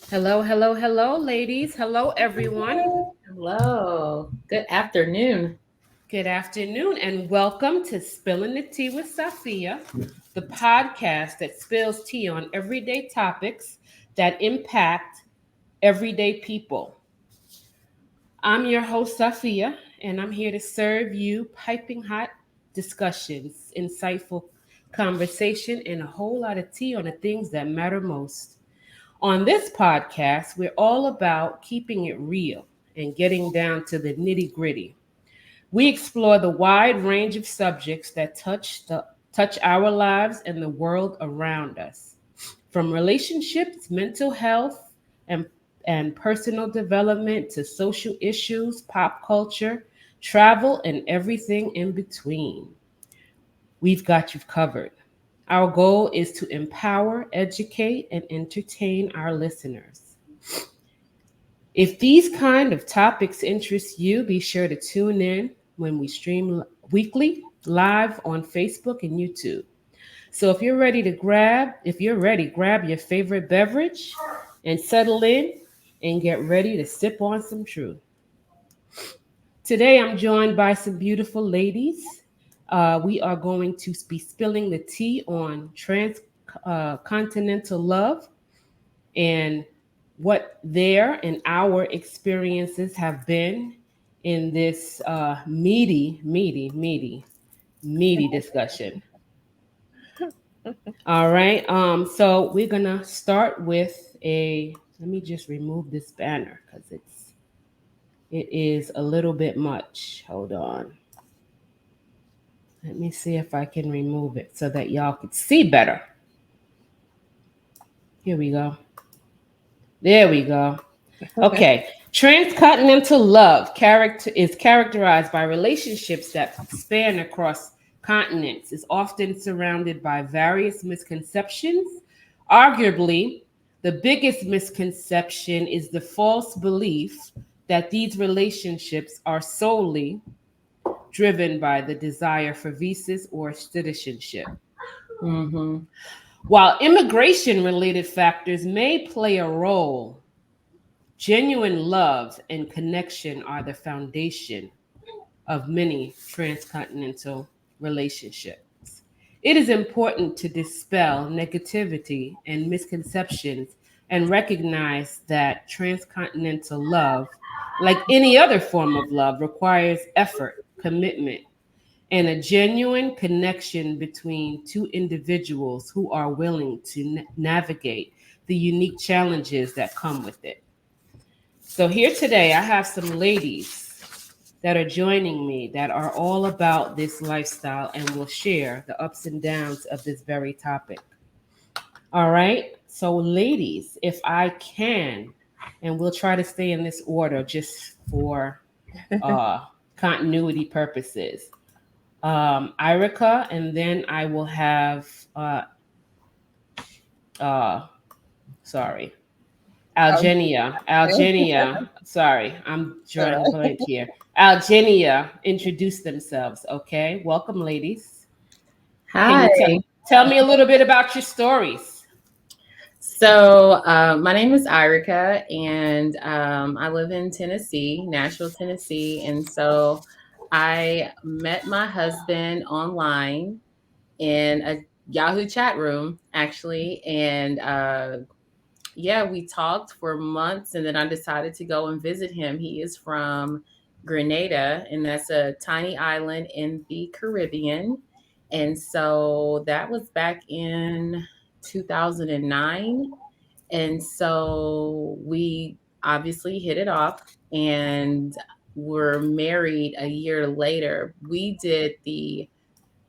Hello, hello, hello, ladies. Hello, everyone. Hello. Good afternoon. Good afternoon, and welcome to Spillin the Tea with Saafiyah, the podcast that spills tea on everyday topics that impact everyday people. I'm your host, Saafiyah, and I'm here to serve you piping hot discussions, insightful conversation, and a whole lot of tea on the things that matter most. On this podcast, we're all about keeping it real and getting down to the nitty gritty. We explore the wide range of subjects that touch our lives and the world around us, from relationships, mental health, and personal development to social issues, pop culture, travel, and everything in between. We've got you covered. Our goal is to empower, educate, and entertain our listeners. If these kind of topics interest you, be sure to tune in when we stream weekly live on Facebook and YouTube. So if you're ready, grab your favorite beverage and settle in and get ready to sip on some truth. Today I'm joined by some beautiful ladies. We are going to be spilling the tea on transcontinental love and what their and our experiences have been in this meaty discussion. All right. So we're gonna start with a. Let me just remove this banner because it is a little bit much. Hold on. Let me see if I can remove it so that y'all can see better. Here we go. There we go. Okay. Transcontinental love is characterized by relationships that span across continents, is often surrounded by various misconceptions. Arguably, the biggest misconception is the false belief that these relationships are solely driven by the desire for visas or citizenship. Mm-hmm. While immigration related factors may play a role, genuine love and connection are the foundation of many transcontinental relationships. It is important to dispel negativity and misconceptions and recognize that transcontinental love, like any other form of love, requires effort, commitment, and a genuine connection between two individuals who are willing to navigate the unique challenges that come with it. So here today, I have some ladies that are joining me that are all about this lifestyle and will share the ups and downs of this very topic. All right. So, ladies, if I can, and we'll try to stay in this order just for uh, continuity purposes. Irica, and then I will have, uh, sorry, Algenia. Sorry, I'm All drawing a right. blank here. Algenia, introduce themselves. Okay, welcome, ladies. Can Hi. you tell me a little bit about your stories? My name is Irica, and I live in Tennessee, Nashville, Tennessee. And so I met my husband online in a Yahoo chat room, actually. And yeah, we talked for months, and then I decided to go and visit him. He is from Grenada, and that's a tiny island in the Caribbean. And so that was back in 2009. And so we obviously hit it off and were married a year later. We did the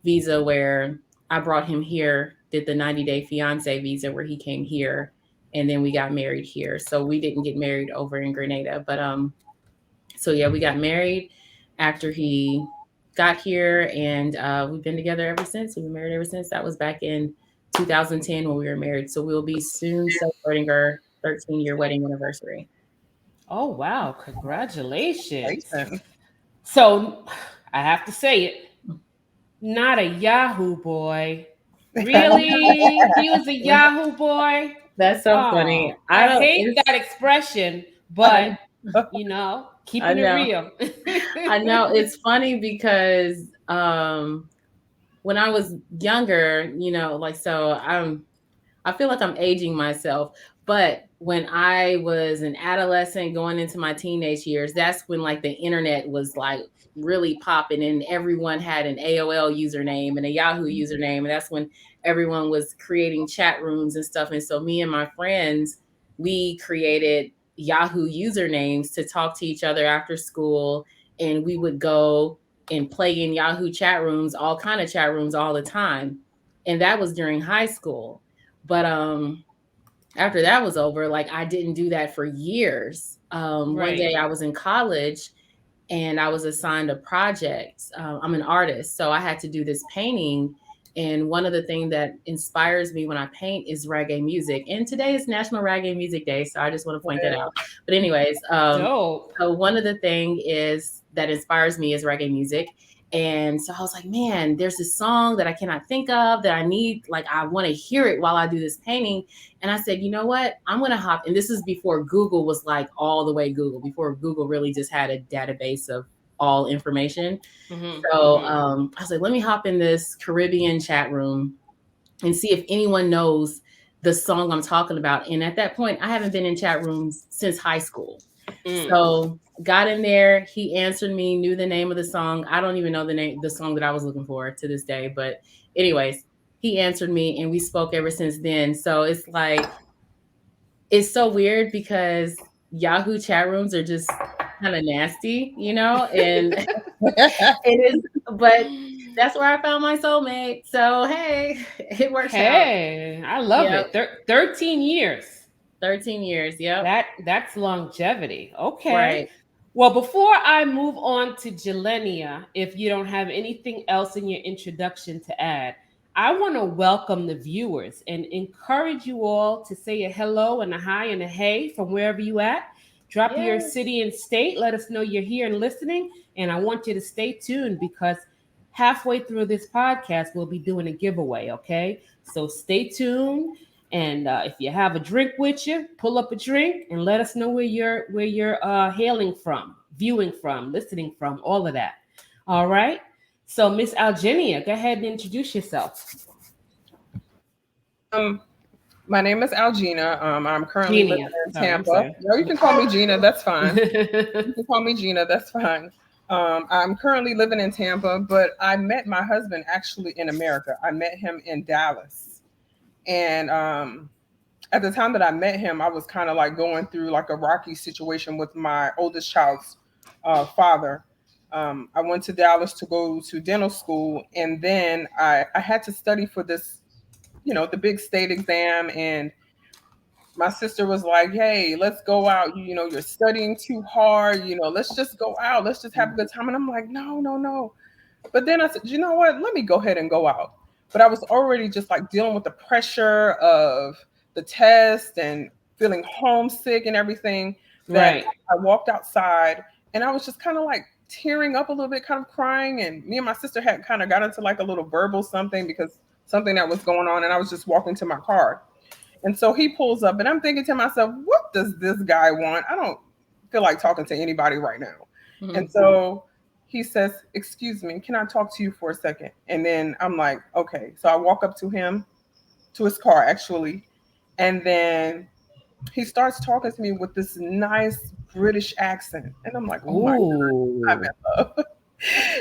visa where I brought him here, did the 90-day fiance visa where he came here, and then we got married here. So we didn't get married over in Grenada, but so yeah, we got married after he got here, and we've been together ever since. We've been married ever since. That was back in 2010 when we were married. So we'll be soon celebrating our 13-year wedding anniversary. Oh wow, congratulations. Congratulations. So I have to say it, not a Yahoo boy. Really? He was a Yahoo boy? That's so funny. Oh, I I don't. hate It's. that expression, I but know. I keeping it know. real. I know. It's funny because when I was younger, like so, I feel like I'm aging myself. But when I was an adolescent going into my teenage years, that's when like the internet was like really popping and everyone had an AOL username and a Yahoo username. And that's when everyone was creating chat rooms and stuff. And so me and my friends, we created Yahoo usernames to talk to each other after school. And we would go and play in Yahoo chat rooms, all kind of chat rooms all the time. And that was during high school. But after that was over, like I didn't do that for years. One Right. day I was in college and I was assigned a project. I'm an artist, so I had to do this painting. And one of the things that inspires me when I paint is reggae music. And today is National Reggae Music Day, so I just want to point that out. But anyways, Dope. so one of the things is that inspires me is reggae music. And so I was like, man, there's this song that I cannot think of that I need, like, I want to hear it while I do this painting. And I said, you know what? I'm going to hop. And this is before Google was like all the way Google, before Google really just had a database of all information. So I was like, let me hop in this Caribbean chat room and see if anyone knows the song I'm talking about. And at that point, I haven't been in chat rooms since high school. So got in there. He answered me, knew the name of the song. I don't even know the song that I was looking for to this day. But anyways, he answered me and we spoke ever since then. So it's like, it's so weird because Yahoo chat rooms are just kind of nasty, and it is, but that's where I found my soulmate. So hey, it works out. Hey, I love Yep. it. 13 years. 13 years. Yep. That's longevity. Okay. Right. Well, before I move on to Jelenia, if you don't have anything else in your introduction to add, I want to welcome the viewers and encourage you all to say a hello and a hi and a hey from wherever you at. Drop your Yeah. city and state. Let us know you're here and listening. And I want you to stay tuned because halfway through this podcast, we'll be doing a giveaway. Okay, so stay tuned. And if you have a drink with you, pull up a drink and let us know where you're hailing from, viewing from, listening from, all of that. All right. So Miss Algenia, go ahead and introduce yourself. Um, my name is Algina. I'm currently living Genia. in Sorry, I'm Tampa. sorry. No, you can call me Gina. That's fine. You can call me Gina. That's fine. I'm currently living in Tampa, but I met my husband actually in America. I met him in Dallas, and at the time that I met him, I was kind of like going through like a rocky situation with my oldest child's father. I went to Dallas to go to dental school, and then I had to study for this, the big state exam. And my sister was like, hey, let's go out. You're studying too hard. Let's just go out. Let's just have a good time. And I'm like, no, no, no. But then I said, you know what? Let me go ahead and go out. But I was already just like dealing with the pressure of the test and feeling homesick and everything, that Right. I walked outside and I was just kind of like tearing up a little bit, kind of crying. And me and my sister had kind of got into like a little verbal something because something that was going on. And I was just walking to my car. And so he pulls up and I'm thinking to myself, what does this guy want? I don't feel like talking to anybody right now. Mhm. And so he says, excuse me, can I talk to you for a second? And then I'm like, okay. So I walk up to him, to his car actually. And then he starts talking to me with this nice British accent. And I'm like, oh my God, I'm Ooh. in love.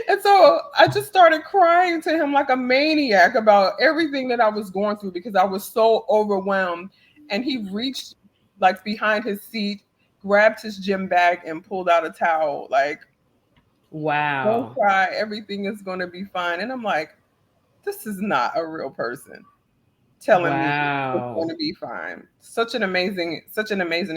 And so I just started crying to him like a maniac about everything that I was going through because I was so overwhelmed. And he reached like behind his seat, grabbed his gym bag, and pulled out a towel. Like, don't Wow. cry, everything is going to be fine. And I'm like, this is not a real person telling me it's going Wow. to be fine. Such an amazing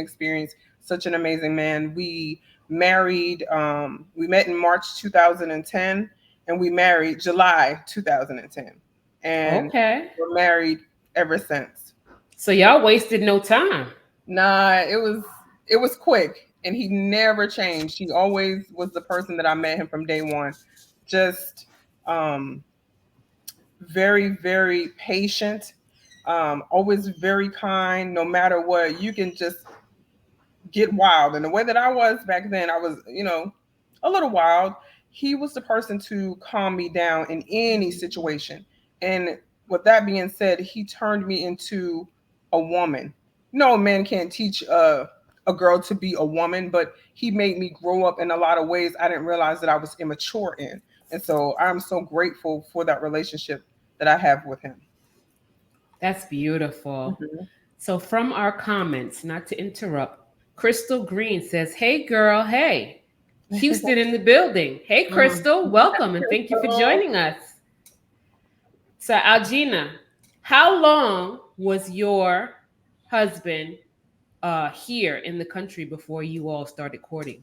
experience, such an amazing man. We met in March 2010 and we married July 2010. And Okay. we're married ever since. So y'all wasted no time. Nah, it was quick and he never changed. He always was the person that I met him from day one. Just very, very patient, Always very kind. No matter what, you can just get wild. And the way that I was back then, I was, a little wild. He was the person to calm me down in any situation. And with that being said, he turned me into a woman. No man can't teach a girl to be a woman, but he made me grow up in a lot of ways I didn't realize that I was immature in. And so I'm so grateful for that relationship that I have with him. That's beautiful. Mhm. So, from our comments, not to interrupt, Crystal Green says, "Hey, girl, hey, Houston in the building. Hey, Mm. Crystal, welcome and thank you for So, joining us." So, Algina, how long was your husband here in the country before you all started courting?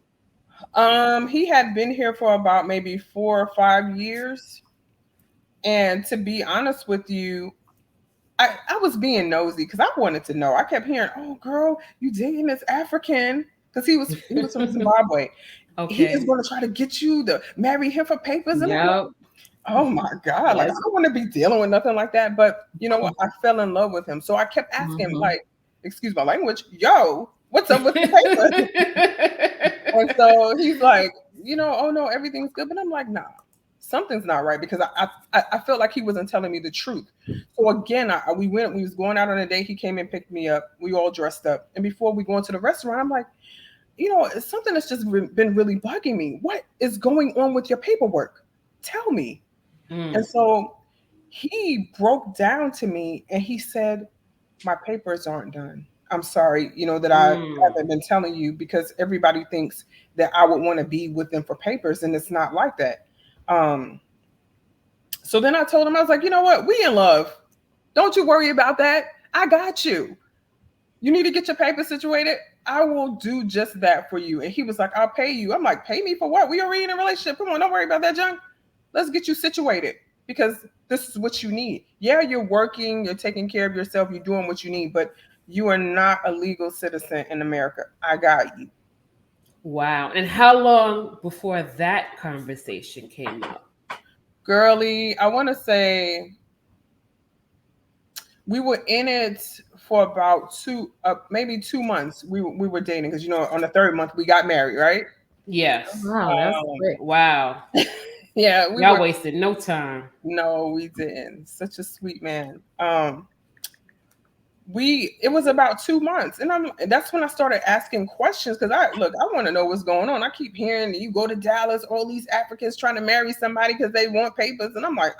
he had been here for about maybe 4 or 5 years. And to be honest with you, I was being nosy because I wanted to know. I kept hearing, "Oh, girl, you dating this African?" Because he was from Zimbabwe. He is Okay. going to try to get you to marry him for papers, and I'm like, Yep. "Oh my God!" Like I Yes. don't want to be dealing with nothing like that. But you know what? I fell in love with him, so I kept asking, Mm-hmm. like, "Excuse my language, yo, what's up with the papers?" And so he's like, "Oh no, everything's good." But I'm like, "Nah, something's not right," because I felt like he wasn't telling me the truth. So again, we was going out on a date. He came and picked me up. We all dressed up, and before we go into the restaurant, I'm like, it's something that's just been really bugging me. What is going on with your paperwork? Tell me. And Mm, so he broke down to me and he said, "My papers aren't done. I'm sorry, that I mm. haven't been telling you because everybody thinks that I would want to be with them for papers, and it's not like that." Um, so then I told him, I was like, "You know what? We in love. Don't you worry about that. I got you. You need to get your papers situated. I will do just that for you." And he was like, "I'll pay you." I'm like, "Pay me for what? We already in a relationship. Come on, don't worry about that junk. Let's get you situated because this is what you need. Yeah, you're working, you're taking care of yourself, you're doing what you need, but you are not a legal citizen in America. I got you." Wow. And how long before that conversation came up? Girly, I want to say we were in it for about maybe 2 months. We were dating because on the third month we got married, right? Yes. Wow, that's Um, quick. Wow. yeah, we Y'all were. wasted no time. No, we didn't. Such a sweet man. It was about 2 months, and that's when I started asking questions because I want to know what's going on. I keep hearing you go to Dallas, all these Africans trying to marry somebody because they want papers, and I'm like,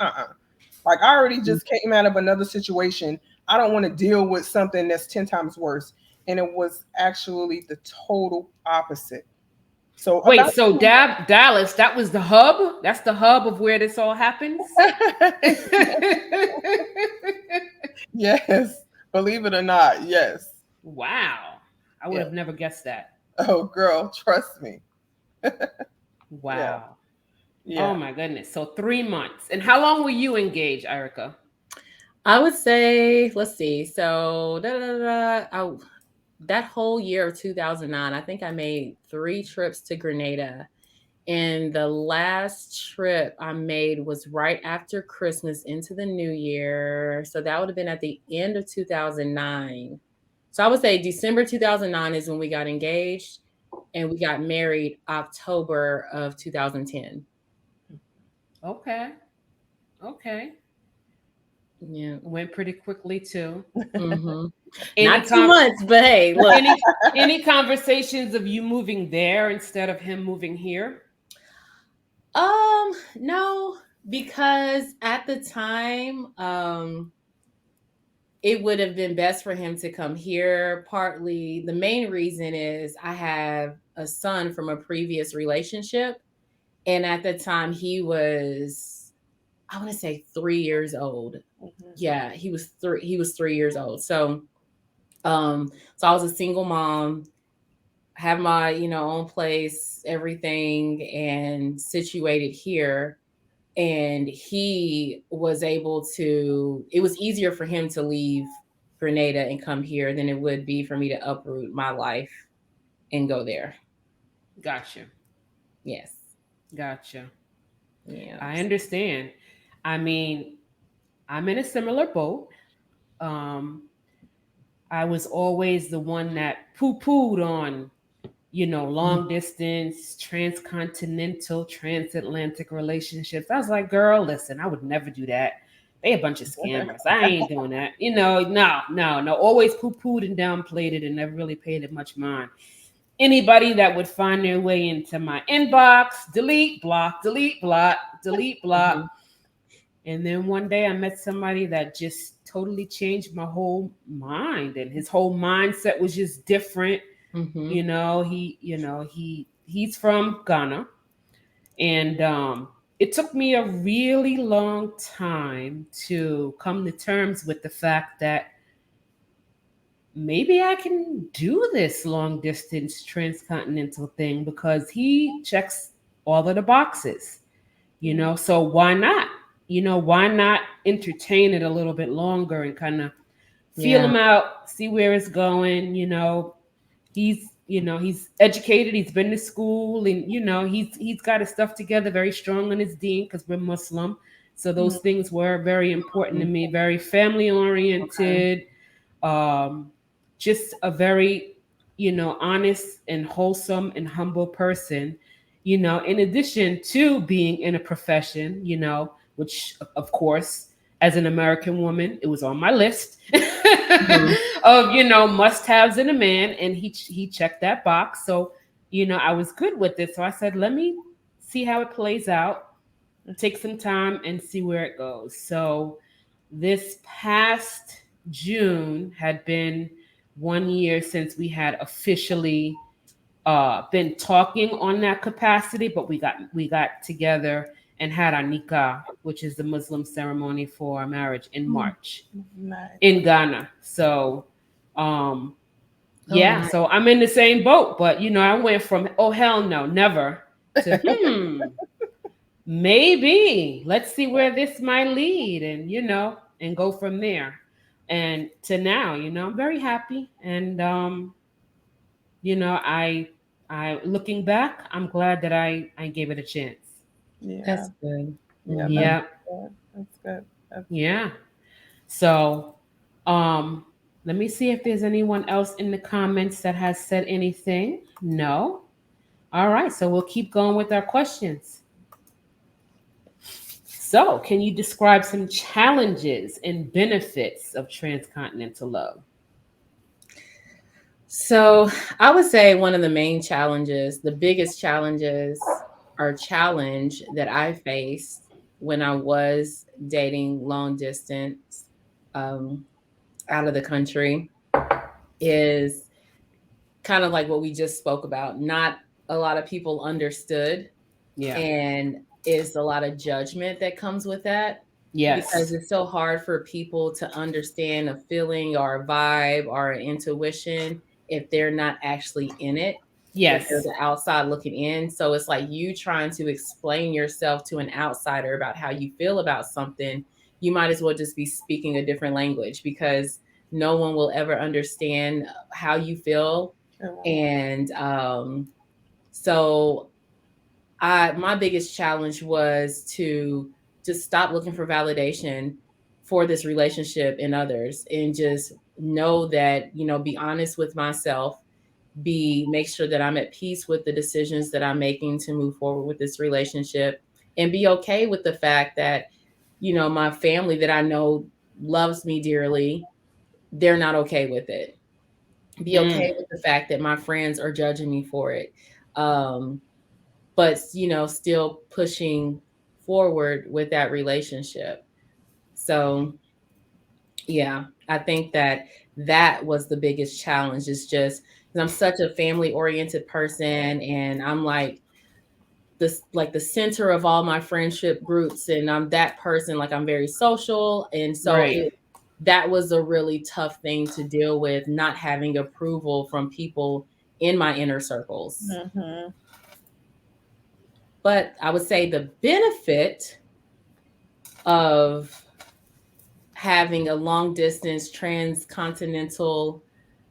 like I already just came out of another situation. I don't want to deal with something that's 10 times worse. And it was actually the total opposite. So Wait, about so Dallas, that was the hub? That's the hub of where this all happens? yes, believe it or not, yes. Wow. I would Yeah. have never guessed that. Oh, girl, trust me. Yeah, Wow. Oh yeah. my goodness. So 3 months. And how long were you engaged, Erica? I would say, let's see. So that whole year of 2009, I think I made 3 trips to Grenada. And the last trip I made was right after Christmas into the new year. So that would have been at the end of 2009. So I would say December 2009 is when we got engaged, and we got married October of 2010. Okay. Okay. Yeah. Went pretty quickly too. Hmm. Any Not too com- much, but hey, look. any conversations of you moving there instead of him moving here? No, because at the time, it would have been best for him to come here. Partly, the main reason is I have a son from a previous relationship, and at the time he was, I want to say 3 years old. Mhm. Yeah, he was 3. He was 3 years old. So I was a single mom, have my own place, everything, and situated here. And he was able to, it was easier for him to leave Grenada and come here than it would be for me to uproot my life and go there. Gotcha. Yes. Gotcha. Yeah. I understand. I mean, I'm in a similar boat. Um, I was always the one that poo-pooed on, long distance, transcontinental, transatlantic relationships. I was like, girl, listen, I would never do that. They a bunch of scammers. I ain't doing that. No. Always poo-pooed and downplayed it and never really paid it much mind. Anybody that would find their way into my inbox, delete, block, delete, block, delete, block. And then one day I met somebody that just totally changed my whole mind, and his whole mindset was just different. He's from Ghana, and it took me a really long time to come to terms with the fact that maybe I can do this long distance transcontinental thing, because he checks all of the boxes, so why not? Why not entertain it a little bit longer and kind of feel him out, see where it's going. He's educated, he's been to school, and he's got his stuff together, very strong on his deen, because we're Muslim. So those things were very important to me, very family oriented. Just a very honest and wholesome and humble person, in addition to being in a profession, which of course, as an American woman, it was on my list of must-haves in a man, and he checked that box. So I was good with it. So I said, let me see how it plays out, take some time and see where it goes. So this past June had been 1 year since we had officially been talking on that capacity, but we got together and had our nikah, which is the Muslim ceremony for marriage, in March in Ghana. So, so I'm in the same boat, but I went from, oh, hell no, never, to, maybe, let's see where this might lead, and, and go from there. And to now, I'm very happy. And, I looking back, I'm glad that I gave it a chance. Yeah. That's good. Yeah. That's good. Yeah. So, let me see if there's anyone else in the comments that has said anything. No. All right. So we'll keep going with our questions. So, can you describe some challenges and benefits of transcontinental love? So, I would say one of the main challenges, the biggest challenges or challenge that I faced when I was dating long distance out of the country is kind of like what we just spoke about. Not a lot of people understood. Yeah. And it's a lot of judgment that comes with that. Yes. Because it's so hard for people to understand a feeling or a vibe or an intuition if they're not actually in it. Yes. They're the outside looking in. So it's like you trying to explain yourself to an outsider about how you feel about something. You might as well just be speaking a different language, because no one will ever understand how you feel. And so my biggest challenge was to just stop looking for validation for this relationship in others, and just know that, be honest with myself, make sure that I'm at peace with the decisions that I'm making to move forward with this relationship, and be okay with the fact that, my family that I know loves me dearly, they're not okay with it. Be okay with the fact that my friends are judging me for it. But, still pushing forward with that relationship. So, yeah, I think that was the biggest challenge, is just because I'm such a family oriented person, and I'm like the center of all my friendship groups, and I'm that person, like I'm very social. And so that was a really tough thing to deal with, not having approval from people in my inner circles. But I would say the benefit of having a long distance transcontinental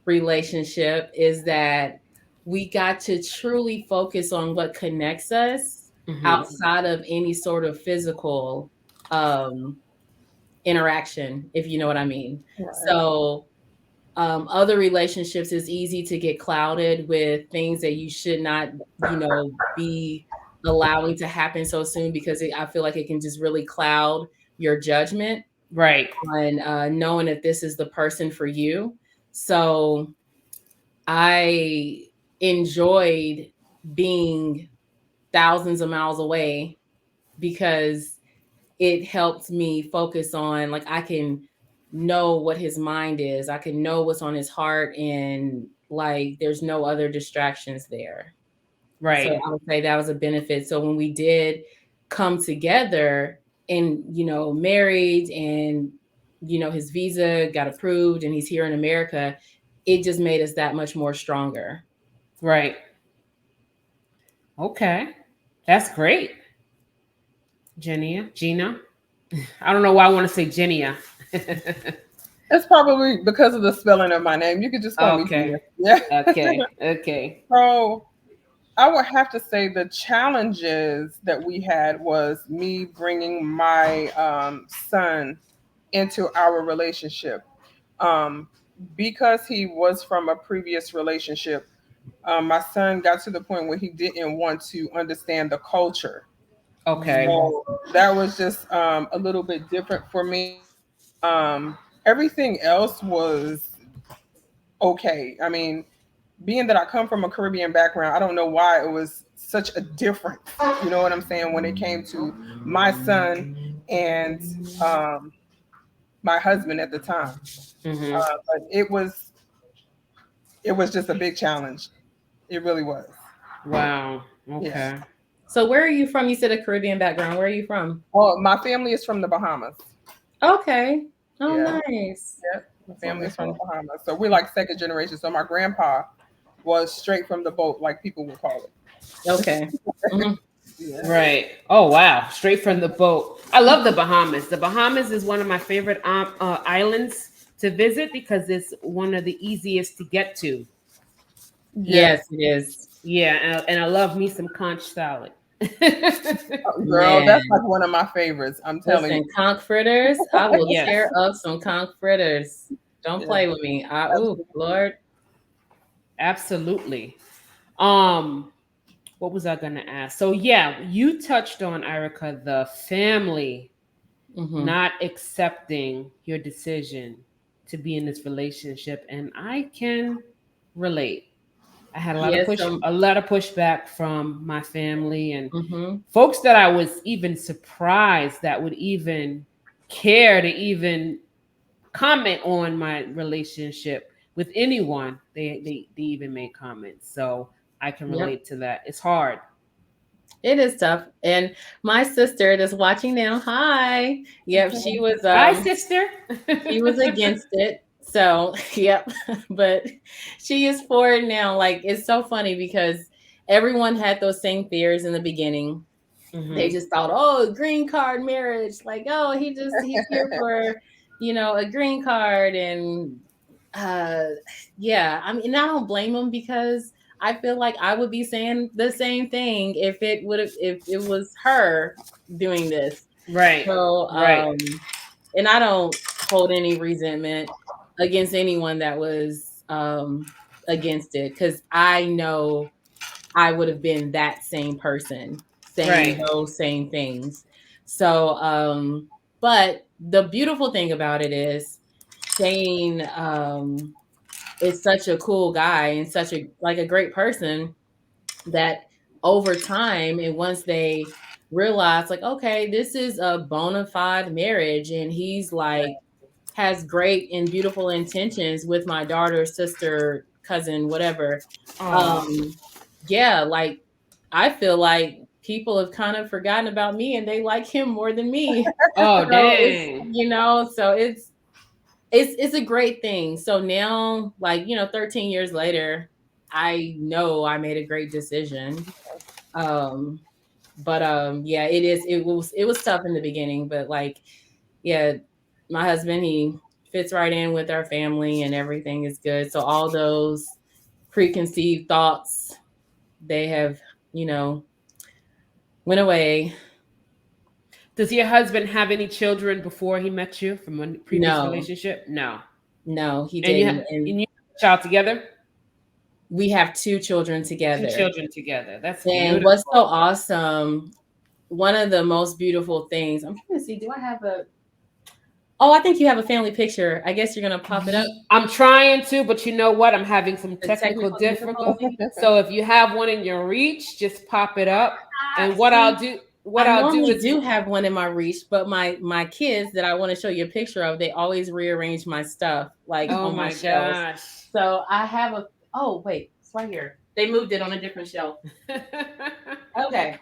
relationship is that we got to truly focus on what connects us outside of any sort of physical interaction, if you know what I mean. Right. So other relationships is easy to get clouded with things that you should not, be allowing to happen so soon, because I feel like it can just really cloud your judgment Right. on knowing if this is the person for you. So I enjoyed being thousands of miles away because it helped me focus on, like, I can know what his mind is. I can know what's on his heart, and like there's no other distractions there. So Right. I would say that was a benefit. So when we did come together and, married, and, his visa got approved and he's here in America, it just made us that much more stronger. Right. Okay. That's great. Gina. I don't know why I want to say Genia. It's probably because of the spelling of my name. You could just call me Okay. Gina. Yeah. Okay. So I would have to say the challenges that we had was me bringing my son into our relationship. Um, because he was from a previous relationship, my son got to the point where he didn't want to understand the culture. Okay. So that was just a little bit different for me. Everything else was okay. I mean, being that I come from a Caribbean background, I don't know why it was such a difference. You know what I'm saying? When it came to my son and my husband at the time, Mm-hmm. but it was just a big challenge. It really was. Wow. Yeah. Okay. So where are you from? You said a Caribbean background. Where are you from? Well, my family is from the Bahamas. Okay. Oh, Yeah. nice. Yeah. My family is from the Bahamas. So we're like second generation. So my grandpa was straight from the boat, like people would call it. Okay. Mhm. Yeah. Right. Oh wow. Straight from the boat. I love the Bahamas. The Bahamas is one of my favorite islands to visit because it's one of the easiest to get to. Yeah. Yes, it is. Yeah, and I love me some conch salad. Girl, that's Man. like one of my favorites. I'm telling you. Listen, conch fritters. I will Yes, tear up some conch fritters. Don't Yeah. play with me. Lord. absolutely. Um, what was I gonna ask? So yeah, you touched on, Erica, the family Hmm. not accepting your decision to be in this relationship, and I can relate. I had Yes. a lot of pushback from my family and Hmm. folks that I was even surprised that would even care to even comment on my relationship with anyone. They even made comments. So I can Yep. relate to that. It's hard. It is tough. And my sister that's watching now, hi. Yep, Hi, sister. she was against it. So, yep. But she is for it now. Like, it's so funny because everyone had those same fears in the beginning. They Hmm. just thought, oh, green card marriage. Like, oh, he's here for, a green card. And uh yeah, I mean, I don't blame them, because I feel like I would be saying the same thing if it was her doing this. Right. So Right. and I don't hold any resentment against anyone that was against it, because I know I would have been that same person saying Right. those same things. So but the beautiful thing about it is Shane is such a cool guy and such a great person, that over time, and once they realize, like, okay, this is a bona fide marriage, and he's like has great and beautiful intentions with my daughter, sister, cousin, whatever. Oh. um yeah, like, I feel like people have kind of forgotten about me and they like him more than me. Oh, So it's, dang. so it's a great thing. So now, like, 13 years later, I know I made a great decision. Um, but yeah, it was tough in the beginning, but like, yeah, my husband, he fits right in with our family and everything is good. So all those preconceived thoughts, they have, you know, went away. Does your husband have any children before he met you from a previous No, relationship? No. no, he And didn't. And you have a child together? we have two children Two together. children together. That's And what's so beautiful. awesome, one of the most beautiful things, I'm trying to see, do I have a, oh, I think you have a family picture. I guess you're going to pop it up. I'm trying to, but you know what? I'm having some The technical technical difficulty. difficulty. So if you have one in your reach, just pop it up. And what See, I'll do normally is do have one in my reach, but my kids that I want to show you a picture of, they always rearrange my stuff like oh on my my shelves. gosh. So I have a, oh wait, it's right here. They moved it on a different shelf. Okay.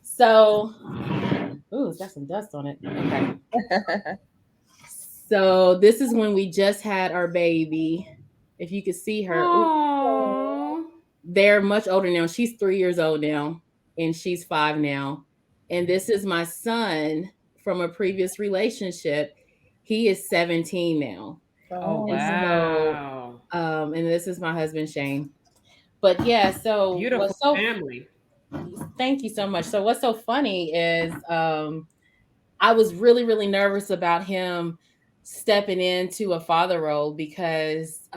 So, ooh, it's got some dust on it. Okay. So this is when we just had our baby. If you could see her, ooh, Oh. they're much older now. She's 3 years old now, and she's 5 now. And this is my son from a previous relationship. He is 17 now. Oh And so, wow. and this is my husband, Shane. But yeah, so Beautiful family. thank you so much. So what's so funny is I was really, really nervous about him stepping into a father role because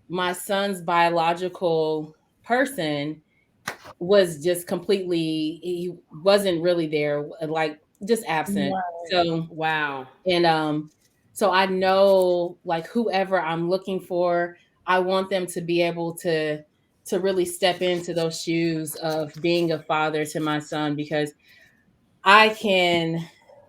my son's biological person was just completely, he wasn't really there, like just absent. Right. So, Wow. and so I know like whoever I'm looking for, I want them to be able to really step into those shoes of being a father to my son, because I can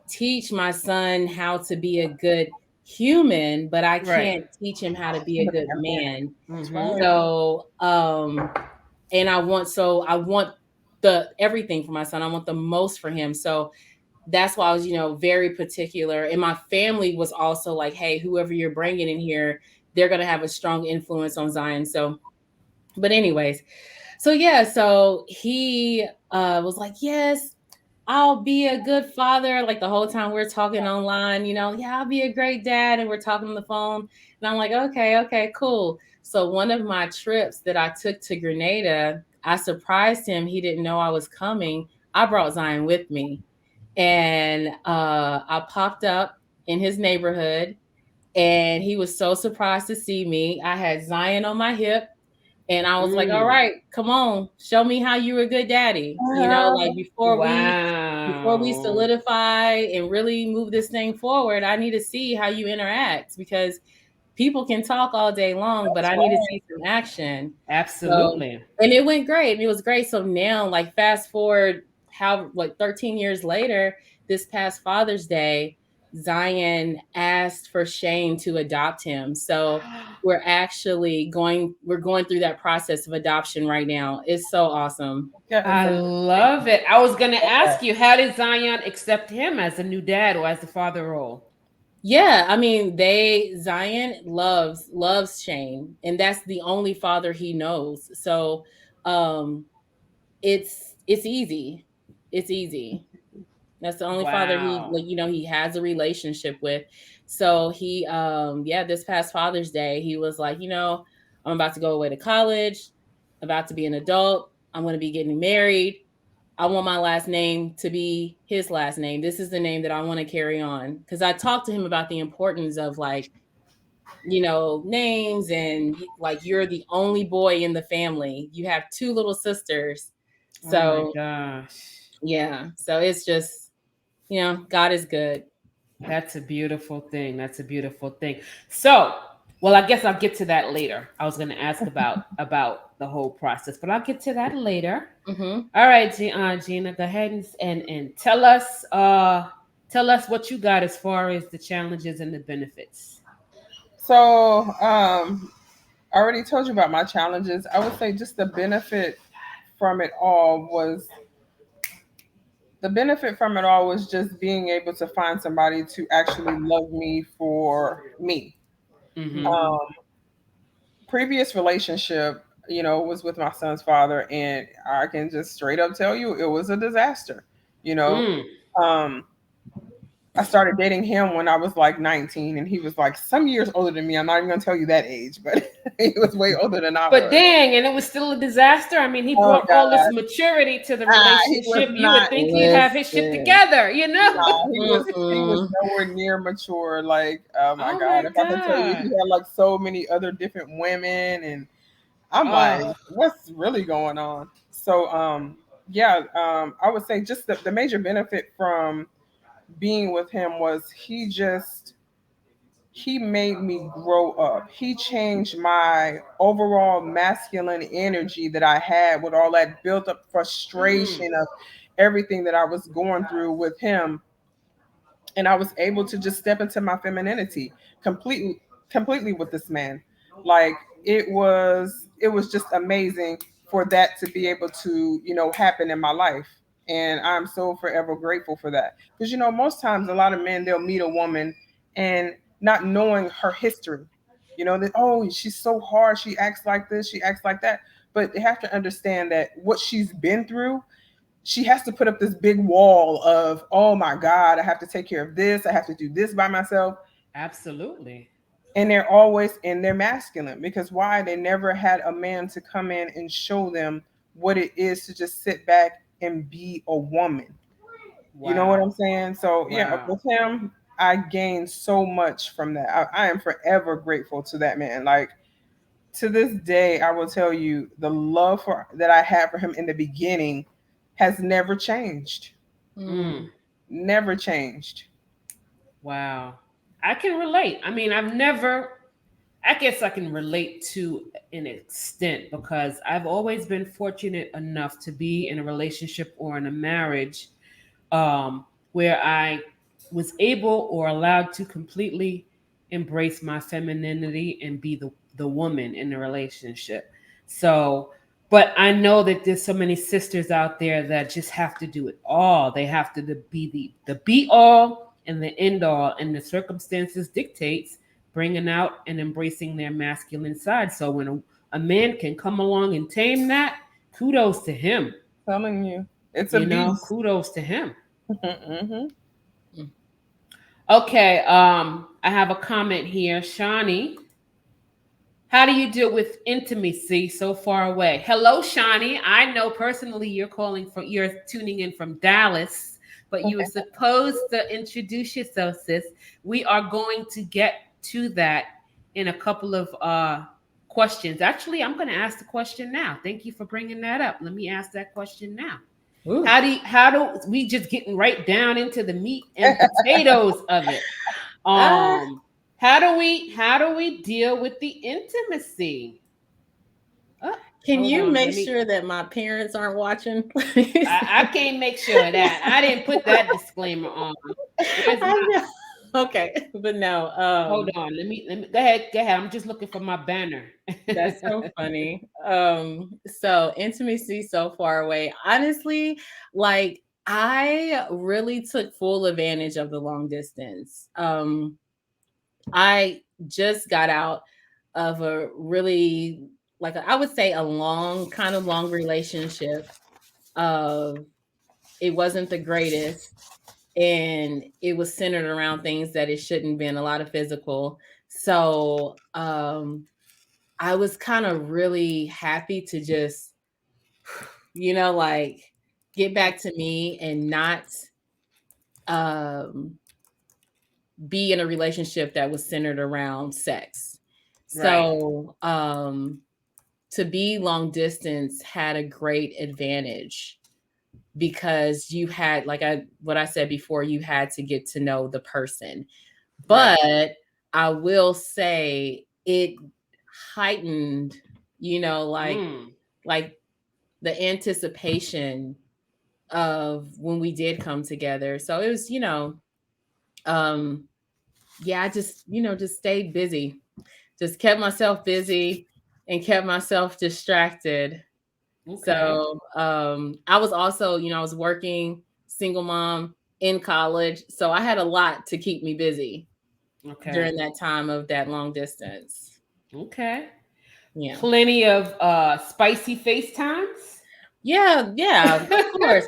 teach my son how to be a good human, but I Right. can't teach him how to be a good man. That's Mm-hmm. right. So, and I want the everything for my son. I want the most for him. So that's why I was, very particular. And my family was also like, hey, whoever you're bringing in here, they're going to have a strong influence on Zion. So, but anyways, so yeah, so he was like, yes, I'll be a good father. Like the whole time we're talking online, yeah, I'll be a great dad. And we're talking on the phone. And I'm like, okay, cool. So one of my trips that I took to Grenada, I surprised him. He didn't know I was coming. I brought Zion with me. And I popped up in his neighborhood, and he was so surprised to see me. I had Zion on my hip, and I was like, all Mm. right, come on, show me how you're a good daddy. Like before we Wow. solidify and really move this thing forward, I need to see how you interact, because people can talk all day long, but That's I need to right. see some action. So, Absolutely. and it went great. It was great. So now, like, fast forward, 13 years later, this past Father's Day, Zion asked for Shane to adopt him. So we're going through that process of adoption right now. It's so awesome. Yes. I love it. I was going to ask you, how did Zion accept him as a new dad or as the father role? Yeah, I mean, Zion loves Shane, and that's the only father he knows. So, um, it's easy. It's easy. That's the only father he, Wow. like, he has a relationship with. So he, yeah, this past Father's Day, he was like, I'm about to go away to college, about to be an adult. I'm going to be getting married. I want my last name to be his last name. This is the name that I want to carry on. Because I talked to him about the importance of, like, names, and like, you're the only boy in the family. You have two little sisters. Oh my So gosh. yeah. So it's just, God is good. That's a beautiful thing. That's a beautiful thing. So, well, I guess I'll get to that later. I was going to ask about the whole process, but I'll get to that later. Mm-hmm. All right, Gina, go ahead and tell us what you got as far as the challenges and the benefits. So, I already told you about my challenges. I would say just from it all was the benefit from it all was just being able to find somebody to actually love me for me. Mm-hmm. Um, Previous relationship, was with my son's father, and I can just straight up tell you it was a disaster. You know, Mm. um, I started dating him when I was like 19, and he was like some years older than me. I'm not even gonna tell you that age, but he was way older than I But was. dang, and it was still a disaster. I mean, he Oh brought all this God, maturity to the he was relationship. You would not. think he'd have his shit Listen. together, you know? Nah, he was Mm-mm. nowhere near mature. Like, oh my Oh God, my if I could tell you, he God. had like so many other different women, and I'm like, Oh, what's really going on? So, yeah, I would say just the major benefit from being with him was he made me grow up. He changed my overall masculine energy that I had with all that built up mm, frustration of everything that I was going through with him, and I was able to just step into my femininity completely with this man. Like it was just amazing for that to be able to, happen in my life. And I'm so forever grateful for that. Because most times a lot of men, they'll meet a woman and not knowing her history. That, oh, she's so hard, she acts like this, she acts like that. But they have to understand that what she's been through, she has to put up this big wall of, oh my God, I have to take care of this, I have to do this by myself. absolutely. And they're always in their masculine, because why? They never had a man to come in and show them what it is to just sit back and be a woman. You know what I'm Wow. saying? So yeah, Wow. with him, I gained so much from that. I am forever grateful to that man. Like, to this day, I will tell you, the love that I had for him in the beginning has never changed. Mm, Mm. Never changed. wow. I can relate. I mean, I guess I can relate to an extent because I've always been fortunate enough to be in a relationship or in a marriage where I was able or allowed to completely embrace my femininity and be the woman in the relationship. So, but I know that there's so many sisters out there that just have to do it all. They have to be the be all and the end all, and the circumstances dictates bringing out and embracing their masculine side. So when a man can come along and tame that, kudos to him. Telling you, it's a You know, beast. kudos to him. Hmm. Mm. Okay, I have a comment here. Shawnee, how do you deal with intimacy so far away? Hello, Shawnee. I know personally you're tuning in from Dallas, but you were supposed to introduce yourself, sis. We are going to get to that in a couple of questions. Actually, I'm going to ask the question now. Thank you for bringing that up. Let me ask that question now. Ooh. How do we just getting right down into the meat and potatoes of it? Ah, Um, how do we deal with the intimacy? Oh, can hold you on. make sure that my parents aren't watching, I, please? I can't make sure of that. I didn't put that disclaimer on. Where's I my know. Okay, but no. hold on. Let me go ahead. I'm just looking for my banner. That's so funny. So intimacy so far away. Honestly, like I really took full advantage of the long distance. I just got out of a really I would say a long relationship. Of it wasn't the greatest, and it was centered around things that it shouldn't been, a lot of physical. So I was kind of really happy to just, like get back to me and not um, be in a relationship that was centered around sex. Right. So to be long distance had a great advantage because you had, what I said before, you had to get to know the person. Right. But I will say it heightened, you know, like Mm. like the anticipation of when we did come together. So it was, um, yeah, I just, just stayed busy, just kept myself busy and kept myself distracted. Okay. So I was also, I was working, single mom in college. So I had a lot to keep me busy Okay. during that time of that long distance. Okay. Yeah. Plenty of spicy FaceTimes. Yeah, of course.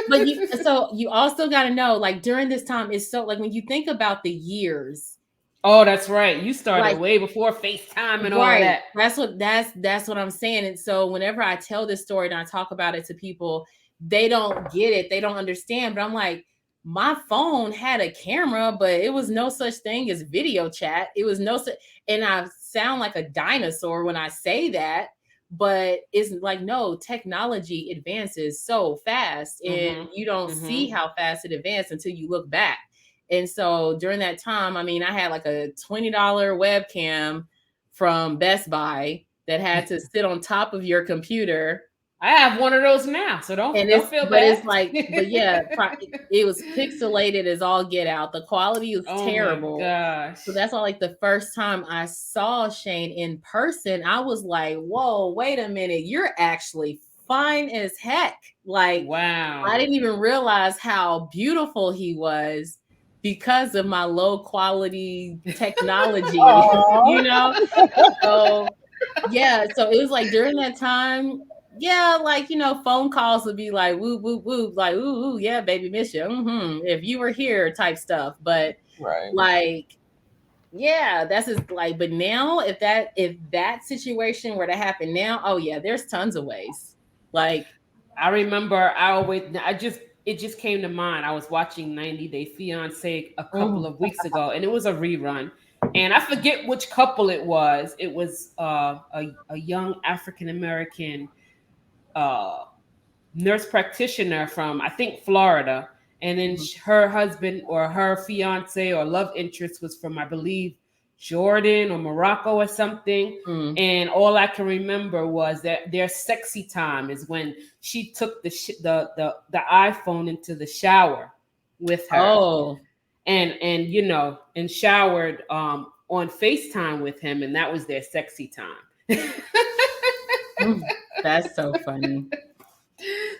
But you also got to know, like during this time, it's so like when you think about the years. Oh, that's right. You started Like, way before FaceTime and all of right. that. That's what I'm saying. And so whenever I tell this story and I talk about it to people, they don't get it. They don't understand. But I'm like, my phone had a camera, but it was no such thing as video chat. It was no such, and I sound like a dinosaur when I say that, but it's like, no, technology advances so fast and you don't see how fast it advanced until you look back. And so during that time, I mean, I had like a $20 webcam from Best Buy that had to sit on top of your computer. I have one of those now, so don't feel bad. It's like, but yeah, it was pixelated as all get out. The quality was terrible. My gosh. So that's why, like, the first time I saw Shane in person, I was like, whoa, wait a minute, you're actually fine as heck. Like, wow. I didn't even realize how beautiful he was because of my low quality technology, you know? So yeah, so it was like during that time, yeah, like, you know, phone calls would be like, woo, woo, woo, like, ooh, yeah, baby, miss you. If you were here type stuff. But like, yeah, that's just like, but now if that situation were to happen now, oh yeah, there's tons of ways. Like, I remember it just came to mind. I was watching 90 Day Fiance a couple of weeks ago, and it was a rerun. And I forget which couple it was. It was a young African American nurse practitioner from, I think, Florida. And then her husband or her fiance or love interest was from, I believe, Jordan or Morocco or something. And all I can remember was that their sexy time is when she took the iPhone into the shower with her. Oh. And you know, and showered on FaceTime with him, and that was their sexy time. That's so funny.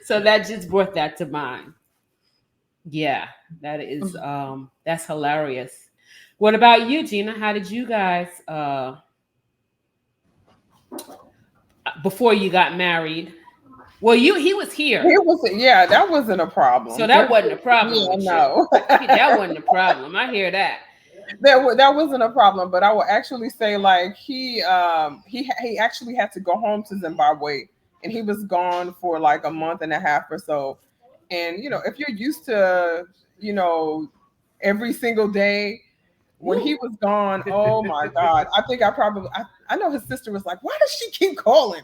So that just brought that to mind. Yeah, that is that's hilarious. What about you, Gina? How did you guys before you got married? Well, he was here. Yeah, that wasn't a problem. So that wasn't a problem. Yeah, no. That wasn't a problem. I hear that. That wasn't a problem, but I will actually say, like, he actually had to go home to Zimbabwe, and he was gone for like a month and a half or so. And you know, if you're used to, you know, every single day, when he was gone, oh my God, I think I know his sister was like, why does she keep calling?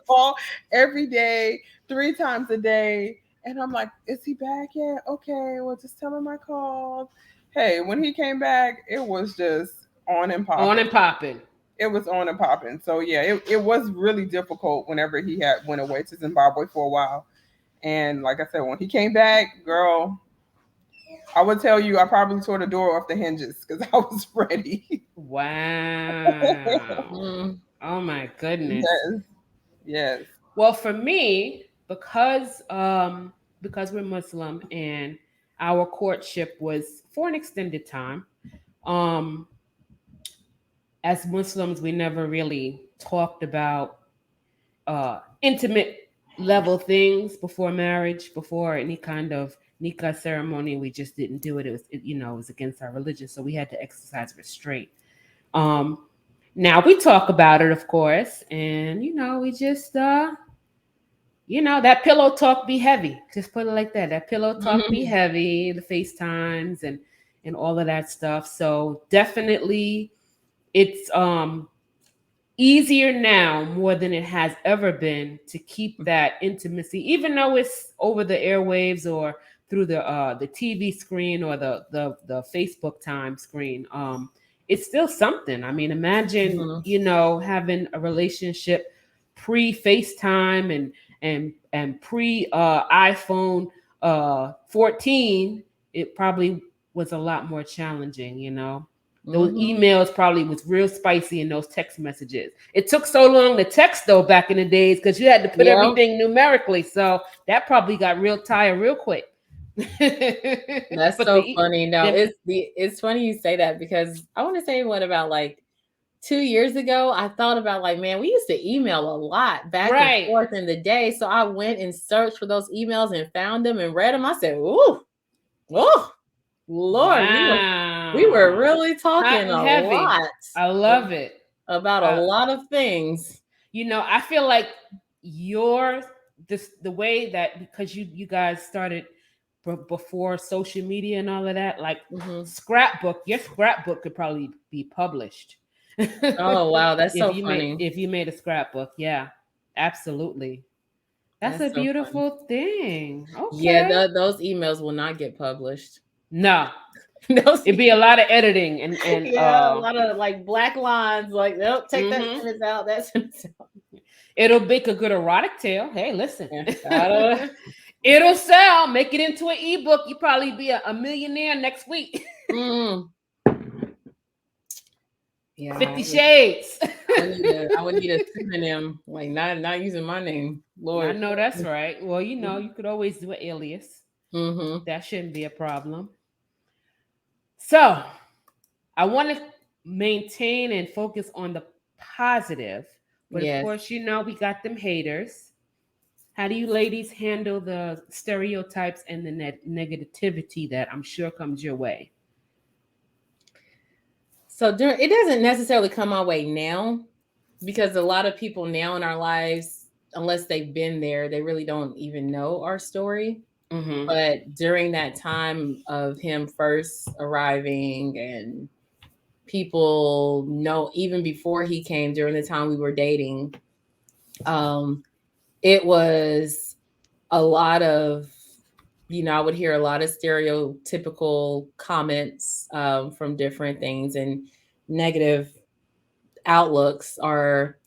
Call every day, 3 times a day. And I'm like, is he back yet? Okay, well, just tell him I called. Hey, when he came back, it was just on and popping. On and popping. It was on and popping. So yeah, it was really difficult whenever he went away to Zimbabwe for a while. And like I said, when he came back, girl, I would tell you I probably tore the door off the hinges because I was ready. Wow. Oh my goodness. Yes. Well, for me, because we're Muslim and our courtship was for an extended time, as Muslims, we never really talked about intimate level things before marriage, before any kind of nikah ceremony. We just didn't do it. It was against our religion, so we had to exercise restraint. Now we talk about it, of course, and we just that pillow talk be heavy. Just put it like that. That pillow talk be heavy, the FaceTimes and all of that stuff. So definitely it's easier now more than it has ever been to keep that intimacy, even though it's over the airwaves or through the TV screen or the Facebook time screen. It's still something. I mean, imagine having a relationship pre FaceTime and pre iPhone 14. It probably was a lot more challenging. Those emails probably was real spicy in those text messages. It took so long to text though back in the days because you had to put everything numerically. So that probably got real tired real quick. That's so funny. No, it's funny you say that because I want to say what about like 2 years ago, I thought about like, man, we used to email a lot back and Right. forth in the day. So I went and searched for those emails and found them and read them. I said, ooh, oh, Lord, we were Wow. really Hot talking and a heavy. lot I love it. about a lot of things. I feel like the way that, because you guys started before social media and all of that, like your scrapbook could probably be published. Oh wow, that's so funny. If you made a scrapbook, yeah, absolutely. That's a That's so funny. beautiful thing. Yeah, Okay. those emails will not get published. No, Those it'd be a lot of editing and yeah, a lot of like black lines. Like, nope, take that sentence out. That sentence out. it'll make a good erotic tale. Hey, listen. Yeah, It'll sell. Make it into an ebook. You probably be a millionaire next week. Yeah, 50 Shades. I would need a pseudonym, like not using my name. Lord, I know that's right. Well, you could always do an alias. Mm-hmm. That shouldn't be a problem. So, I want to maintain and focus on the positive, but of course, we got them haters. How do you ladies handle the stereotypes and the negativity that I'm sure comes your way? So it doesn't necessarily come our way now, because a lot of people now in our lives, unless they've been there, they really don't even know our story. Mm-hmm. But during that time of him first arriving, and people know, even before he came, during the time we were dating, it was a lot of, I would hear a lot of stereotypical comments from different things and negative outlooks, or,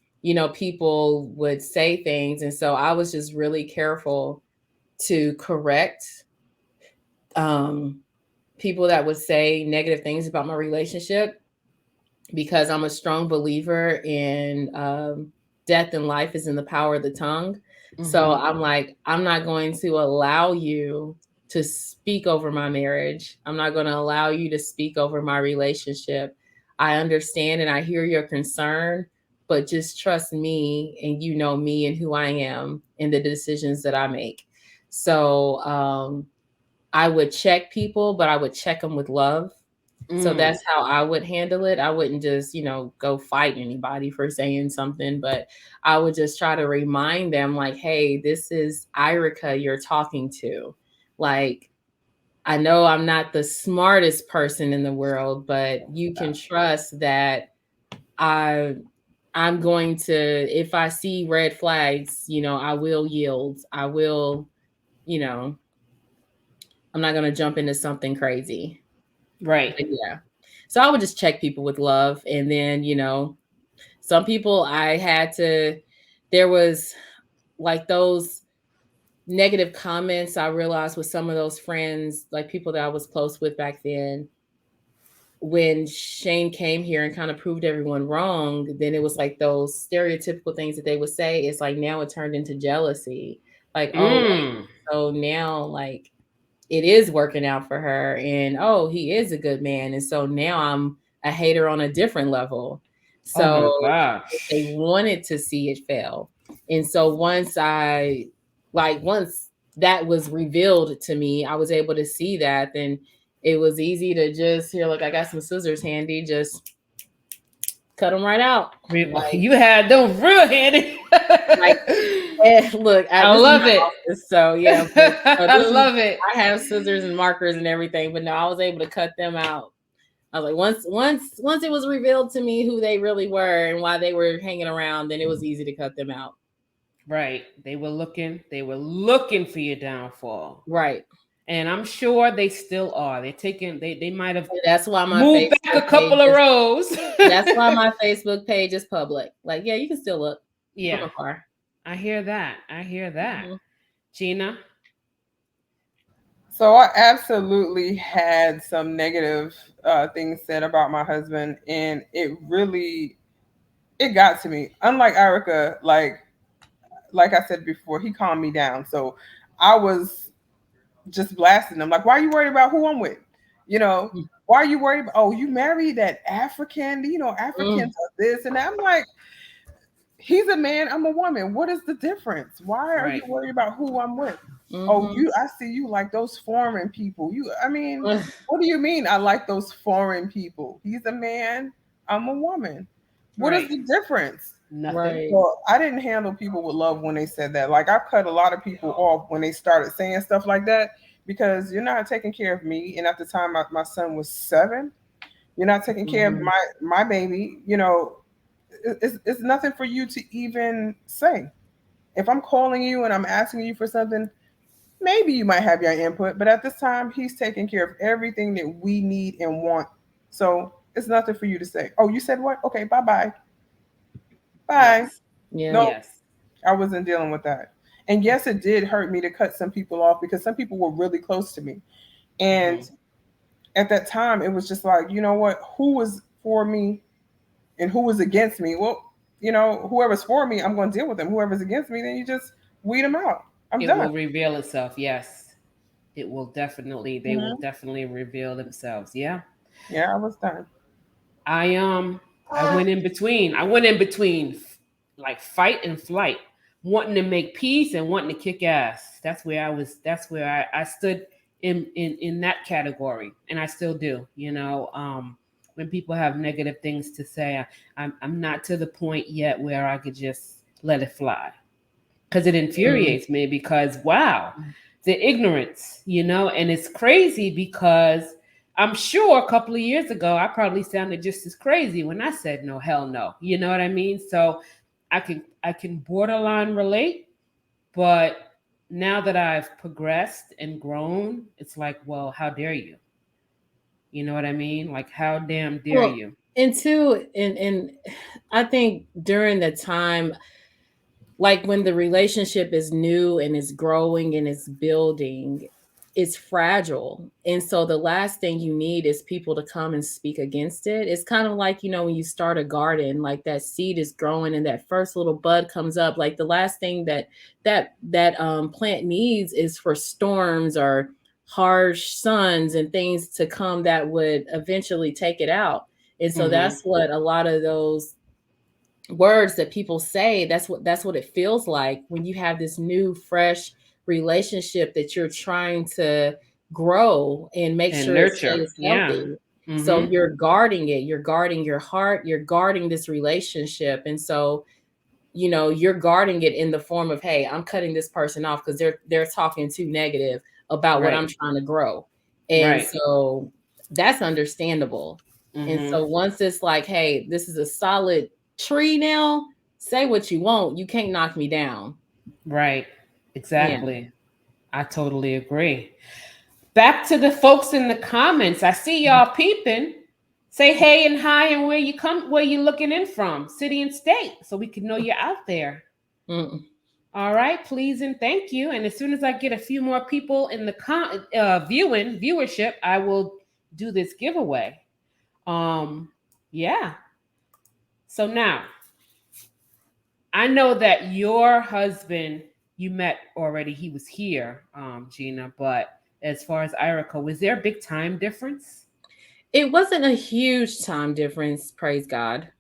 people would say things. And so I was just really careful to correct people that would say negative things about my relationship, because I'm a strong believer in death and life is in the power of the tongue. Mm-hmm. So I'm like, I'm not going to allow you to speak over my marriage. I'm not going to allow you to speak over my relationship. I understand and I hear your concern, but just trust me, and me and who I am and the decisions that I make. So I would check people, but I would check them with love. So that's how I would handle it. I wouldn't just, go fight anybody for saying something, but I would just try to remind them, like, hey, this is Irica you're talking to. Like, I know I'm not the smartest person in the world, but you can trust that I'm going to, if I see red flags, I will yield. I will, I'm not going to jump into something crazy. Right. But yeah. So I would just check people with love. And then, some people there was like those negative comments I realized with some of those friends, like people that I was close with back then. When Shane came here and kind of proved everyone wrong, then it was like those stereotypical things that they would say. It's like now it turned into jealousy. Like, so now like it is working out for her, and he is a good man. And so now I'm a hater on a different level. So they wanted to see it fail. And so once that was revealed to me, I was able to see that, then it was easy to just hear, like, I got some scissors handy, just cut them right out. Like, you had them real handy. Look, I love it. Office, so yeah, I love it. I have scissors and markers and everything, but no, I was able to cut them out. I was like, once it was revealed to me who they really were and why they were hanging around, then it was easy to cut them out. Right. They were looking for your downfall. Right. And I'm sure they still are. They might have. That's why my moved Facebook back a couple of rows. That's why my Facebook page is public. Like, yeah, you can still look. Yeah. From afar. I hear that. Mm-hmm. Gina? So I absolutely had some negative things said about my husband, and it got to me. Unlike Erica, like I said before, he calmed me down. So I was just blasting him, like, why are you worried about who I'm with? Why are you worried about, oh, you married that African, Africans are this and that. I'm like, he's a man, I'm a woman. What is the difference? Why are you Right. worried about who I'm with? Oh, Mm-hmm. I see you like those foreign people. I mean, what do you mean I like those foreign people? He's a man, I'm a woman. What is Right. the difference? Nothing. Right. Well, I didn't handle people with love when they said that. Like, I've cut a lot of people off when they started saying stuff like that because you're not taking care of me. And at the time, my son was 7. You're not taking care of Mm-hmm. my baby. It's nothing for you to even say. If I'm calling you and I'm asking you for something, maybe you might have your input. But at this time, he's taking care of everything that we need and want. So it's nothing for you to say. Oh, you said what? Okay, bye bye. Bye. Yes. Yeah. Nope, Yes. I wasn't dealing with that. And yes, it did hurt me to cut some people off because some people were really close to me. And Mhm. at that time, it was just like, you know what? Who was for me and who was against me? Well, whoever's for me, I'm going to deal with them. Whoever's against me, then you just weed them out. I'm It done. will reveal itself. Yes. It will definitely. They will Hmm. definitely reveal themselves. Yeah. Yeah, I was done. I went in between. I went in between like fight and flight, wanting to make peace and wanting to kick ass. That's where I was. That's where I stood in that category, and I still do. When people have negative things to say, I'm not to the point yet where I could just let it fly because it Mm. infuriates me because wow, the ignorance, and it's crazy because I'm sure a couple of years ago I probably sounded just as crazy when I said no, hell no. You know what I mean? So I can borderline relate, but now that I've progressed and grown, it's like, well, how dare you? You know what I mean? Like how damn dare Well, you? and two, and I think during the time, like when the relationship is new and it's growing and it's building, it's fragile. And so the last thing you need is people to come and speak against it. It's kind of like, when you start a garden, like that seed is growing and that first little bud comes up. Like the last thing that plant needs is for storms or harsh suns and things to come that would eventually take it out. And so Mm-hmm. that's what a lot of those words that people say, that's what it feels like when you have this new fresh relationship that you're trying to grow and make And sure it nurture. stays Yeah. healthy. So Mm-hmm. you're guarding it, you're guarding your heart, you're guarding this relationship. And so you're guarding it in the form of, hey, I'm cutting this person off because they're talking too negative about what I'm Right. trying to grow. And Right. so that's understandable. And Mm-hmm. so once it's like, hey, this is a solid tree now, say what you want, you can't knock me down. Right. Yeah. Exactly. I totally agree. Back to the folks in the comments. I see y'all peeping. Say hey and hi and where you looking in from, city and state, so we can know you're out there. Mm. All right, please and thank you. And as soon as I get a few more people in the viewership, I will do this giveaway. Yeah. So now I know that your husband you met already. He was here, Gina. But as far as Erica, was there a big time difference? It wasn't a huge time difference, praise God.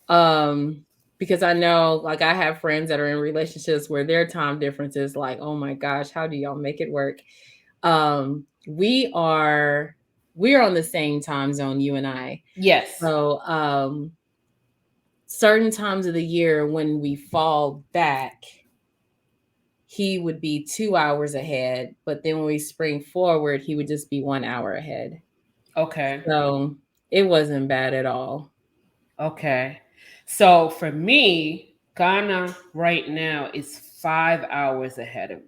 Um, because I know, like, I have friends that are in relationships where their time difference is like, oh my gosh, how do y'all make it work? We are on the same time zone, you and I. Yes. So certain times of the year when we fall back, he would be 2 hours ahead, but then when we spring forward, he would just be 1 hour ahead. Okay. So it wasn't bad at all. Okay. So for me, Ghana right now is 5 hours ahead of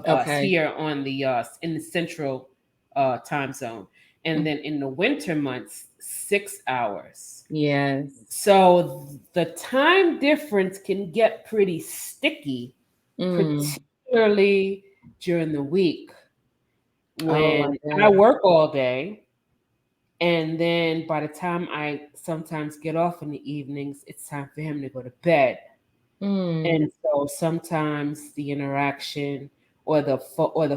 us Okay. here on the in the central time zone, and then in the winter months 6 hours. Yes. So the time difference can get pretty sticky, Mm. particularly during the week Oh, I when I bet. work all day. And then by the time I sometimes get off in the evenings, it's time for him to go to bed. Mm. And so sometimes the interaction or the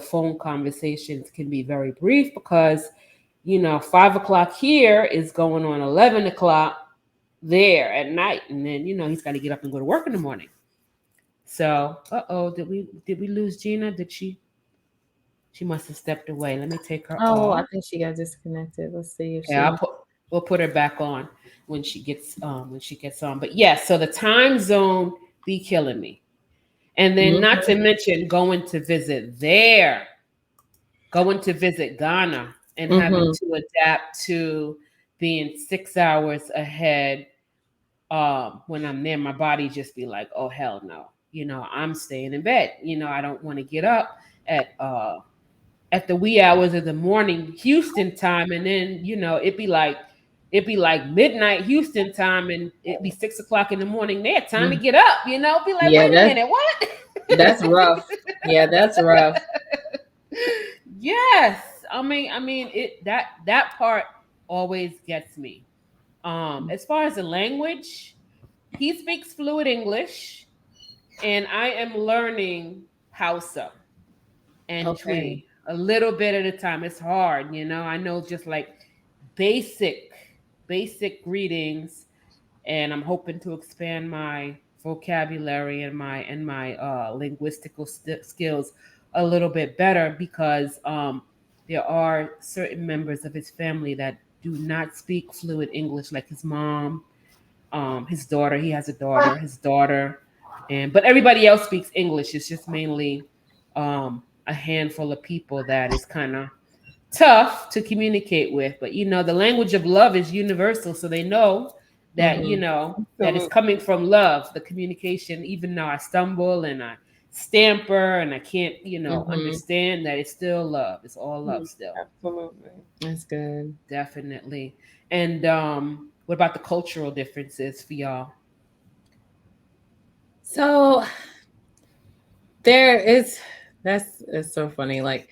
phone conversations can be very brief because 5 o'clock here is going on 11 o'clock there at night, and then he's got to get up and go to work in the morning. So, did we lose Gina? Did she must have stepped away. Let me take her Oh, I off. think she got disconnected. Let's see if Yeah, she. we'll put her back on when she gets on. But yes, so the time zone be killing me. And then not to mention going to visit Ghana and having to adapt to being 6 hours ahead. When I'm there, my body just be like, oh hell no. I'm staying in bed. I don't want to get up at the wee hours of the morning Houston time, and then it'd be like midnight Houston time, and it'd be 6 o'clock in the morning there. Time to get up, be like, Yeah, wait a minute, what? that's rough. Yeah, that's rough. Yes, I mean it that part always gets me. As far as the language, he speaks fluid English, and I am learning Hausa and Okay. Twi a little bit at a time. It's hard, I know just like basic greetings, and I'm hoping to expand my vocabulary and my linguistical skills a little bit better, because there are certain members of his family that do not speak fluid English, like his mom, his daughter. He has a daughter, his daughter, and but everybody else speaks English. It's just mainly a handful of people that is kind of tough to communicate with. But the language of love is universal, so they know that that it's Absolutely. coming from love, the communication. Even though I stumble and I stamper and I can't understand, that it's still love. It's all love still. Absolutely. That's good. Definitely. And what about the cultural differences for y'all? So there is it's so funny. Like,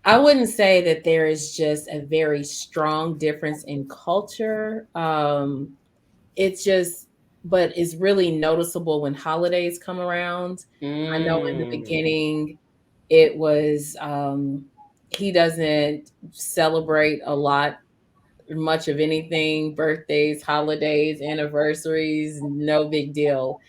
I wouldn't say that there is just a very strong difference in culture. It's just, but it's really noticeable when holidays come around. I know in the Mm. beginning, it was he doesn't celebrate a lot, much of anything, birthdays, holidays, anniversaries, no big deal.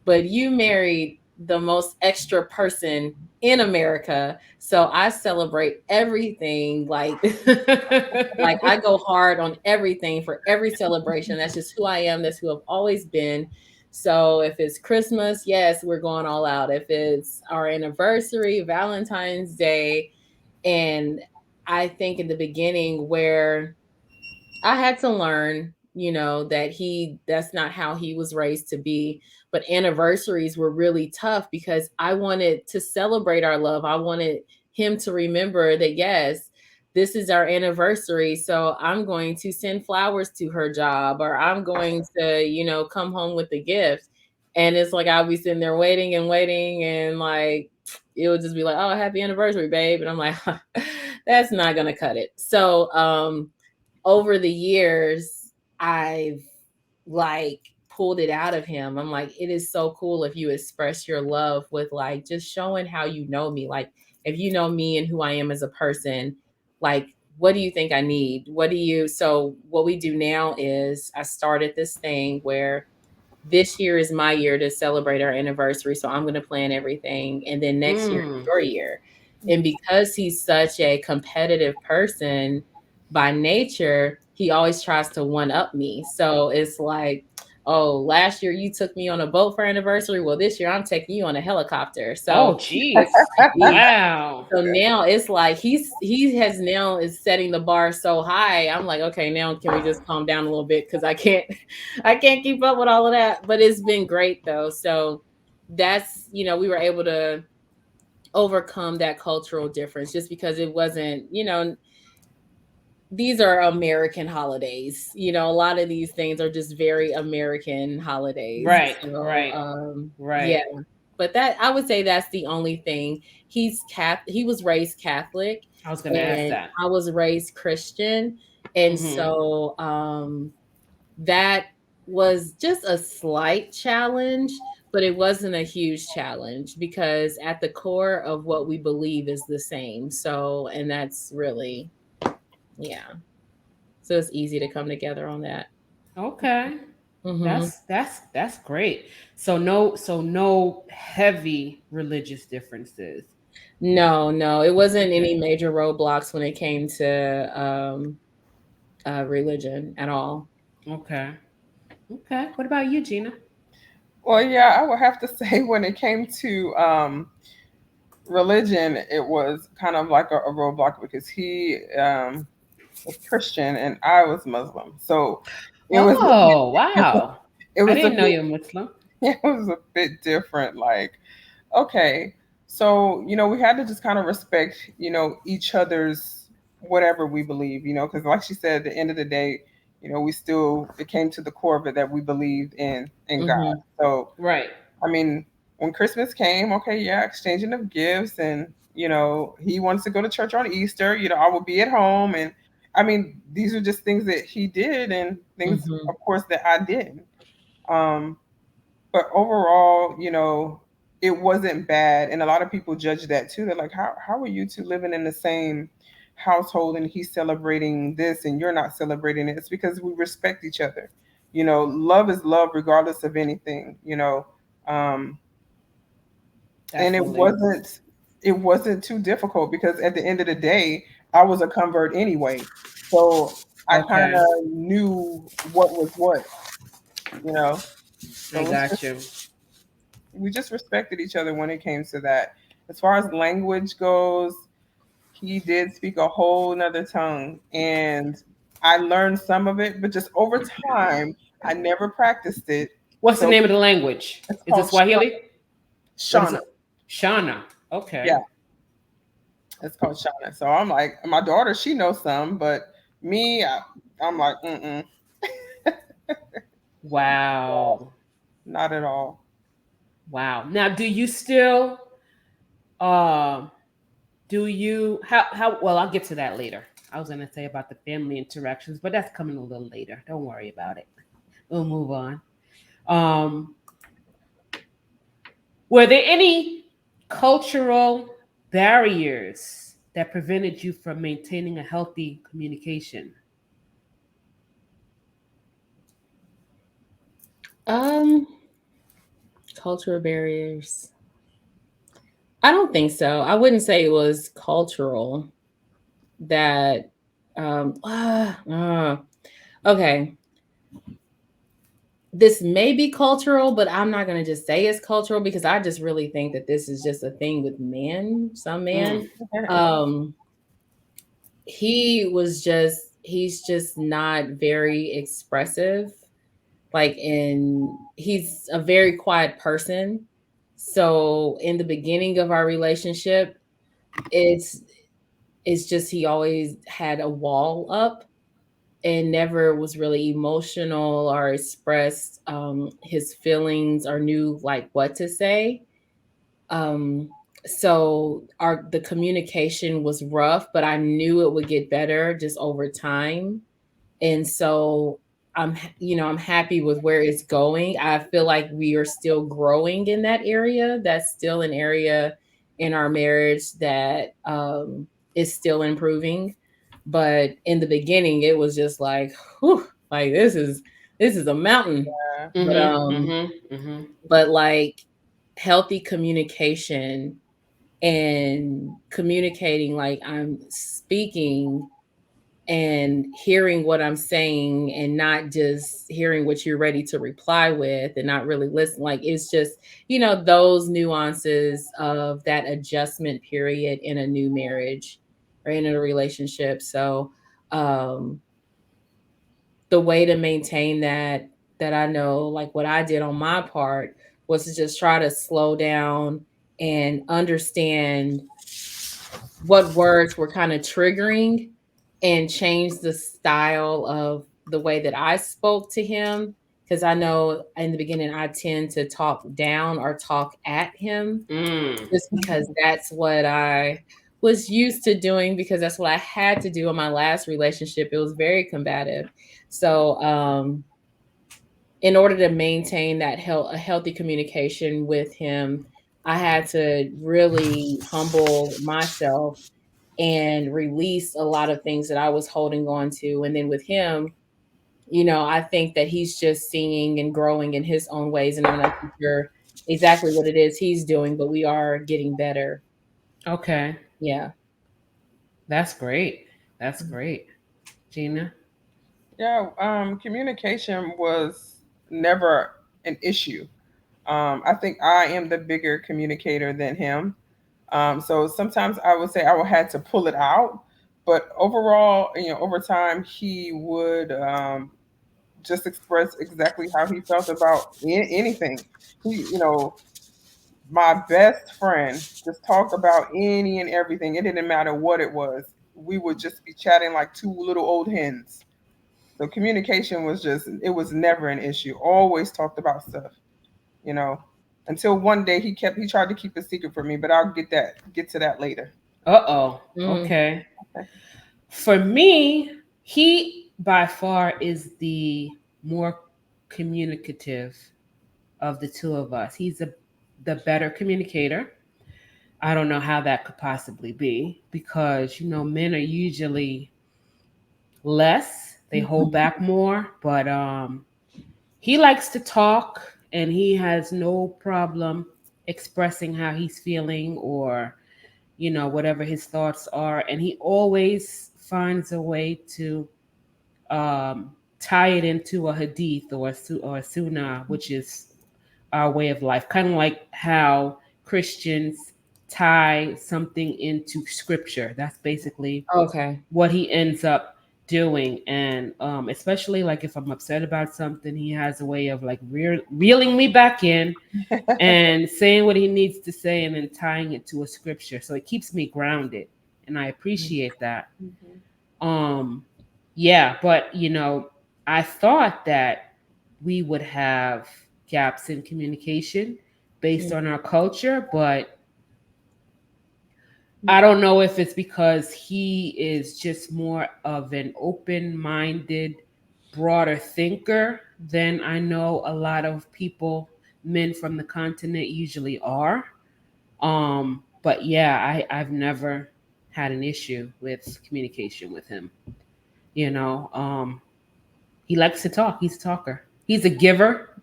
But you married the most extra person in America. So I celebrate everything. Like I go hard on everything for every celebration. That's just who I am. That's who I've always been. So if it's Christmas, yes, we're going all out. If it's our anniversary, Valentine's Day, and I think in the beginning where I had to learn, that that's not how he was raised to be. But anniversaries were really tough because I wanted to celebrate our love. I wanted him to remember that, yes, this is our anniversary. So I'm going to send flowers to her job, or I'm going to, come home with a gift. And it's like I'll be sitting there waiting and waiting, and like it would just be like, oh, happy anniversary, babe. And I'm like, that's not gonna cut it. So over the years, I've like pulled it out of him. I'm like, it is so cool if you express your love with like just showing how you know me. Like, if you know me and who I am as a person, like, what do you think I need? So what we do now is I started this thing where this year is my year to celebrate our anniversary. So I'm going to plan everything. And then next year is Mm. your year. And because he's such a competitive person by nature, he always tries to one up me. So it's like, oh, last year you took me on a boat for anniversary. Well, this year I'm taking you on a helicopter. Oh, So geez. he, Wow. so now it's like he has now is setting the bar so high. I'm like, okay, now can we just calm down a little bit, because I can't I can't keep up with all of that. But it's been great though. So that's, we were able to overcome that cultural difference just because it wasn't, these are American holidays. A lot of these things are just very American holidays. Right, So right, yeah, right. but that, I would say that's the only thing. He was raised Catholic, I was gonna ask and that. I was raised Christian. And Mm-hmm. so that was just a slight challenge, but it wasn't a huge challenge because at the core of what we believe is the same. So, and that's really Yeah. So it's easy to come together on that. Okay. Mm-hmm. That's great. So no heavy religious differences. No, it wasn't Okay. any major roadblocks when it came to religion at all. Okay. Okay. What about you, Gina? Well, yeah, I would have to say when it came to religion, it was kind of like a roadblock because he was Christian and I was Muslim. So it was Oh, wow. it I was a didn't know bit you're Muslim. it was a bit different. Like, okay, so we had to just kind of respect each other's whatever we believe, because like she said, at the end of the day, we still it came to the core of it that we believed in God. Mm-hmm. So Right. I mean, when Christmas came, okay, yeah, exchanging of gifts, and he wants to go to church on Easter. I will be at home, and I mean, these are just things that he did, and things, Mm-hmm. of course, that I didn't. Um, but overall, it wasn't bad, and a lot of people judge that too. They're like, how are you two living in the same household, and he's celebrating this, and you're not celebrating it? It's because we respect each other. Love is love, regardless of anything. Um, and it Definitely. wasn't too difficult because at the end of the day I was a convert anyway, so I kind Okay. of knew what was what, you know I so got you. we just respected each other when it came to that. As far as language goes, he did speak a whole nother tongue, and I learned some of it, but just over time I never practiced it. What's the So name of the language? it's Is it called Swahili? What is Shauna. it? Shana. Yeah, Okay. it's called Shauna. So I'm like, my daughter, she knows some, but me, I'm like, Wow. not at all. Wow. Now, do you still um do you how well, I'll get to that later. I was going to say about the family interactions, but that's coming a little later. Don't worry about it. We'll move on. Um were there any cultural barriers that prevented you from maintaining a healthy communication? Um, Cultural barriers. I don't think so. I wouldn't say it was cultural that okay. This may be cultural, but I'm not going to just say it's cultural because I just really think that this is just a thing with men, some men. Mm, Um he's just not very expressive, like in he's a very quiet person. So in the beginning of our relationship, it's it's just he always had a wall up and never was really emotional or expressed his feelings or knew like what to say. Um, so our the communication was rough, but I knew it would get better just over time. And so I'm happy with where it's going. I feel like we are still growing in that area. That's still an area in our marriage that is still improving. But in the beginning, it was just like, whew, like this is a mountain. Yeah. But mm-hmm, mm-hmm, mm-hmm. like healthy communication and communicating like I'm speaking and hearing what I'm saying and not just hearing what you're ready to reply with and not really listen. Like it's just, those nuances of that adjustment period in a new marriage or in a relationship. So um the way to maintain that I know, like what I did on my part was to just try to slow down and understand what words were kind of triggering and change the style of the way that I spoke to him. Because I know in the beginning, I tend to talk down or talk at him Mm. just because that's what I was used to doing, because that's what I had to do in my last relationship. It was very combative. So, in order to maintain that a healthy communication with him, I had to really humble myself and release a lot of things that I was holding on to. And then with him, I think that he's just seeing and growing in his own ways. And I'm not sure exactly what it is he's doing, but we are getting better. Okay. Yeah. That's great. That's great. Gina? Yeah, communication was never an issue. I think I am the bigger communicator than him. So sometimes I would say I would have to pull it out, but overall, over time, he would just express exactly how he felt about anything. He, my best friend, just talk about any and everything. It didn't matter what it was. We would just be chatting like two little old hens. So communication it was never an issue. Always talked about stuff, you know, until one day he tried to keep a secret from me, but I'll get to that later. Uh-oh. Mm. Okay. For me, he by far is the more communicative of the two of us. He's the better communicator. I don't know how that could possibly be because, men are usually less, they hold back more, but he likes to talk and he has no problem expressing how he's feeling or whatever his thoughts are, and he always finds a way to tie it into a hadith or a sunnah, which is our way of life, kind of like how Christians tie something into scripture. That's basically Okay. what he ends up doing. And especially like if I'm upset about something, he has a way of like reeling me back in and saying what he needs to say and then tying it to a scripture. So it keeps me grounded and I appreciate that. Yeah, but I thought that we would have gaps in communication based on our culture, but I don't know if it's because he is just more of an open-minded, broader thinker than I know a lot of people, men from the continent, usually are. But yeah, I've never had an issue with communication with him. He likes to talk. He's a talker. He's a giver.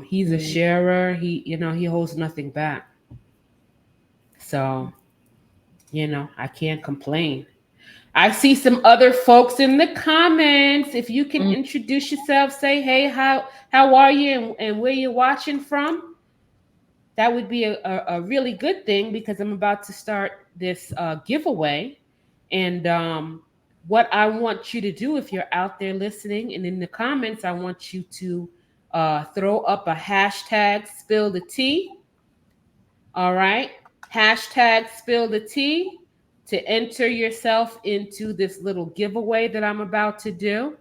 He's a sharer. He holds nothing back. So, I can't complain. I see some other folks in the comments. If you can introduce yourself, say, hey, how are you and where you're watching from? That would be a really good thing because I'm about to start this giveaway. And what I want you to do if you're out there listening and in the comments, I want you to throw up a hashtag spill the tea. All right. Hashtag spill the tea to enter yourself into this little giveaway that I'm about to do.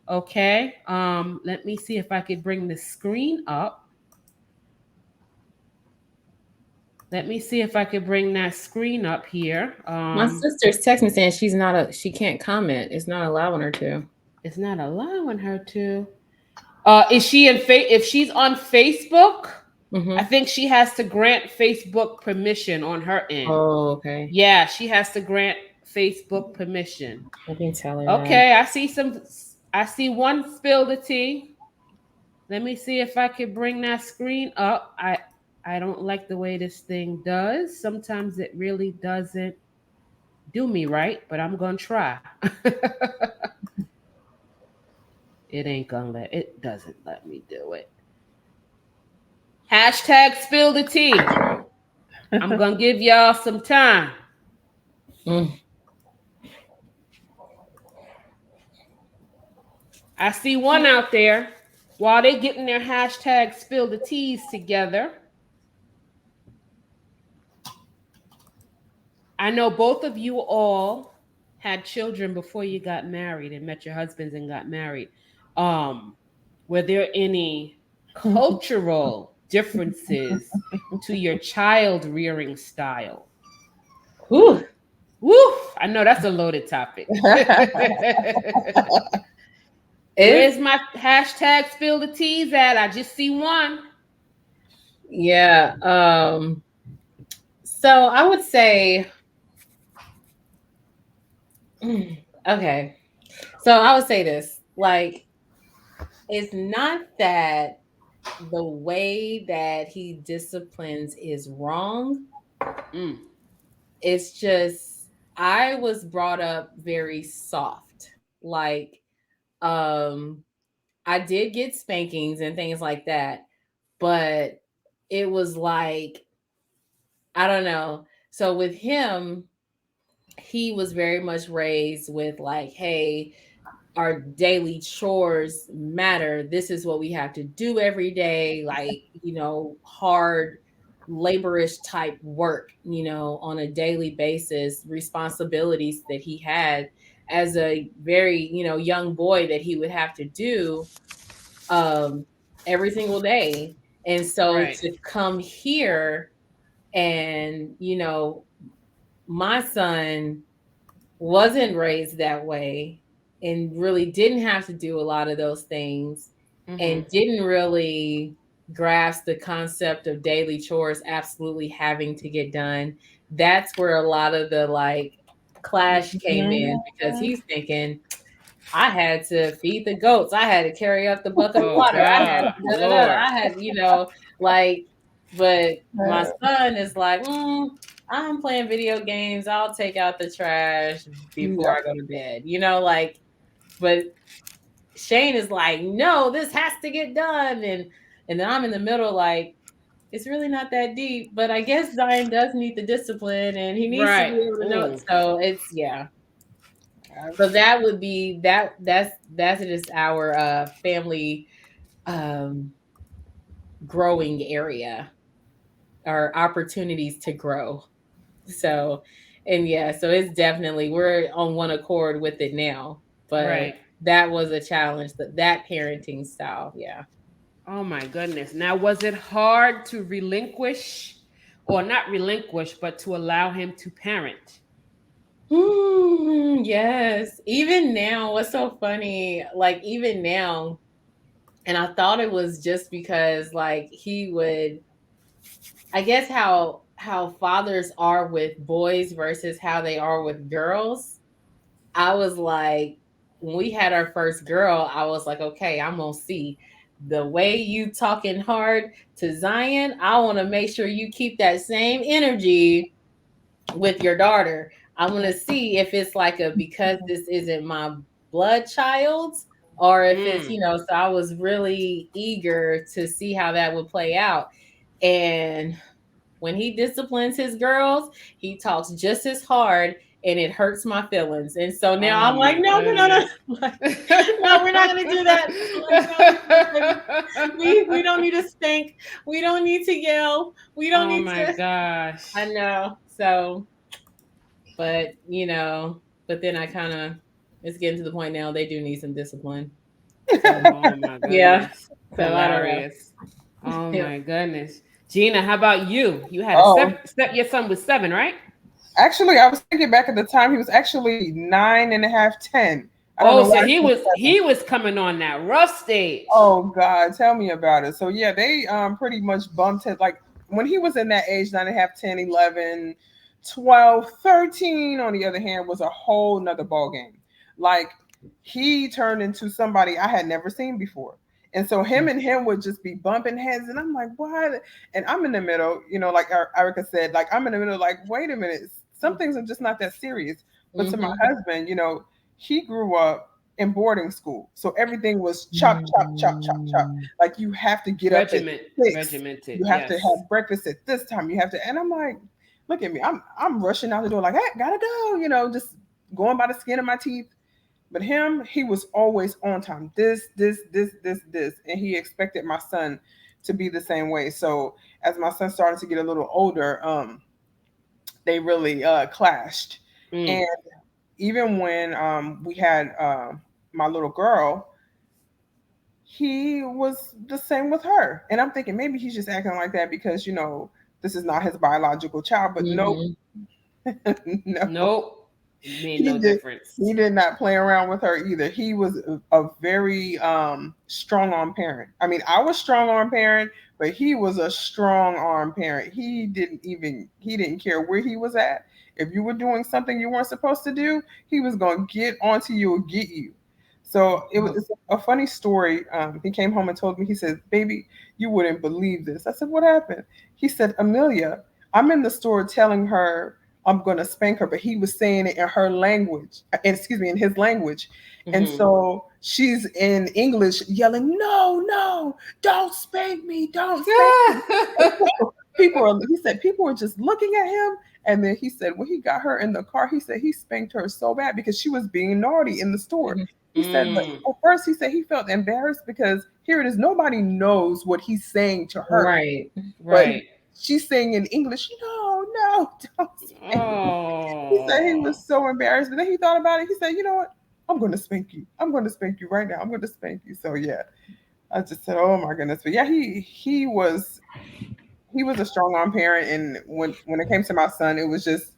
Okay. Let me see if I could bring the screen up. Let me see if I could bring that screen up here. My sister's texting me saying she can't comment. It's not allowing her to. It's not allowing her to. Is she if she's on Facebook? I think she has to grant Facebook permission on her end. Oh, okay. Yeah, she has to grant Facebook permission. I can tell her. Okay, I see one spill the tea. Let me see if I can bring that screen up. I don't like the way this thing does. Sometimes it really doesn't do me right, but I'm gonna try. It doesn't let me do it. Hashtag spill the tea. I'm gonna give y'all some time. I see one out there while they getting their hashtag spill the teas together. I know both of you all had children before you got married and met your husbands and got married. Were there any cultural differences to your child rearing style? Whew. Woo! I know that's a loaded topic. Where's my hashtag spill the teas at? I just see one. Yeah. So I would say Okay. So I would say this, like, it's not that the way that he disciplines is wrong. Mm. It's just I was brought up very soft. Like, um, I did get spankings and things like that, but it was like, I don't know. So with him, he was very much raised with like, hey, our daily chores matter. This is what we have to do every day, like, hard, laborious type work, on a daily basis, responsibilities that he had as a very, young boy that he would have to do um every single day. And so Right. to come here and, my son wasn't raised that way and really didn't have to do a lot of those things Mm-hmm. and didn't really grasp the concept of daily chores absolutely having to get done. That's where a lot of the like clash came in because Mhm. he's thinking, I had to feed the goats. I had to carry up the bucket of Oh water. I had God, da, da, da. Lord. I had, like, but my Uh, son is like, I'm playing video games. I'll take out the trash before yeah. I go to bed. Like, but Shane is like, no, this has to get done. And then I'm in the middle, like, it's really not that deep, but I guess Zion does need the discipline and he needs to Right. be able to know. Mm. So it's yeah. So that would be that's just our family um growing area or opportunities to grow. So and yeah, so it's definitely we're on one accord with it now. But Right. that was a challenge, that parenting style. Yeah. Oh my goodness. Now, was it hard to relinquish, or not relinquish, but to allow him to parent? Yes. Even now, what's so funny? Like even now, and I thought it was just because like he would I guess how fathers are with boys versus how they are with girls. I was like, when we had our first girl, I was like, okay, I'm gonna see the way you talking hard to Zion. I want to make sure you keep that same energy with your daughter. I want to see if it's like a because this isn't my blood child, or if it's Mm. So I was really eager to see how that would play out. And when he disciplines his girls, he talks just as hard and it hurts my feelings. And so now Oh I'm like, my no, no, no, no. goodness. Like, no, we're not gonna do that. Like, no, we don't need to spank. We don't need to yell. We don't Oh need my to I gosh. know. So, but but then I kind of it's getting to the point now they do need some discipline. So Oh my yeah. goodness. So I don't know. Hilarious. Oh Yeah. my goodness. Gina, how about you? You had a Oh, your son was 7, right? actually, I was thinking back at the time. He was actually 9.5, 10. I don't Oh, know so why. he was coming on that rough stage. Oh God, tell me about it. So yeah, they pretty much bumped it like when he was in that age, 9.5, 10, 11, 12, 13. On the other hand, was a whole nother ball game. Like he turned into somebody I had never seen before. And so him would just be bumping heads, and I'm like, what? And I'm in the middle, like Erica said, like I'm in the middle, like, wait a minute, some things are just not that serious. But to my Mm-hmm. husband, he grew up in boarding school. So everything was chop, chop, chop, chop, chop. Mm-hmm. Like you have to get up at 6. Regimented, You have to yes. have breakfast at this time. You have to, and I'm like, look at me. I'm rushing out the door like, hey, gotta go, just going by the skin of my teeth. But he was always on time. This. And he expected my son to be the same way. So as my son started to get a little older, they really clashed. And Mm. even when we had my little girl, he was the same with her. And I'm thinking maybe he's just acting like that because, this is not his biological child. But nope, Mm-hmm. no, Nope. Made he no did. difference. He did not play around with her either. He was a very strong arm parent. I mean, I was strong arm parent, but he was a strong arm parent. He didn't care where he was at. If you were doing something you weren't supposed to do, he was going to get onto you or get you. So it's a funny story. He came home and told me, he said, "Baby, you wouldn't believe this." I said, "What happened?" He said, "Amelia, I'm in the store telling her I'm going to spank her," but he was saying it in her language, excuse me, in his language. And so she's in English yelling, "No, no, don't spank me, don't spank me." He said people were just looking at him. And then he said when he got her in the car, he said he spanked her so bad because she was being naughty in the store. He said, but at first he said he felt embarrassed because here it is, nobody knows what he's saying to her. Right. But she's saying in English, "No, no, don't spank me." He said he was so embarrassed. But then he thought about it. He said, "You know what? I'm going to spank you. I'm going to spank you right now. I'm going to spank you." So yeah, I just said, "Oh my goodness." But yeah, he was a strong arm parent. And when it came to my son, it was just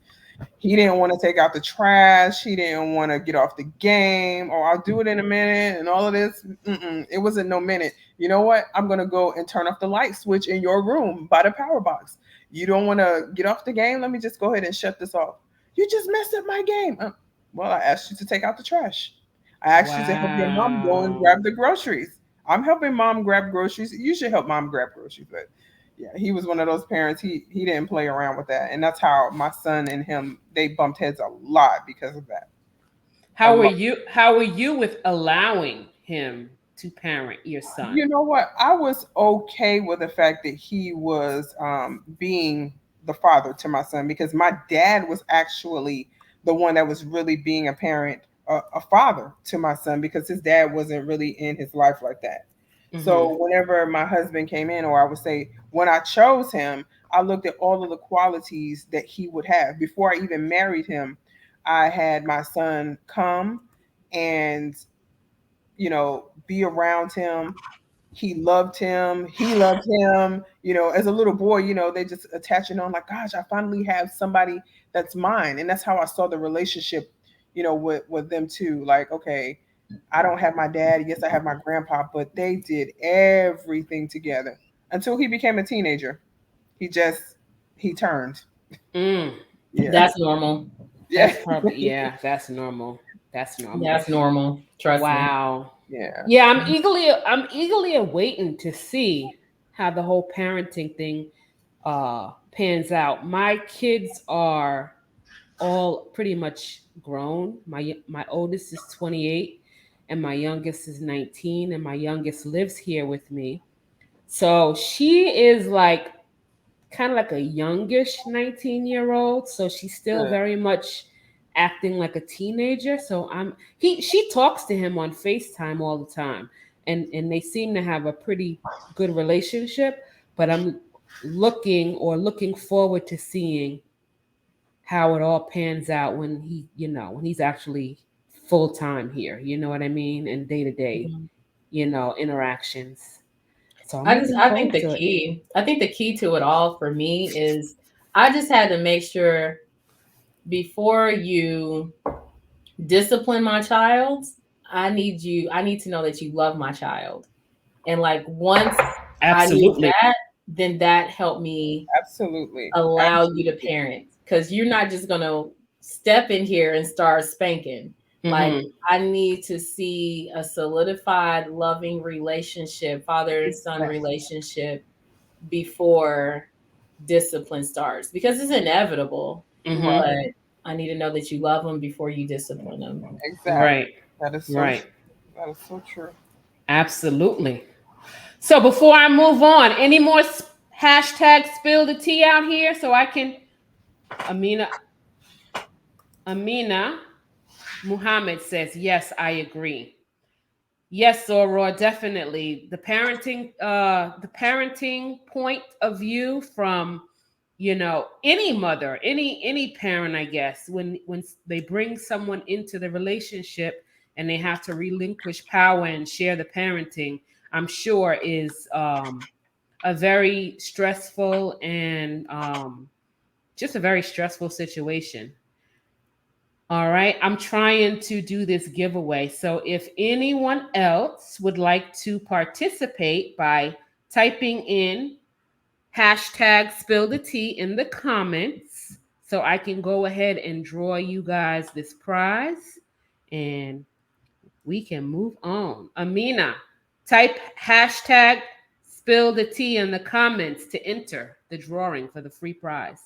he didn't want to take out the trash. He didn't want to get off the game. "Oh, I'll do it in a minute," and all of this. It wasn't no minute. "You know what? I'm going to go and turn off the light switch in your room by the power box. You don't want to get off the game? Let me just go ahead and shut this off. You just messed up my game." Well, I asked you to take out the trash. I asked you to help your mom go and grab the groceries. I'm helping mom grab groceries. You should help mom grab groceries. But yeah, he was one of those parents. He didn't play around with that, and that's how my son and him, they bumped heads a lot because of that. How were you with allowing him to parent your son? You know what? I was okay with the fact that he was being the father to my son, because my dad was actually the one that was really being a parent, a father to my son, because his dad wasn't really in his life like that. So whenever my husband came in, or I would say when I chose him, I looked at all of the qualities that he would have. Before I even married him, I had my son come and, be around him. He loved him. He loved him. As a little boy, they just attaching on like, "Gosh, I finally have somebody that's mine." And that's how I saw the relationship, with them too. Like, okay, I don't have my dad. Yes, I have my grandpa, but they did everything together until he became a teenager. He turned. Mm. Yeah. That's normal. Yeah. That's normal. That's normal. That's normal. Trust me. Wow. Yeah. Yeah, I'm eagerly awaiting to see how the whole parenting thing pans out. My kids are all pretty much grown. My oldest is 28 and my youngest is 19, and my youngest lives here with me. So she is like kind of like a youngish 19-year-old, so she's still Good. very much acting like a teenager. So she talks to him on FaceTime all the time, and they seem to have a pretty good relationship, but I'm looking forward to seeing how it all pans out when when he's actually full time here, you know what I mean, and day to day, interactions. So I'm looking I think forward to it. I think the key to it all for me is I just had to make sure before you discipline my child, I need to know that you love my child. And like once I knew Absolutely. that, then that helped me Absolutely. allow you to Absolutely. parent. Because you're not just gonna step in here and start spanking. Like I need to see a solidified, loving relationship, father and son relationship before discipline starts, because it's inevitable. But I need to know that you love them before you discipline them. Exactly. Right. That is so Right. true. That is so true. Absolutely. So before I move on, any more hashtag spill the tea out here so I can Amina Muhammad says, yes, I agree. Yes, Zora, definitely. The parenting point of view from, any mother, any parent, I guess, when they bring someone into the relationship and they have to relinquish power and share the parenting, I'm sure is a very stressful and just a very stressful situation. All right, I'm trying to do this giveaway. So if anyone else would like to participate by typing in hashtag spill the tea in the comments so I can go ahead and draw you guys this prize and we can move on. Amina, type hashtag spill the tea in the comments to enter the drawing for the free prize.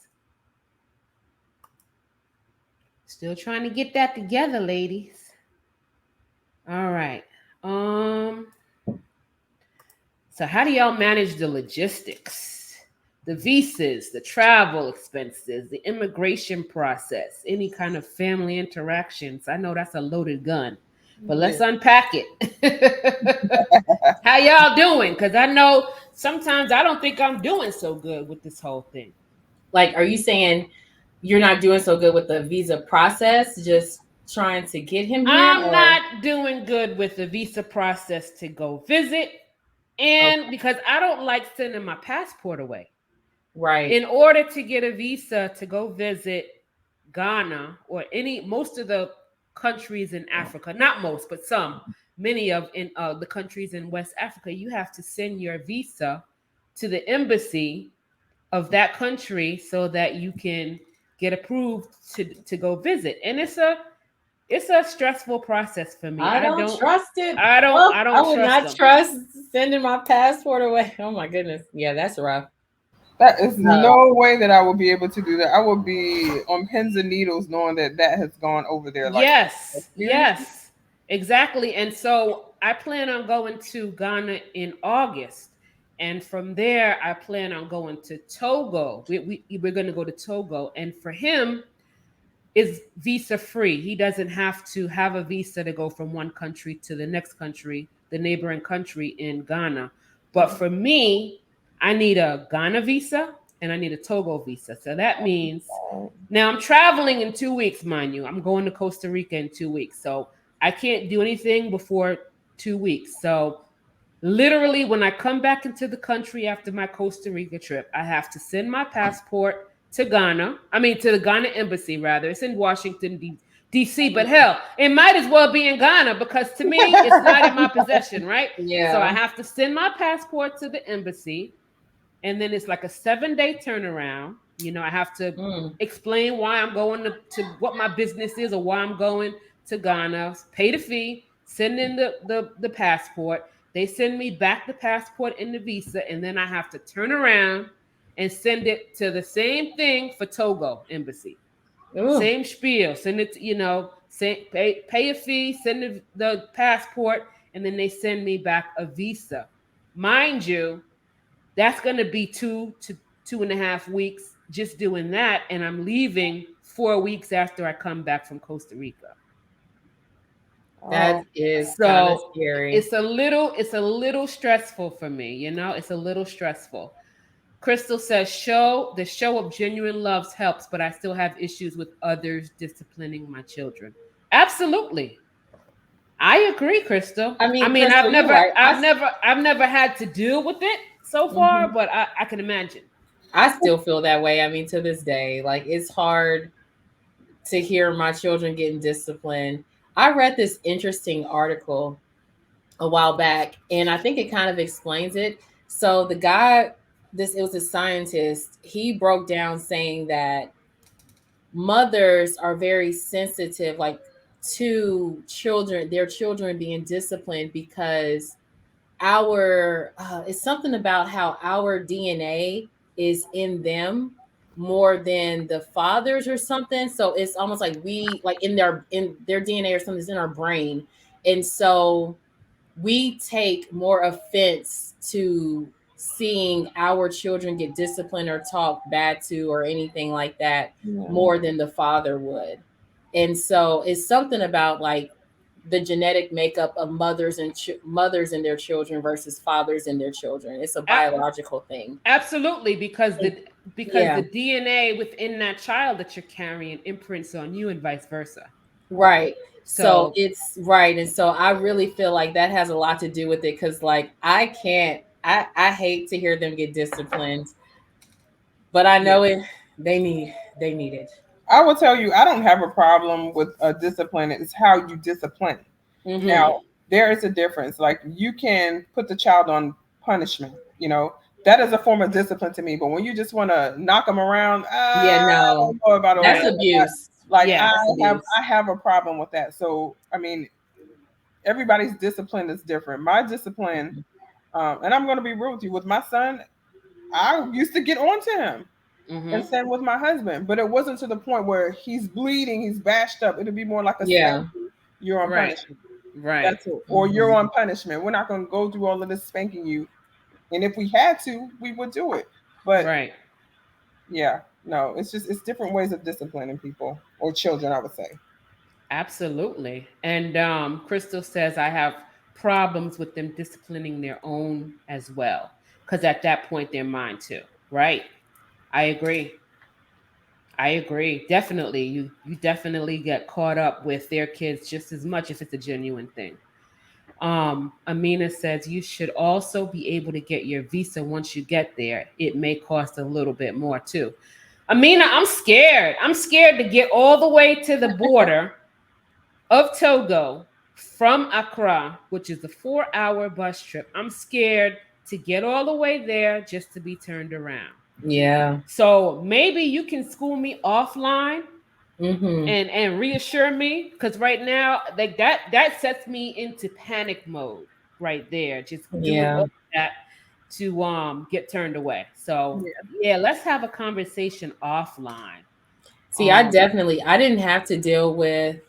Still trying to get that together, ladies. All right. So how do y'all manage the logistics? The visas, the travel expenses, the immigration process, any kind of family interactions. I know that's a loaded gun, but let's unpack it. How y'all doing? Because I know sometimes I don't think I'm doing so good with this whole thing. Like, are you saying you're not doing so good with the visa process, just trying to get him here? I'm not doing good with the visa process to go visit. And because I don't like sending my passport away. Right. In order to get a visa to go visit Ghana or most of the countries in Africa, not most, but many of the countries in West Africa, you have to send your visa to the embassy of that country so that you can get approved to go visit. And it's a stressful process for me. I don't trust it. I would not trust sending my passport away. Oh my goodness. Yeah, that's rough. That is no way that I will be able to do that. I will be on pins and needles knowing that has gone over there. Yes, exactly. And so I plan on going to Ghana in August. And from there, I plan on going to Togo. We're going to go to Togo. And for him, is visa free. He doesn't have to have a visa to go from one country to the next country, the neighboring country in Ghana. But for me, I need a Ghana visa and I need a Togo visa. So that means now I'm traveling in 2 weeks, mind you. I'm going to Costa Rica in 2 weeks. So I can't do anything before 2 weeks. So literally when I come back into the country after my Costa Rica trip, I have to send my passport to the Ghana embassy, rather. It's in Washington, D.C., but hell, it might as well be in Ghana because to me, it's not in my possession, right? Yeah. So I have to send my passport to the embassy, and then it's like a 7-day turnaround. I have to explain why I'm going to what my business is or why I'm going to Ghana, pay the fee, send in the passport. They send me back the passport and the visa, and then I have to turn around and send it to the same thing for Togo embassy. Ooh. Same spiel. Send it, pay a fee, send the passport, and then they send me back a visa. Mind you, that's going to be 2 to 2.5 weeks just doing that, and I'm leaving 4 weeks after I come back from Costa Rica. That is kind of scary. It's a little stressful for me, It's a little stressful. Crystal says, the show of genuine loves helps, but I still have issues with others disciplining my children. Absolutely. I agree, Crystal. I mean, Crystal, I've never had to deal with it so far, but I can imagine. I still feel that way. I mean, to this day, like it's hard to hear my children getting disciplined. I read this interesting article a while back, and I think it kind of explains it. So the guy, it was a scientist, he broke down saying that mothers are very sensitive, like to their children being disciplined because it's something about how our DNA is in them more than the fathers or something. So it's almost like in their DNA or something is in our brain. And so we take more offense to seeing our children get disciplined or talked bad to or anything like that more than the father would. And so it's something about like the genetic makeup of mothers and their children versus fathers and their children. It's a biological thing. Absolutely, because the DNA within that child that you're carrying imprints on you and vice versa. Right. So it's right. And so I really feel like that has a lot to do with it because like I hate to hear them get disciplined, but I know they need it. I will tell you, I don't have a problem with discipline. It's how you discipline. Mm-hmm. Now, there is a difference. Like you can put the child on punishment You know, that is a form of discipline to me. But when you just want to knock them around, Yeah, I no, don't know about all that's that. abuse. Like Yeah. That's abuse. I have a problem with that. So I mean, everybody's discipline is different. My discipline, and I'm going to be real with you. With my son, I used to get on to him, and Mm-hmm. same with my husband. But it wasn't to the point where he's bleeding, he's bashed up. It'd be more like a Yeah. spanking. You're on Right. punishment. Right. That's it. Or you're Mhm. on punishment. We're not going to go through all of this spanking you. And if we had to, we would do it. But Right. yeah, no, it's different ways of disciplining people or children, I would say. Absolutely. And Crystal says I have problems with them disciplining their own as well, because at that point they're mine too. Right. I agree. I agree. Definitely. You definitely get caught up with their kids just as much if it's a genuine thing. Amina says you should also be able to get your visa once you get there. It may cost a little bit more too. Amina, I'm scared. I'm scared to get all the way to the border of Togo from Accra, which is a 4-hour bus trip. I'm scared to get all the way there just to be turned around. Yeah. So maybe you can school me offline Mm-hmm. and reassure me, because right now, like that sets me into panic mode right there, just doing Yeah. all that to get turned away. So Yeah. yeah, let's have a conversation offline. See, um I didn't have to deal with,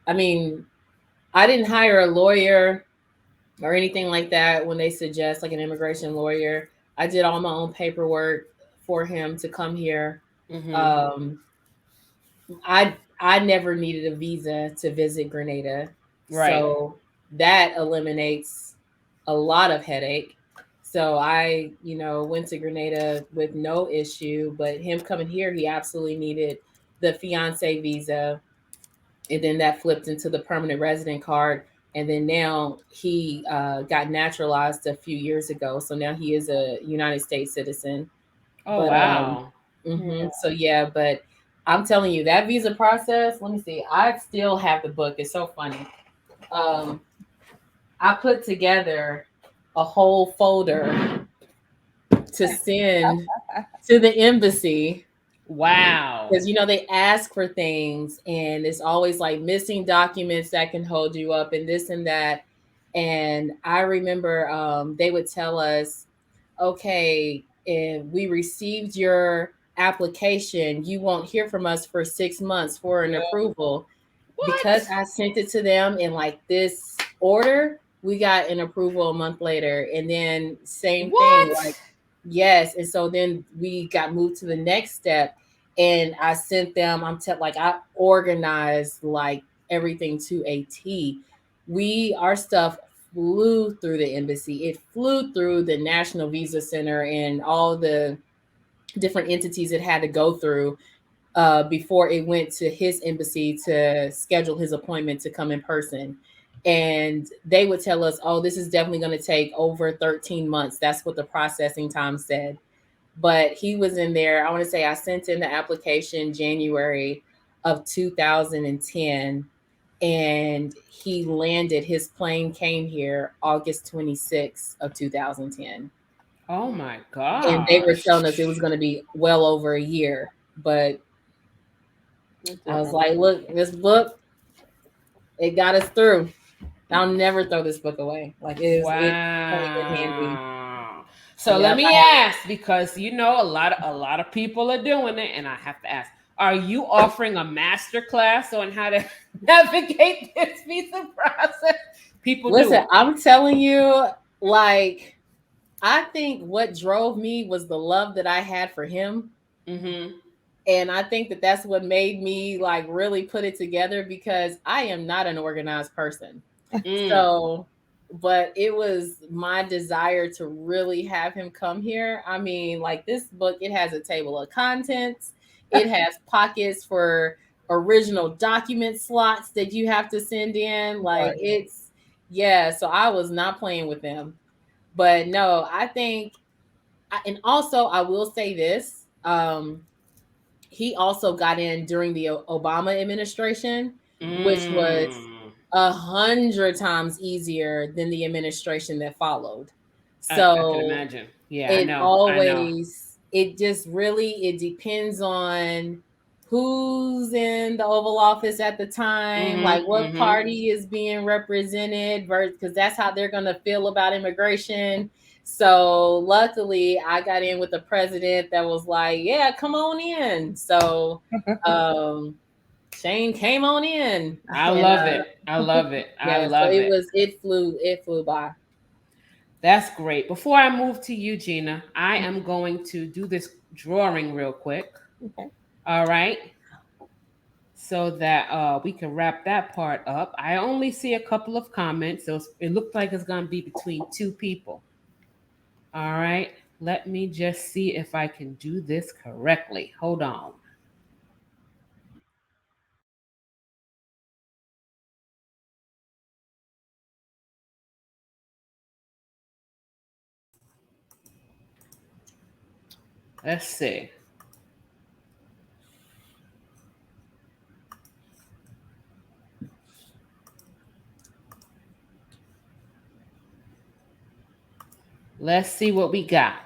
I mean, I didn't hire a lawyer or anything like that when they suggest like an immigration lawyer. I did all my own paperwork for him to come here. mhm. Um, I never needed a visa to visit Grenada, Right. so that eliminates a lot of headache. So I, went to Grenada with no issue. But him coming here, he absolutely needed the fiance visa, and then that flipped into the permanent resident card. And then now he got naturalized a few years ago, so now he is a United States citizen. Oh But wow. so yeah, but I'm telling you that visa process. Let me see. I still have the book. It's so funny. Um, I put together a whole folder to send to the embassy Wow. because they ask for things, and it's always like missing documents that can hold you up and this and that. And I remember they would tell us, okay, if we received your application, you won't hear from us for 6 months for an approval. Because What? I sent it to them in like this order, we got an approval a month later. And then same thing, like, What? yes. And so then we got moved to the next step, and I sent them, like, I organized like everything to a T. Our stuff flew through the embassy. It flew through the National Visa Center and all the different entities it had to go through before it went to his embassy to schedule his appointment to come in person. And they would tell us, oh, this is definitely going to take over 13 months. That's what the processing time said. But he was in there. I want to say I sent in the application January of 2010, and he landed. His plane came here August 26th of 2010. Oh my And they were telling us it gosh. was going to be well over a year. But I was like, look, this book, it got us through. I'll never throw this book away. Like it came in handy. Wow. So let Yep. me ask, because a lot of people are doing it, and I have to ask: are you offering a master class on how to navigate this visa process? People do Listen, it. I'm telling you, like, I think what drove me was the love that I had for him. Mm-hmm. And I think that that's what made me like really put it together, because I am not an organized person. Mm. So, but it was my desire to really have him come here. I mean, like, this book, it has a table of contents, it has pockets for original document slots that you have to send in. Like, Right. yeah. So I was not playing with them. But no, I think, and also I will say this. He also got in during the Obama administration, which was Mm. 100 times easier than the administration that followed. I can So imagine. Yeah, I It know. I know. always, it just really, it depends on who's in the Oval Office at the time, like Mm-hmm. what Mm-hmm. party is being represented, versus because that's how they're gonna feel about immigration. So luckily, I got in with the president that was like, "Yeah, come on in." So um, Shane came on in, I and love it. I love it. I yeah, so love it. it flew by. That's great. Before I move to you, Gina, I am going to do this drawing real quick. Okay. All right. So that we can wrap that part up. I only see a couple of comments, so it looked like it's going to be between two people. All right. Let me just see if I can do this correctly. Hold on. Let's see. Let's see what we got,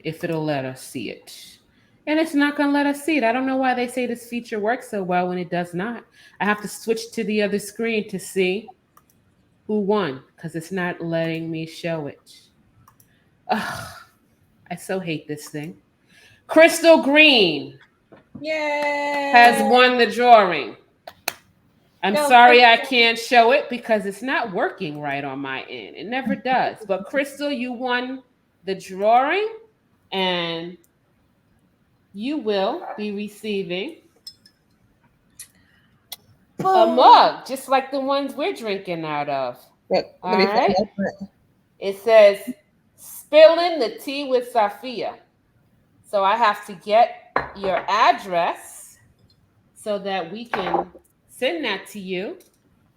if it'll let us see it. And it's not going to let us see it. I don't know why they say this feature works so well when it does not. I have to switch to the other screen to see who won because it's not letting me show it. Ugh, I so hate this thing. Crystal Green has Yay! won the drawing. I'm Go, sorry I Crystal. can't show it because it's not working right on my end. It never does. But Crystal, you won the drawing and you will be receiving a mug, just like the ones we're drinking out of. Let All me find right. that. It says Spilling the Tea with Saafiyah. So I have to get your address so that we can send that to you.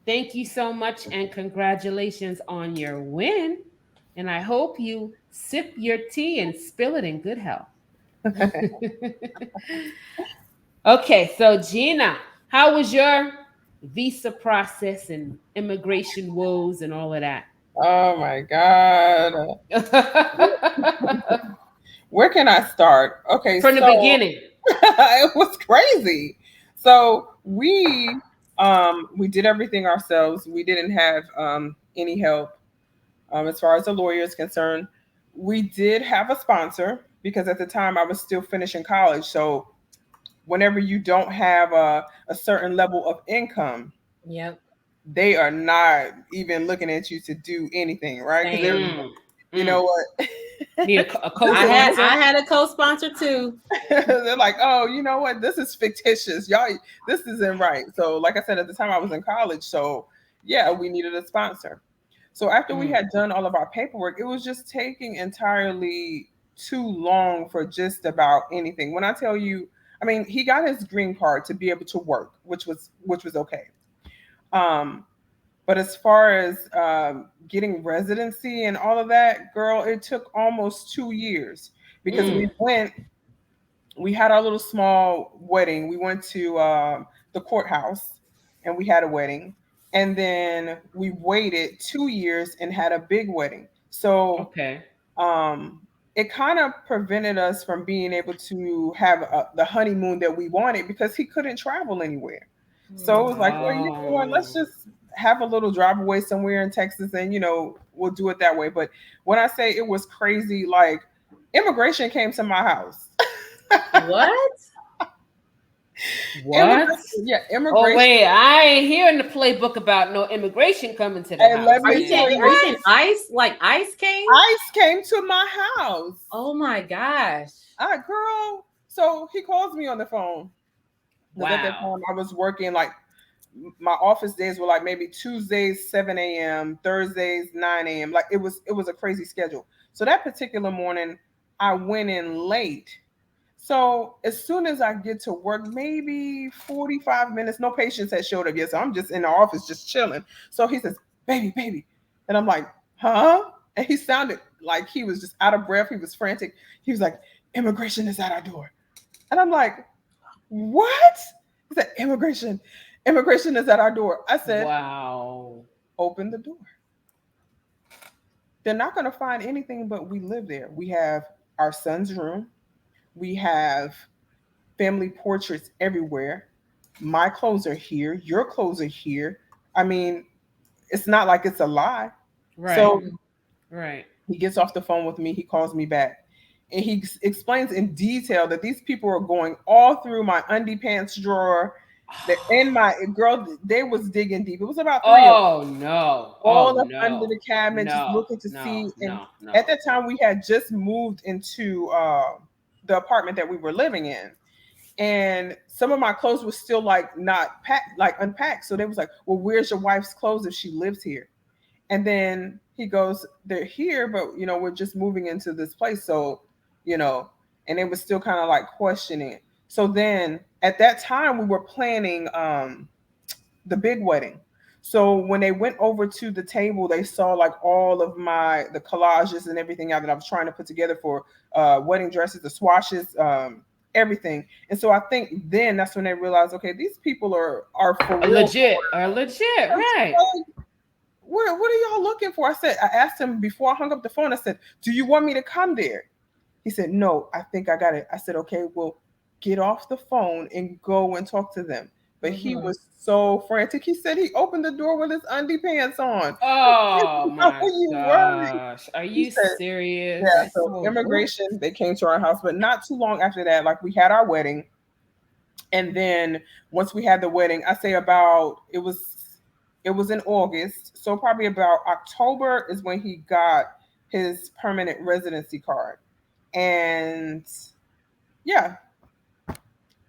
Thank you so much and congratulations on your win. And I hope you sip your tea and spill it in good health. Okay, so Gina, how was your visa process and immigration woes and all of that? Oh my God. Where can I start? Okay, From the so beginning. it was crazy. So we did everything ourselves. We didn't have any help as far as the lawyer is concerned. We did have a sponsor because at the time I was still finishing college. So whenever you don't have a certain level of income, Yep. they are not even looking at you to do anything, right? Because they're, Same. Mm, you know mm. what? Need a I had co-sponsor? I had a co-sponsor too. They're like, oh, you know what? This is fictitious. Y'all, this isn't right. So, like I said, at the time I was in college. So, yeah, we needed a sponsor. So, after we Mm. had done all of our paperwork, it was just taking entirely too long for just about anything. When I tell you, I mean, he got his green card to be able to work, which was okay. Um, but as far as getting residency and all of that, girl, it took almost 2 years because Mm. we had our little small wedding. We went to the courthouse and we had a wedding. And then we waited 2 years and had a big wedding. So Okay. um, it kind of prevented us from being able to have the honeymoon that we wanted because he couldn't travel anywhere. So it was like, well, you know what? Let's Oh. just have a little drive away somewhere in Texas and, we'll do it that way. But when I say it was crazy, like immigration came to my house. What? What? Yeah, Oh immigration. wait, I ain't hearing the playbook about no immigration coming to the And house. let Are me you tell saying Man. are you you, saying ice? Like ice came? ICE came to my house. Oh my gosh. Girl. So he calls me on the phone because at that Wow. time I was working like my office days were like maybe Tuesdays 7 a.m., Thursdays 9 a.m. Like it was a crazy schedule. So that particular morning I went in late. So as soon as I get to work, maybe 45 minutes, no patients had showed up yet. So I'm just in the office just chilling. So he says, baby, baby. And I'm like, huh? And he sounded like he was just out of breath. He was frantic. He was like, immigration is at our door. And I'm like, what? He said, immigration is at our door. I said, Wow. open the door. They're not going to find anything but we live there. We have our son's room. We have family portraits everywhere. My clothes are here. Your clothes are here. I mean, it's not like it's a lie. Right. So Right. he gets off the phone with me. He calls me back. And he explains in detail that these people are going all through my undie pants drawer. They're in my girl, they was digging deep. It was about three of them, Oh no. Oh all up under no. the cabinet, just No. looking to No. see. And No. at No. that No. time, we had just moved into the apartment that we were living in, and some of my clothes were still like not packed, like unpacked. So they was like, "Well, where's your wife's clothes if she lives here?" And then he goes, "They're here, but we're just moving into this place, so you know." And it was still kind of like questioning. So then at that time, we were planning the big wedding. So when they went over to the table, they saw like all of the collages and everything out that I was trying to put together for wedding dresses, the swatches, everything. And so I think then that's when they realized, okay, these people are for real. Legit. Legit. Right. What are y'all looking for? I asked him before I hung up the phone. I said, "Do you want me to come there?" He said, "No, I think I got it." I said, "Okay, well, get off the phone and go and talk to them." But he Mm-hmm. was so frantic. He said he opened the door with his undie pants on. Oh How are my you worried? gosh. Are He you said, "Yeah." serious? So Oh, ooh. immigration, they came to our house, but not too long after that, like we had our wedding, and then once we had the wedding, I say about it was in August, so probably about October is when he got his permanent residency card. And yeah,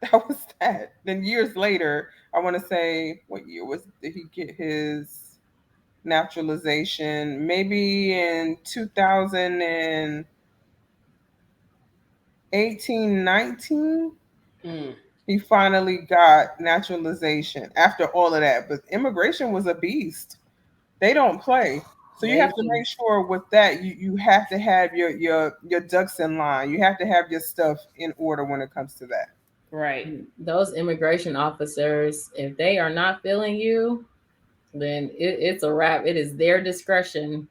that was that. Then years later, I want to say, what year did he get his naturalization? Maybe in 2018, 19. Mm, He finally got naturalization after all of that. But immigration was a beast. They don't play. So you they have to do. make sure with that you have to have your ducks in line. You have to have your stuff in order when it comes to that. Right. Those immigration officers, if they are not feeling you, then it's a wrap. It is their discretion.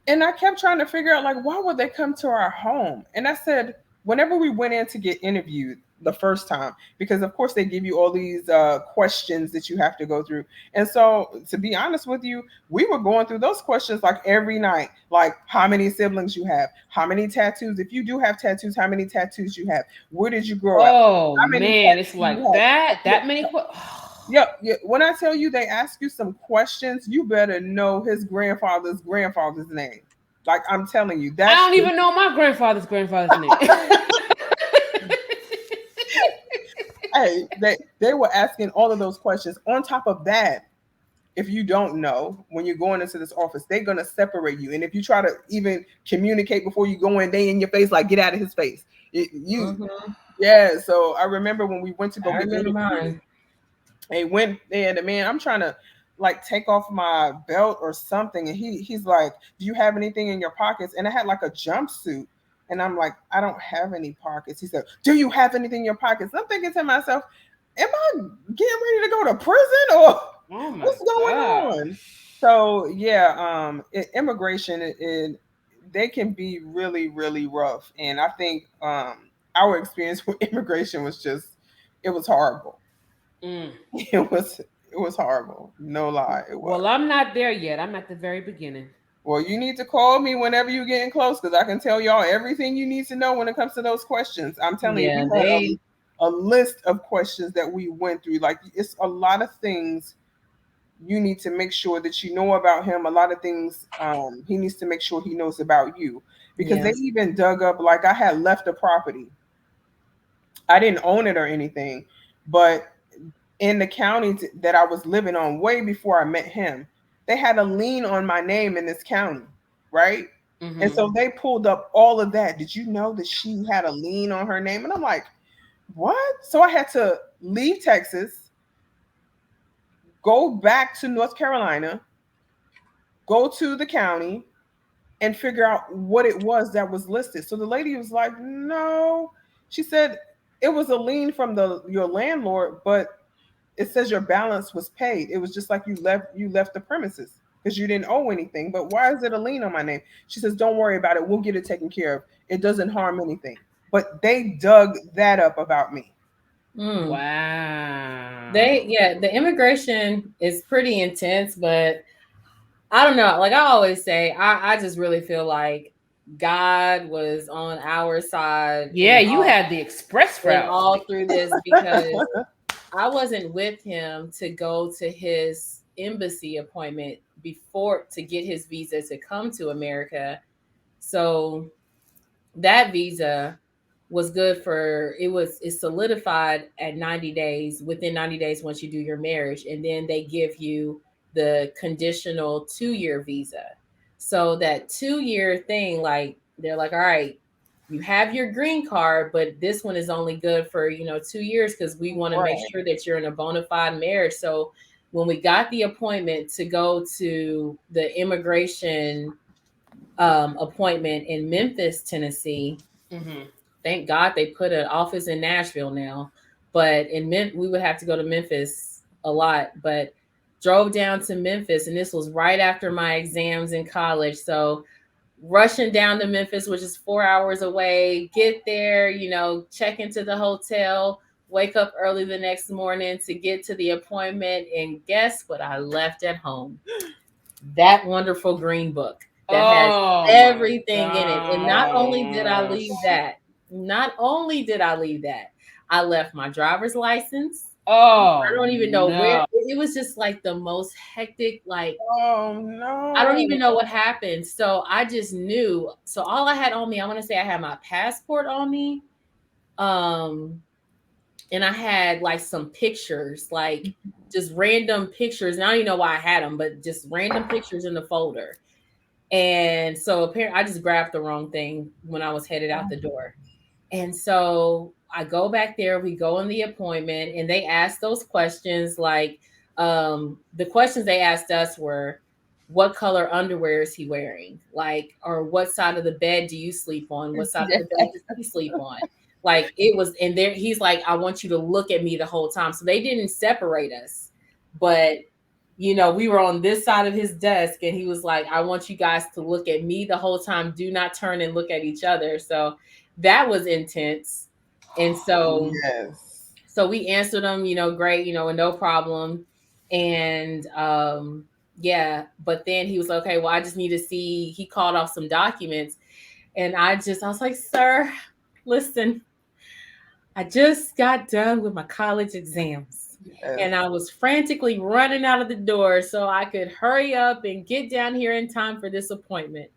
And I kept trying to figure out, like, why would they come to our home? And I said, whenever we went in to get interviewed the first time, because of course they give you all these questions that you have to go through. And so to be honest with you, we were going through those questions like every night, like how many siblings you have, how many tattoos, if you do have tattoos, how many tattoos you have, where did you grow up, Oh how many man, it's tattoos like you have. that. Yeah. That many Yep. Yeah. When I tell you they ask you some questions, you better know his grandfather's name. Like I'm telling you, I that's don't even know my grandfather's name. hey, they were asking all of those questions. On top of that, if you don't know when you're going into this office, they're gonna separate you. And if you try to even communicate before you go in, they in your face like get out of his face. Mm-hmm. Yeah. So I remember when we went to go I get remember interviewed. mine. He went there, and the man, I'm trying to like take off my belt or something, and he's like, "Do you have anything in your pockets?" And I had like a jumpsuit, and I'm like, "I don't have any pockets." He said, "Do you have anything in your pockets?" I'm thinking to myself, "Am I getting ready to go to prison or Oh my what's going on?" gosh. So yeah, immigration, they can be really really rough, and I think our experience with immigration was just it was horrible. Mm. It was horrible. No lie, it was. Well, I'm not there yet. I'm at the very beginning. Well, you need to call me whenever you're getting close because I can tell y'all everything you need to know when it comes to those questions. I'm telling you, Yeah, we had they a list of questions that we went through. Like it's a lot of things you need to make sure that you know about him. A lot of things he needs to make sure he knows about you because they yes. even dug up like I had left a property. I didn't own it or anything, but in the county that I was living on way before I met him, they had a lien on my name in this county, right? And Mm-hmm. so they pulled up all of that. Did you know that she had a lien on her name? And I'm like, what? So I had to leave Texas, go back to North Carolina, go to the county, and figure out what it was that was listed. So the lady was like, no. She said it was a lien from your landlord, but it says your balance was paid. It was just like you left the premises. because you didn't owe anything. But why is it a lien on my name? She says, don't worry about it. We'll get it taken care of. It doesn't harm anything. But they dug that up about me. Wow. The immigration is pretty intense, but I don't know. Like I always say, I just really feel like God was on our side. Yeah, you had the express and route. all through this because I wasn't with him to go to his embassy appointment before to get his visa to come to America. So that visa was good for it's solidified at 90 days, within 90 days once you do your marriage, and then they give you the conditional 2-year visa. So that 2-year thing, like they're like, all right, you have your green card, but this one is only good for 2 years because we want to make sure that you're in a bona fide marriage. So when we got the appointment to go to the immigration appointment in Memphis, Tennessee. Mm-hmm. Thank God they put an office in Nashville now, but we would have to go to Memphis a lot. But drove down to Memphis, and this was right after my exams in college. So rushing down to Memphis, which is 4 hours away, get there, check into the hotel, wake up early the next morning to get to the appointment, and guess what I left at home? That wonderful green book that has everything in it. And not only did I leave that, I left my driver's license. Oh, I don't even know where. It was just like the most hectic, like, oh no. I don't even know what happened. So I just knew. So all I had on me, I want to say I had my passport on me. And I had like some pictures, like just random pictures. And I don't even know why I had them, but just random pictures in the folder. And so apparently I just grabbed the wrong thing when I was headed out the door. And so I go back there, we go on the appointment, and they ask those questions. Like the questions they asked us were, what color underwear is he wearing? Like, or what side of the bed do you sleep on? What side of the bed does he sleep on? Like it was, and there he's like, I want you to look at me the whole time. So they didn't separate us, but we were on this side of his desk, and he was like, I want you guys to look at me the whole time. Do not turn and look at each other. So that was intense. And so, so we answered them, great, no problem. And but then he was like, okay, well, I just need to see, he called off some documents. And I was like, sir, listen, I just got done with my college exams. And I was frantically running out of the door so I could hurry up and get down here in time for this appointment.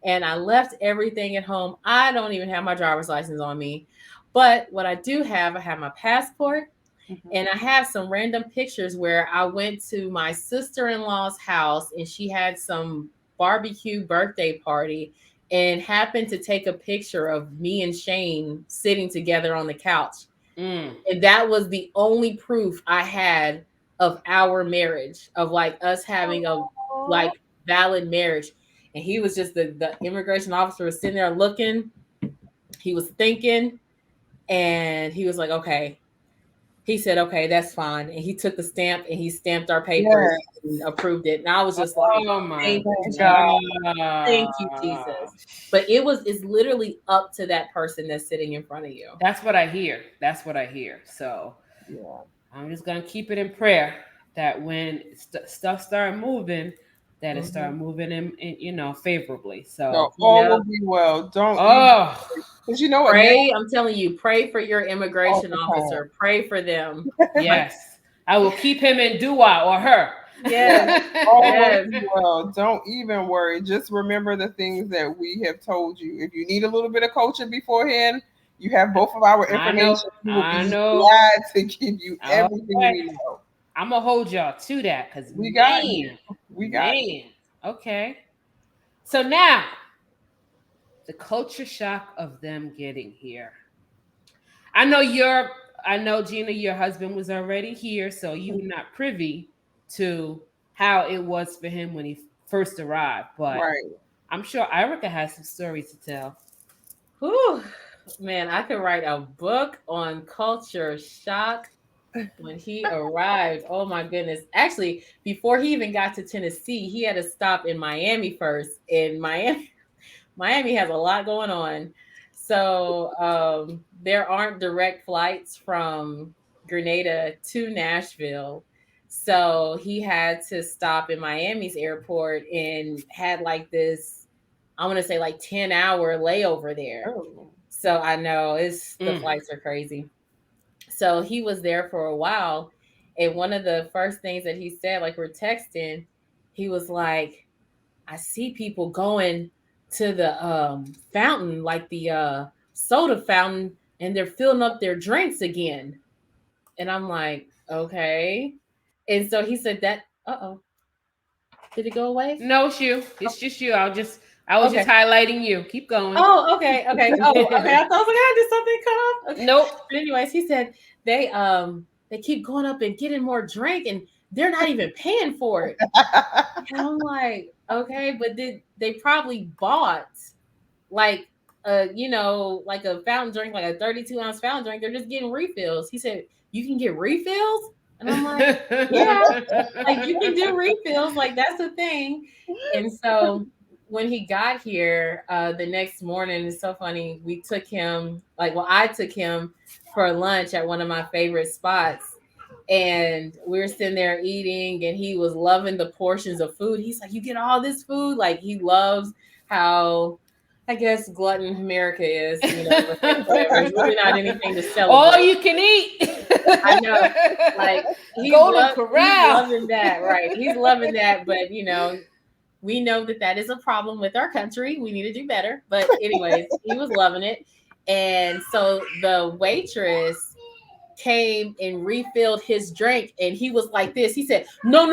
And I left everything at home. I don't even have my driver's license on me. But what I do have, I have my passport, and I have some random pictures where I went to my sister-in-law's house, and she had some barbecue birthday party, and happened to take a picture of me and Shane sitting together on the couch. And that was the only proof I had of our marriage, of like us having a like valid marriage. And he was just the immigration officer was sitting there looking. He was thinking, and he was like, okay. He said, okay, that's fine. And he took the stamp and he stamped our papers and approved it. And I was just like, oh my thank you, God. Thank you, Jesus. But it's literally up to that person that's sitting in front of you. That's what I hear. So I'm just going to keep it in prayer that when stuff start moving, that it start moving in favorably. So all will be well. Don't because you know what? Pray. I'm telling you, pray for your immigration officer. Pray for them. Yes. I will keep him in dua or her. Yes. Well, don't even worry. Just remember the things that we have told you. If you need a little bit of coaching beforehand, you have both of our information. I know. Glad to give you everything we know. I'm gonna hold y'all to that because we got you. We got you. Okay. So now, the culture shock of them getting here. I know Gina, your husband was already here, so you're not privy to how it was for him when he first arrived. But I'm sure Erica has some stories to tell. Whew. Man, I could write a book on culture shock. When he arrived, oh my goodness. Actually, before he even got to Tennessee, he had to stop in Miami first. In Miami has a lot going on. So there aren't direct flights from Grenada to Nashville. So he had to stop in Miami's airport and had like this, I want to say like 10-hour layover there. Oh. So I know the flights are crazy. So he was there for a while. And one of the first things that he said, like we're texting, he was like, I see people going to the fountain, like the soda fountain, and they're filling up their drinks again. And I'm like, okay. And so he said that, did it go away? No, it's you. It's just you. I was just highlighting you. Keep going. Oh, okay. Oh, okay. I thought I was like, did something come up? Okay. Nope. But anyways, he said they keep going up and getting more drink and they're not even paying for it. And I'm like, okay, but they probably bought like like a fountain drink, like a 32-ounce fountain drink. They're just getting refills. He said, you can get refills? And I'm like, yeah, like you can do refills, like that's a thing. And so when he got here the next morning, it's so funny. I took him for lunch at one of my favorite spots. And we were sitting there eating, and he was loving the portions of food. He's like, you get all this food? Like, he loves how, I guess, glutton America is. There's really not anything to celebrate. All you can eat. I know. Like, he's loving that, right? He's loving that, but, we know that is a problem with our country. We need to do better. But anyways, he was loving it. And so the waitress came and refilled his drink, and he was like this. He said, no,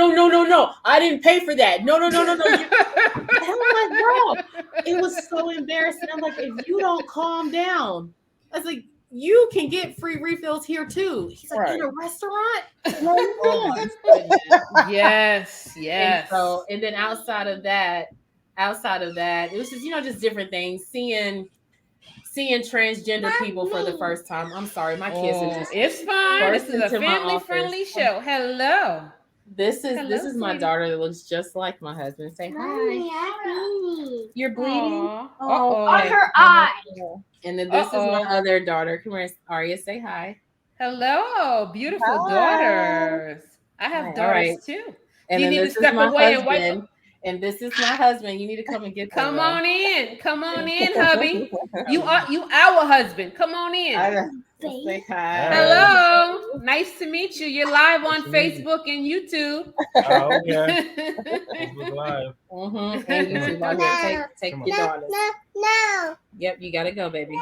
I didn't pay for that. No. And I'm like, bro, it was so embarrassing. I'm like, if you don't calm down, I was like, you can get free refills here too. He's like, in a restaurant? Yes. And then outside of that, it was just, just different things. Seeing transgender people for the first time. I'm sorry, my kids are just. It's fine. This is a family-friendly show. Hello. This is my daughter that looks just like my husband. Say hi. You're bleeding. On her eye. And then this is my other daughter. Come here, Aria. Say hi. Hello, beautiful daughters. I have daughters too. And you need to step away and wipe. And this is my husband. You need to come and get. Come on in, hubby. You our husband. Come on in. Say hi. Hello. Nice to meet you. You're live on Facebook and YouTube. Oh, okay. Facebook Live. And YouTube. Take your daughters. No. Yep, you gotta go, baby.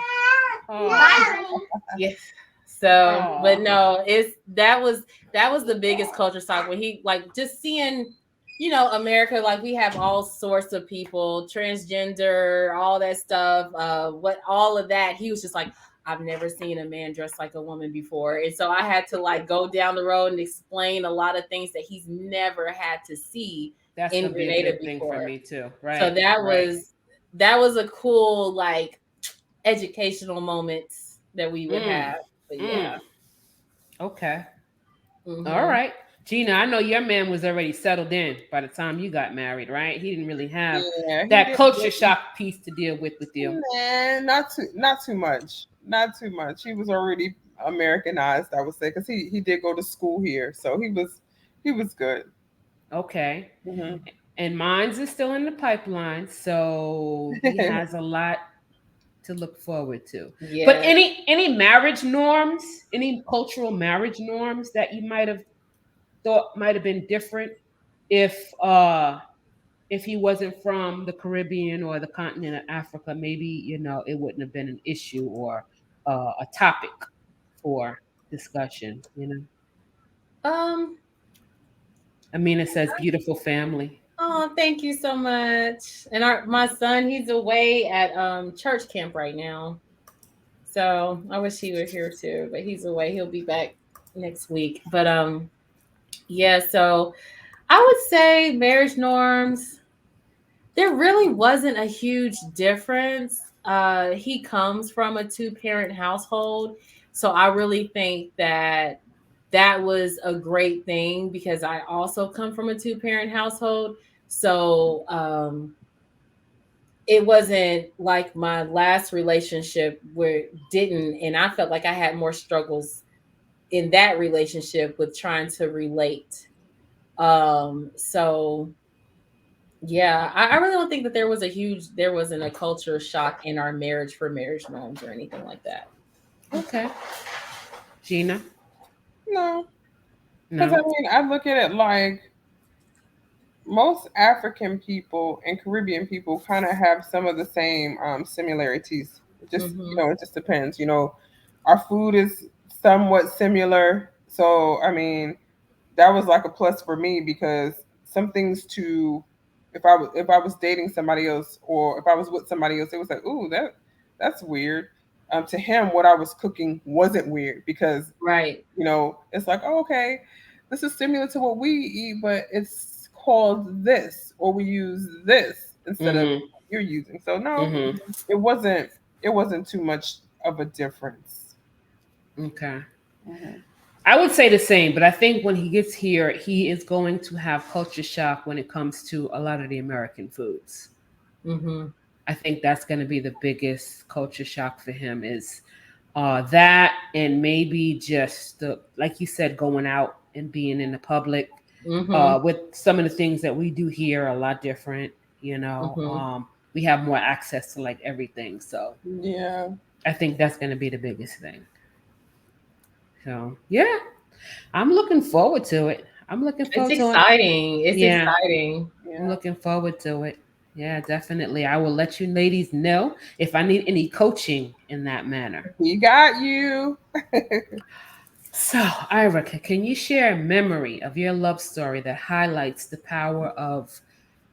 Yes. So, but no, that was the biggest culture shock when he just seeing. America, like we have all sorts of people, transgender, all that stuff, all of that. He was just like, I've never seen a man dressed like a woman before. And so I had to go down the road and explain a lot of things that he's never had to see in Grenada before. For me too. Right. So that was a cool, educational moment that we would have. But yeah. Okay. All right. Gina, I know your man was already settled in by the time you got married, right? He didn't really have that culture shock piece to deal with you. Man, not too much. Not too much. He was already Americanized, I would say, because he did go to school here, so he was good. Okay. And mine's is still in the pipeline, so he has a lot to look forward to. Yeah. But any marriage norms, any cultural marriage norms that you might have thought might have been different if he wasn't from the Caribbean or the continent of Africa, maybe it wouldn't have been an issue or a topic for discussion. Amina says beautiful family. Oh, thank you so much. And my son, he's away at church camp right now, so I wish he were here too, but he's away. He'll be back next week. But yeah, so I would say marriage norms, there really wasn't a huge difference. He comes from a 2-parent household, so I really think that that was a great thing because I also come from a 2-parent household. So it wasn't like my last relationship where it didn't, and I felt like I had more struggles in that relationship with trying to relate. So yeah, I really don't think that there wasn't a culture shock in our marriage for marriage norms or anything like that. Okay. Gina? No, because No. I look at it like most African people and Caribbean people kind of have some of the same similarities. It just Mm-hmm. it just depends. Our food is somewhat similar, so that was like a plus for me because some things to if I was dating somebody else or if I was with somebody else, it was like, ooh, that's weird. To him, what I was cooking wasn't weird because Right. it's like, oh, okay, this is similar to what we eat, but it's called this, or we use this instead of Mm-hmm. what you're using. So no, Mm-hmm. it wasn't. It wasn't too much of a difference. Okay. Mhm. I would say the same, but I think when he gets here, he is going to have culture shock when it comes to a lot of the American foods. Mm-hmm. I think that's going to be the biggest culture shock for him is that, and maybe just the, like you said, going out and being in the public Mm-hmm. with some of the things that we do here are a lot different. Mm-hmm. We have more access to like everything, so Yeah. I think that's going to be the biggest thing. So yeah, I'm looking forward to it. I'm looking It's forward to it. exciting. It's Yeah, exciting. I'm Yeah. looking forward to it. Yeah, definitely. I will let you ladies know if I need any coaching in that manner. He got you. So, Ira, can you share a memory of your love story that highlights the power of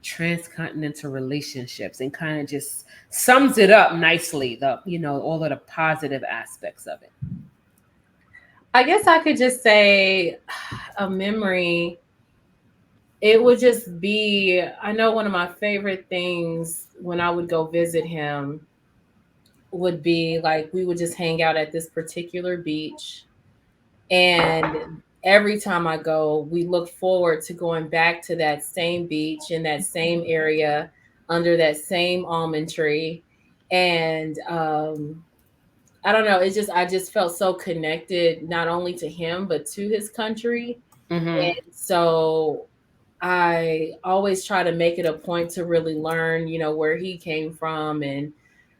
transcontinental relationships and kind of just sums it up nicely, all of the positive aspects of it? I guess I could just say a memory. It would just be, I know one of my favorite things when I would go visit him would be like we would just hang out at this particular beach. And every time I go, we look forward to going back to that same beach in that same area under that same almond tree. And I don't know, I just felt so connected not only to him but to his country. Mm-hmm. And so I always try to make it a point to really learn, where he came from and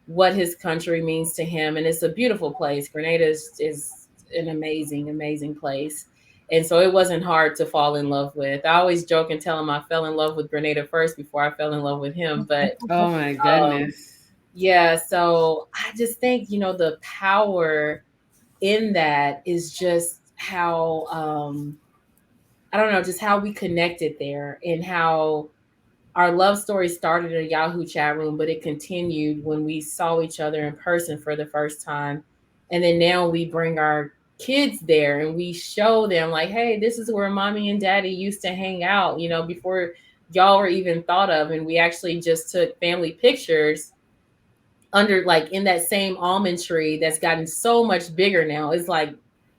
what his country means to him. And it's a beautiful place. Grenada is an amazing, amazing place. And so it wasn't hard to fall in love with. I always joke and tell him I fell in love with Grenada first before I fell in love with him. But Oh my um, goodness. yeah, so I just think, the power in that is just how I don't know, just how we connected there and how our love story started in a Yahoo chat room, but it continued when we saw each other in person for the first time. And then now we bring our kids there and we show them, like, hey, this is where mommy and daddy used to hang out, before y'all were even thought of. And we actually just took family pictures under, like, in that same almond tree that's gotten so much bigger now.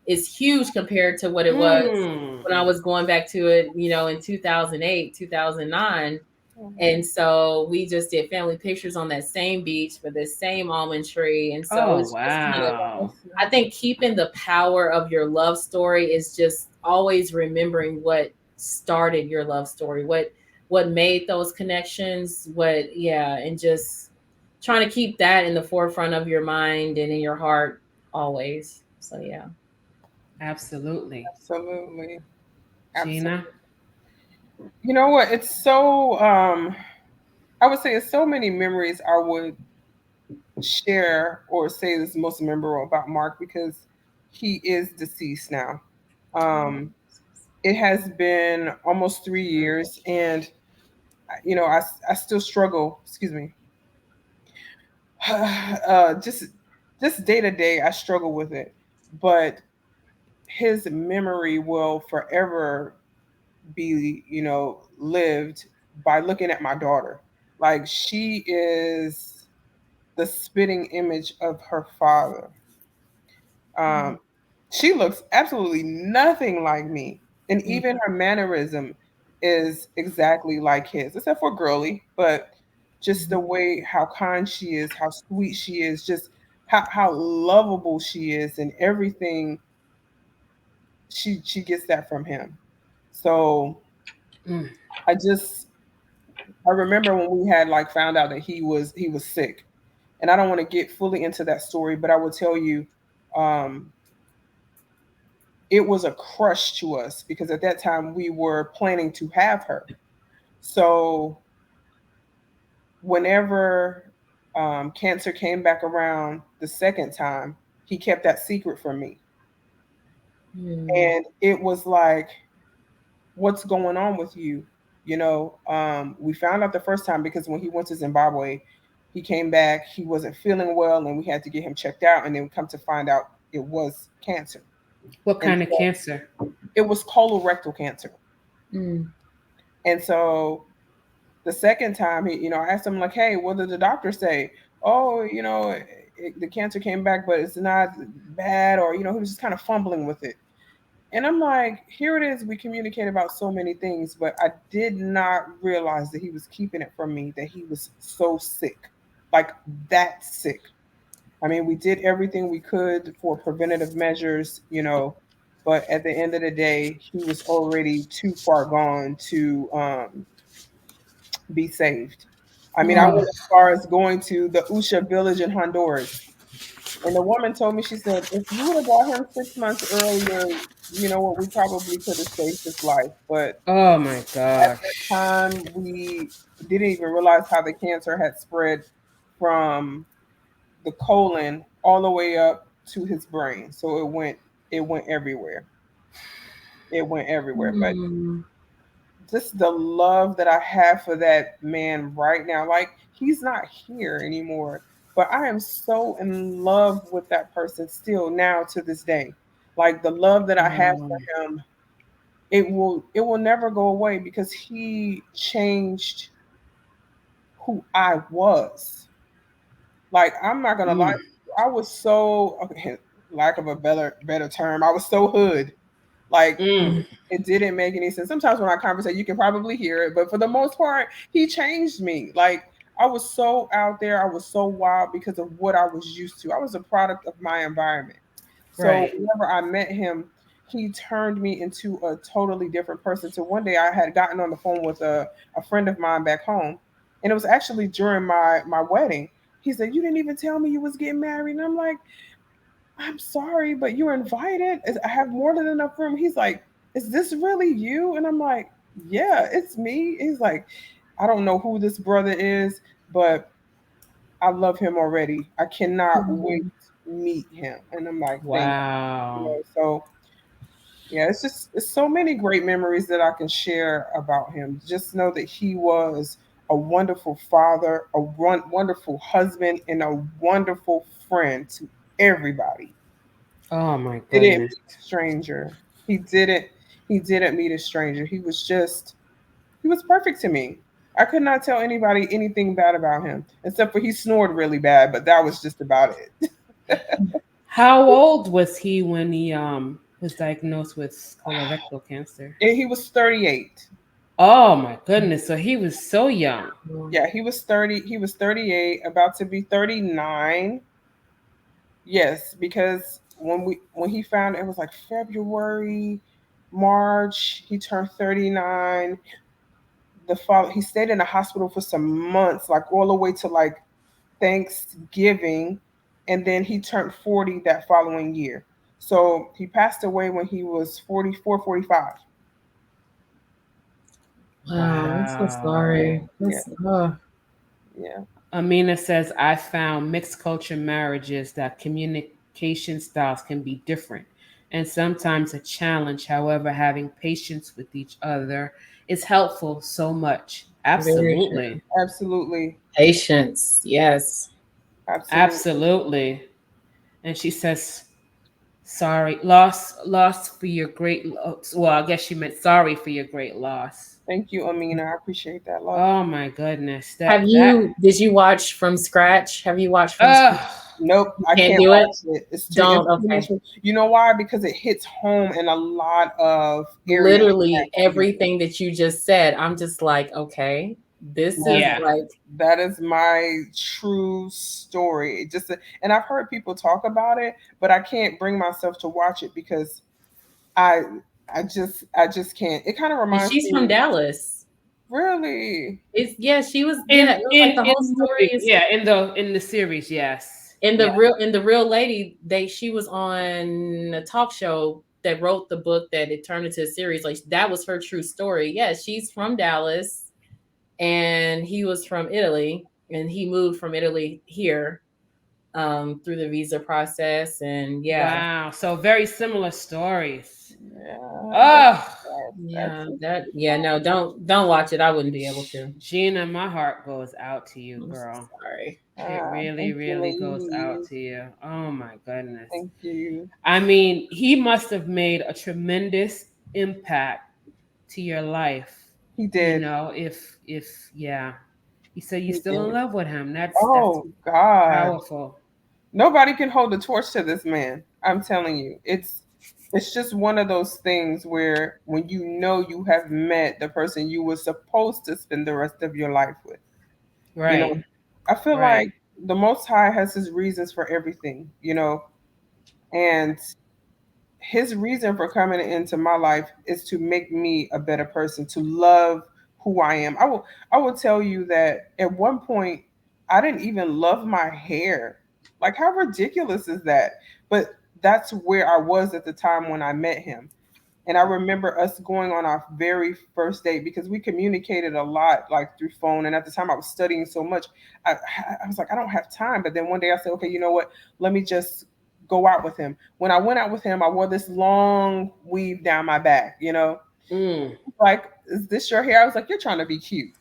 It's huge compared to what it was Mm. when I was going back to it, in 2008, 2009. Mhm. And so we just did family pictures on that same beach for the same almond tree. And so Oh it's just kind of, wow. I think keeping the power of your love story is just always remembering what started your love story, what made those connections, and just trying to keep that in the forefront of your mind and in your heart always. So yeah. Absolutely. Absolutely. Absolutely. Gina? You know what? It's so I would say it's so many memories I would share or say is most memorable about Mark because he is deceased now. Um, it has been almost 3 years, and I still struggle. Excuse me. Just day to day, I struggle with it, but his memory will forever be lived by looking at my daughter. Like she is the spitting image of her father. Um, She looks absolutely nothing like me. And even her mannerism is exactly like his, except for girly, but just the way how kind she is, how sweet she is, just how lovable she is, and everything she gets that from him. So Mm. I remember when we had like found out that he was sick. And I don't want to get fully into that story, but I will tell you, um, it was a crush to us because at that time we were planning to have her. So whenever cancer came back around the second time, he kept that secret from me. And it was like, what's going on with you? We found out the first time because when he went to Zimbabwe, he came back, he wasn't feeling well, and we had to get him checked out. And then we come to find out it was cancer. What And kind of so cancer? it was colorectal cancer. Mm. And so the second time, I asked him like, "Hey, what did the doctor say?" "Oh, the cancer came back, but it's not bad," or he was just kind of fumbling with it. And I'm like, here it is. We communicate about so many things, but I did not realize that he was keeping it from me, that he was so sick, like that sick. I mean, we did everything we could for preventative measures, but at the end of the day, he was already too far gone to be saved. I mean, I went as far as going to the Usha village in Honduras. And the woman told me, she said, if you would have brought him 6 months earlier, you know what, we probably could have saved his life. But Oh my at that gosh. time, we didn't even realize how the cancer had spread from the colon all the way up to his brain. So it went everywhere. It went everywhere. But Mm. just the love that I have for that man right now. Like, he's not here anymore, but I am so in love with that person still now to this day. Like, the love that I have for him, it will never go away because he changed who I was. Like, I'm not gonna lie, Mm. to you, I was so, okay, lack of a better term, I was so hood. Like, Mm. it didn't make any sense. Sometimes when I conversate, you can probably hear it, but for the most part, he changed me. Like, I was so out there, I was so wild because of what I was used to. I was a product of my environment. So Right. whenever I met him, he turned me into a totally different person. So one day I had gotten on the phone with a friend of mine back home, and it was actually during my wedding. He said, "You didn't even tell me you was getting married." And I'm like, "I'm sorry, but you're invited. I have more than enough room." He's like, "Is this really you?" And I'm like, "Yeah, it's me." He's like, "I don't know who this brother is, but I love him already. I cannot wait to meet him." And I'm like, "Thank you." Wow. So yeah, it's so many great memories that I can share about him. Just know that he was a wonderful father, a wonderful husband, and a wonderful friend to everybody. Oh my Didn't goodness. meet a stranger. He didn't meet a stranger. He was perfect to me. I could not tell anybody anything bad about him, except for he snored really bad, but that was just about it. How old was he when he was diagnosed with colorectal cancer? And he was 38. Oh my goodness. So he was so young. Yeah, he was 30. He was 38, about to be 39. Yes, because when he found it was like February, March, he turned 39. He stayed in the hospital for some months, like all the way to like Thanksgiving, and then he turned 40 that following year. So he passed away when he was 44, 45. Wow, I'm so sorry. Wow. Yeah, That's yeah. Amina says, I found mixed culture marriages that communication styles can be different and sometimes a challenge. However, having patience with each other is helpful so much. very true. Absolutely. Absolutely. Patience. Yes. Absolutely. Absolutely. And she says, sorry, loss for your great well, I guess she meant sorry for your great loss. Thank you, Amina. I appreciate that love. Oh my goodness. Have That you, did you watch From Scratch? Have you watched From uh Scratch? Nope, I Can't can't do it? watch it. It's too Don't. Okay. information. You know why? Because it hits home in a lot of areas. Literally everything that you just said. I'm just like, okay, this is Yeah. like, That is my true story. It just, and I've heard people talk about it, but I can't bring myself to watch it because I I just can't. It kind of and reminds she's from me. Dallas. Really? It's yeah, she was In yeah, it was in like the in whole the story movie, is yeah, in the series, yes. in Yeah. the real lady, she was on a talk show that wrote the book that it turned into a series. Like that was her true story. Yeah, she's from Dallas and he was from Italy and he moved from Italy here through the visa process and yeah. Wow. So very similar stories. Yeah. Oh, Yeah, that yeah, no, don't watch it. I wouldn't be able to. Gina, my heart goes out to you, I'm girl. sorry. It really, Thank you, really goes out ladies. to you. Oh my goodness. Thank you. I mean, he must have made a tremendous impact to your life. He You did. know, if yeah. You said you're He still in did. love with him. That's Oh God. powerful. Nobody can hold the torch to this man. I'm telling you. It's just one of those things where when you know you have met the person you were supposed to spend the rest of your life with. You know, Right. I feel Right. like the Most High has his reasons for everything, and his reason for coming into my life is to make me a better person, to love who I am. I will tell you that at one point I didn't even love my hair. Like how ridiculous is that? But that's where I was at the time when I met him. And I remember us going on our very first date because we communicated a lot, like through phone. And at the time, I was studying so much. I, I was like, I don't have time. But then one day I said, okay, you know what? Let me just go out with him. When I went out with him, I wore this long weave down my back, Mm. like, is this your hair? I was like, you're trying to be cute.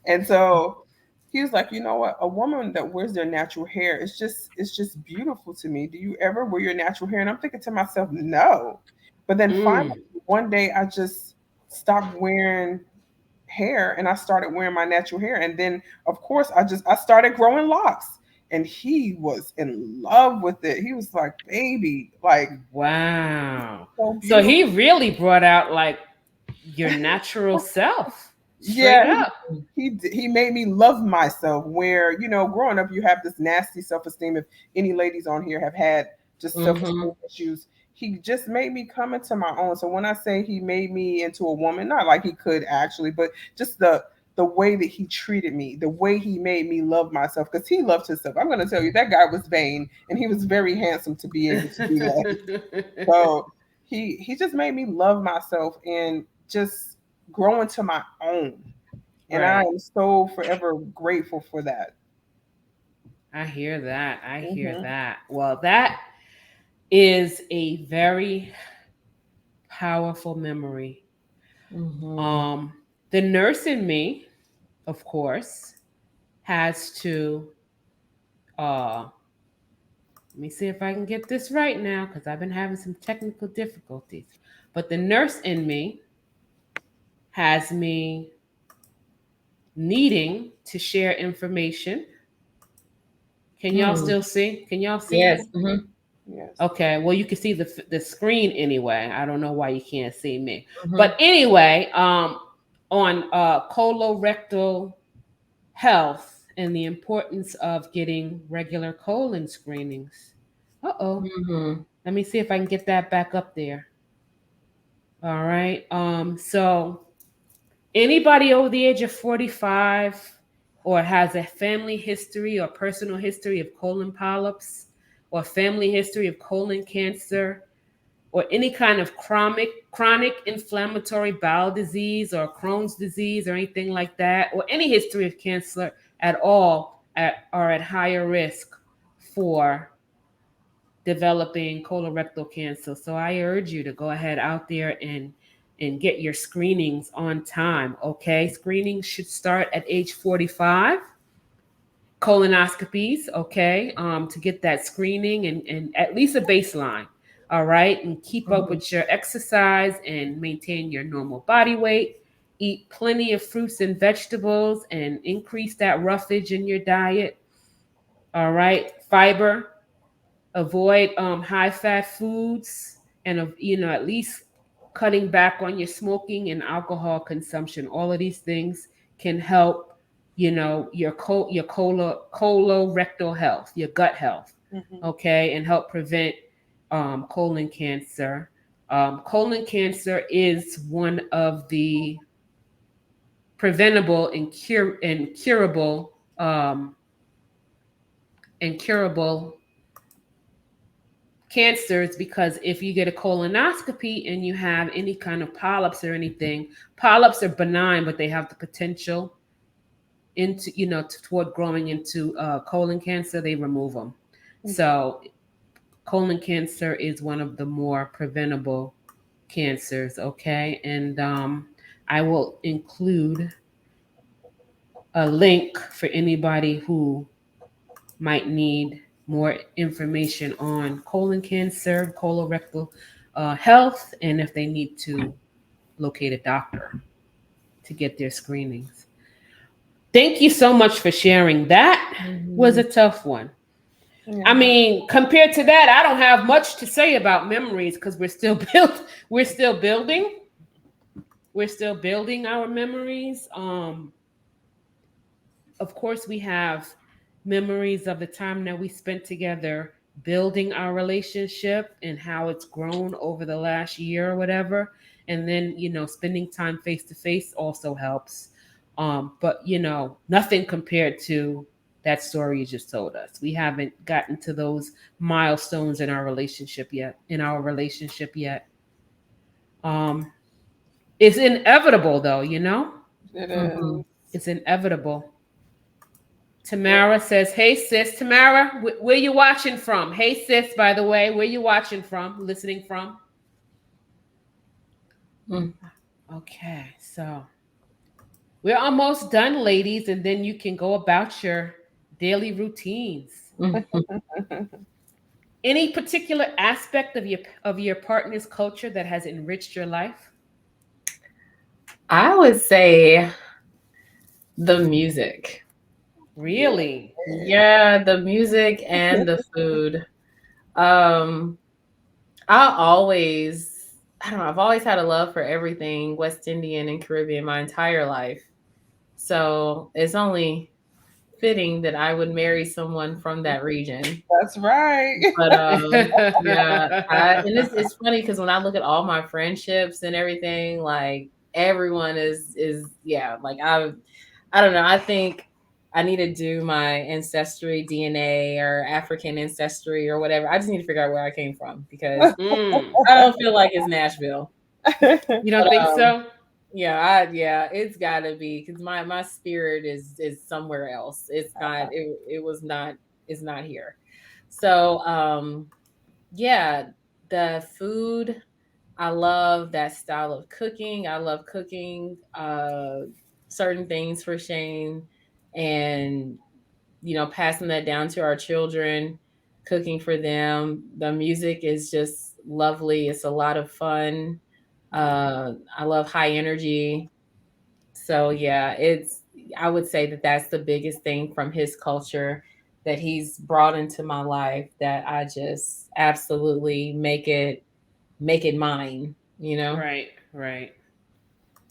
And so he was like, you know what? A woman that wears their natural hair, it's just beautiful to me. Do you ever wear your natural hair? And I'm thinking to myself, no. But then finally, Mm. one day I just stopped wearing hair and I started wearing my natural hair. And then of course I started growing locks. And he was in love with it. He was like, baby, like Wow. so So beautiful. he really brought out like your natural self. Straight Yeah, up. he made me love myself. Where growing up, you have this nasty self esteem. If any ladies on here have had just self Mm-hmm. esteem issues, he just made me come into my own. So when I say he made me into a woman, not like he could actually, but just the way that he treated me, the way he made me love myself, because he loved himself. I'm going to tell you, that guy was vain, and he was very handsome to be able to do that. So he just made me love myself and just grow into my own. And I Right. am so forever grateful for that. I hear that. I hear Hmm. that. Well, that is a very powerful memory. Mm-hmm. Um, the nurse in me, of course, has to let me see if I can get this right now because I've been having some technical difficulties. But the nurse in me has me needing to share information. Can y'all Hmm. still see? Can y'all see Yes. me? Mm-hmm. Yes. Okay, well you can see the screen anyway. I don't know why you can't see me. Mm-hmm. But anyway, on colorectal health and the importance of getting regular colon screenings. Uh-oh. Mm-hmm. Let me see if I can get that back up there. All right. So anybody over the age of 45 or has a family history or personal history of colon polyps or family history of colon cancer or any kind of chronic inflammatory bowel disease or Crohn's disease or anything like that, or any history of cancer at all are at higher risk for developing colorectal cancer. So I urge you to go ahead out there and get your screenings on time. Okay, screenings should start at age 45. Colonoscopies, okay, to get that screening and at least a baseline. All right, and keep up Mm-hmm. with your exercise and maintain your normal body weight. Eat plenty of fruits and vegetables and increase that roughage in your diet. All right, fiber. avoid high fat foods, and at least cutting back on your smoking and alcohol consumption. All of these things can help your colorectal health, your gut health, Mhm. okay, and help prevent colon cancer. Colon cancer is one of the preventable and curable cancers, because if you get a colonoscopy and you have any kind of polyps or anything, polyps are benign, but they have the potential into toward growing into colon cancer. They remove them. So colon cancer is one of the more preventable cancers. Okay, and I will include a link for anybody who might need more information on colon cancer, colorectal health, and if they need to locate a doctor to get their screenings. Thank you so much for sharing. That was a tough one. Yeah. I mean, compared to that, I don't have much to say about memories because we're still building. We're still building our memories. Of course, we have memories of the time that we spent together building our relationship and how it's grown over the last year or whatever. And then, spending time face to face also helps. But, nothing compared to that story you just told us. We haven't gotten to those milestones in our relationship yet. Um, it's inevitable, though, It is. it's inevitable. Tamara says, "Hey sis, Tamara, where you watching from? Hey sis, by the way, where you watching from? Listening from?" Okay, so we're almost done, ladies, and then you can go about your daily routines. Any particular aspect of your partner's culture that has enriched your life? I would say the music. Really? Yeah, the music and the food. Um, I always, I don't know, I've always had a love for everything West Indian and Caribbean my entire life. So it's only fitting that I would marry someone from that region. That's right. But yeah, and it's funny because when I look at all my friendships and everything, like everyone is yeah, like I don't know. I think I need to do my ancestry DNA or African ancestry or whatever. I just need to figure out where I came from because I don't feel like it's Nashville. You don't But think so? yeah, it's got to be because my spirit is somewhere else. It's not. It was not. It's not here. So yeah, the food. I love that style of cooking. I love cooking certain things for Shane and passing that down to our children, cooking for them. The music is just lovely. It's a lot of fun. I love high energy. So yeah, I would say that that's the biggest thing from his culture that he's brought into my life that I just absolutely make it mine. Right, right.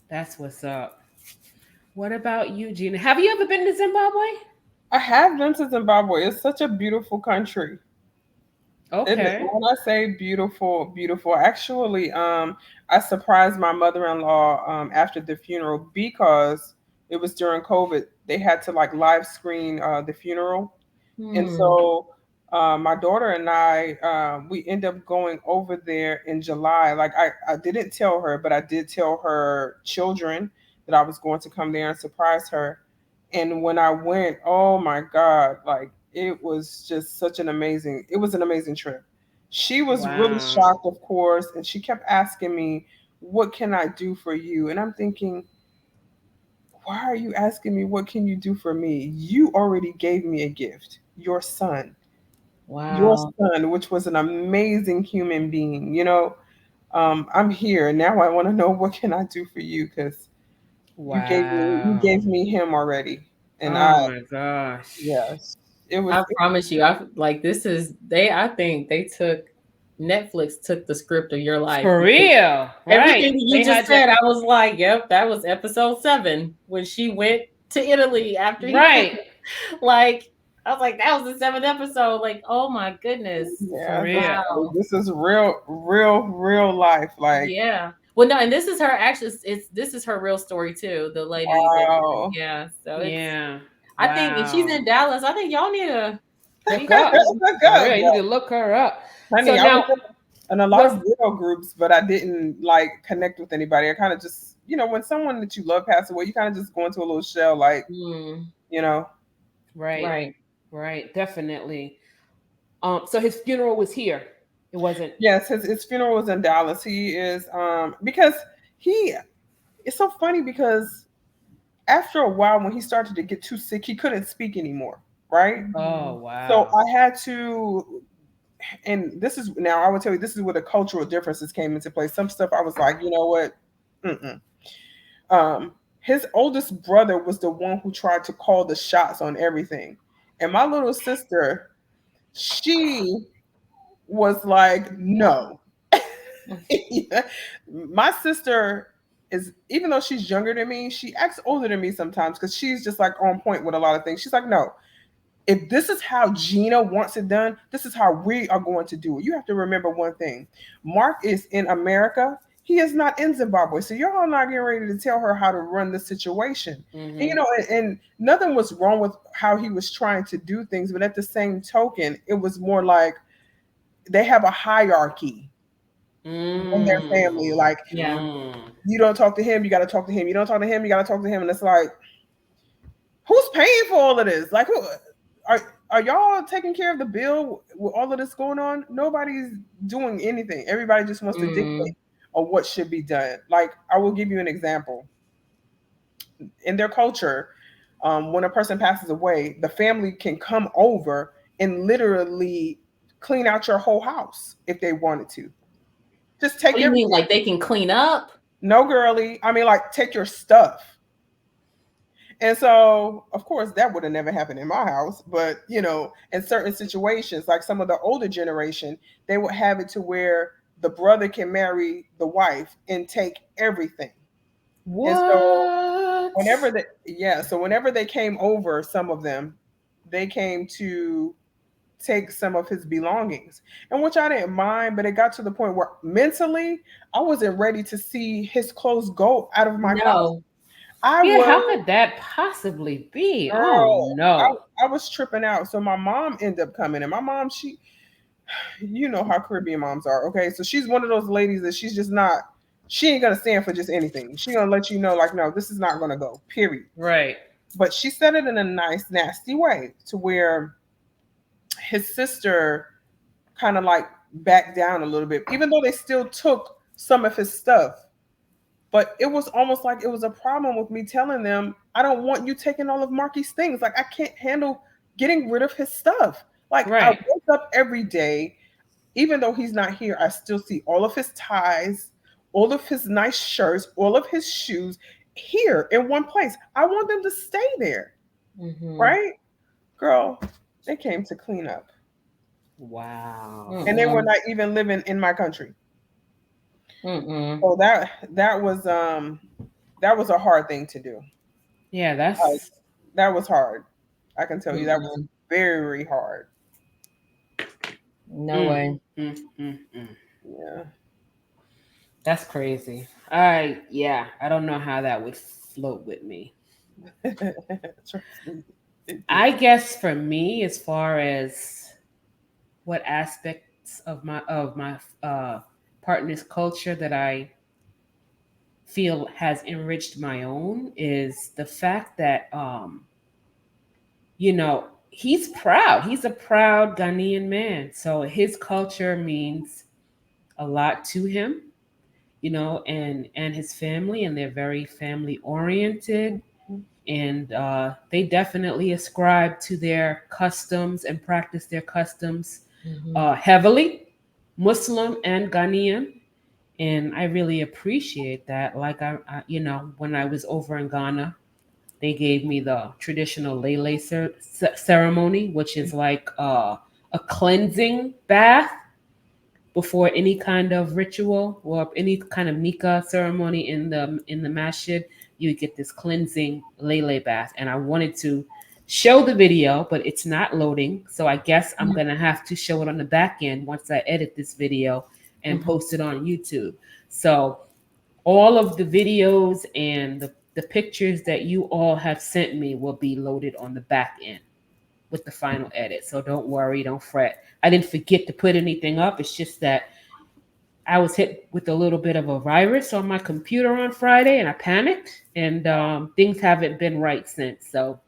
That's what's up. What about you, Gina? Have you ever been to Zimbabwe? I have been to Zimbabwe. It's such a beautiful country. Okay. When I say beautiful, beautiful, actually, I surprised my mother-in-law after the funeral because it was during COVID. They had to like live screen the funeral, and so my daughter and I we end up going over there in July. Like I didn't tell her, but I did tell her children that I was going to come there and surprise her. And when I went, oh my God, like it was just it was an amazing trip. She was really Wow. shocked, of course, and she kept asking me, what can I do for you? And I'm thinking, why are you asking me what can you do for me? You already gave me a gift, your Wow. son, which was an amazing human being. I'm here now. I want to know what can I do for you because you Wow. gave me him already, and Oh my gosh. yes, I promise you, I think Netflix took the script of your life. For real. Everything that you just said, I was like, yep, that was episode 7 when she went to Italy after Right. Like, I was like, that was the 7th episode. Like, oh my goodness. Yeah, For real. Wow. this is real life. Like, Yeah. Well, no, and this is her actually. This is her real story too. The lady. wow. Yeah. So it's, Yeah. I think if she's in Dallas, I think y'all need to look up. For real, you need to look her up. Honey, So I now, was in a lot of widow groups, but I didn't like connect with anybody. I kind of just, when someone that you love passes away, you kind of just go into a little shell, like, Right, definitely. So his funeral was here. It wasn't. Yes, his funeral was in Dallas. He is because it's so funny because after a while when he started to get too sick, he couldn't speak anymore, right? Oh wow. So I had to, and this is now I will tell you, this is where the cultural differences came into play. Some stuff I was like, you know what? His oldest brother was the one who tried to call the shots on everything. And my little sister, she was like, no. My sister is, even though she's younger than me, she acts older than me sometimes because she's just like on point with a lot of things. She's like, no, if this is how Gina wants it done, this is how we are going to do it. You have to remember one thing. Mark is in America. He is not in Zimbabwe. So y'all are not getting ready to tell her how to run the situation. And, and nothing was wrong with how he was trying to do things. But at the same token, it was more like they have a hierarchy in their family. Like, you don't talk to him, you got to talk to him. You don't talk to him, you got to talk to him. And it's like, who's paying for all of this? Like, who are y'all taking care of the bill with all of this going on? Nobody's doing anything. Everybody just wants to dictate on what should be done. Like, I will give you an example. In their culture, when a person passes away, the family can come over and literally clean out your whole house if they wanted to. Just take. What do you mean, like they can clean up? No, girly. I mean, like, take your stuff. And so, of course, that would have never happened in my house. But, in certain situations, like some of the older generation, they would have it to where the brother can marry the wife and take everything. What? And so whenever they came over, some of them, they came to take some of his belongings, and which I didn't mind, but it got to the point where mentally I wasn't ready to see his clothes go out of my house. How could that possibly be? Girl, oh no. I was tripping out. So my mom ended up coming, and my mom, she, how Caribbean moms are. Okay, so she's one of those ladies that she's just not. She ain't gonna stand for just anything. She's gonna let you know, like, no, this is not gonna go. Period. Right. But she said it in a nice, nasty way to where his sister kind of like backed down a little bit, even though they still took some of his stuff. But it was almost like it was a problem with me telling them, I don't want you taking all of Marky's things. Like, I can't handle getting rid of his stuff. Like, I wake up every day, even though he's not here, I still see all of his ties, all of his nice shirts, all of his shoes here in one place. I want them to stay there. Right? Girl, they came to clean up. Wow. And they were not even living in my country. So that was a hard thing to do. Yeah, that was hard. I can tell you that was very hard. No way. Yeah. That's crazy. I don't know how that would float with me. I guess for me, as far as what aspects of my partner's culture that I feel has enriched my own is the fact that he's proud. He's a proud Ghanaian man. So his culture means a lot to him, and his family, and they're very family oriented. And they definitely ascribe to their customs and practice their customs heavily, Muslim and Ghanaian. And I really appreciate that. Like, I when I was over in Ghana, they gave me the traditional lele ceremony, which is like a cleansing bath before any kind of ritual or any kind of nikah ceremony in the masjid. You get this cleansing lele bath, and I wanted to show the video, but it's not loading. So I guess I'm gonna have to show it on the back end once I edit this video and post it on YouTube. So all of the videos and the pictures that you all have sent me will be loaded on the back end with the final edit. So don't worry, don't fret. I didn't forget to put anything up. It's just that I was hit with a little bit of a virus on my computer on Friday and I panicked, and things haven't been right since. So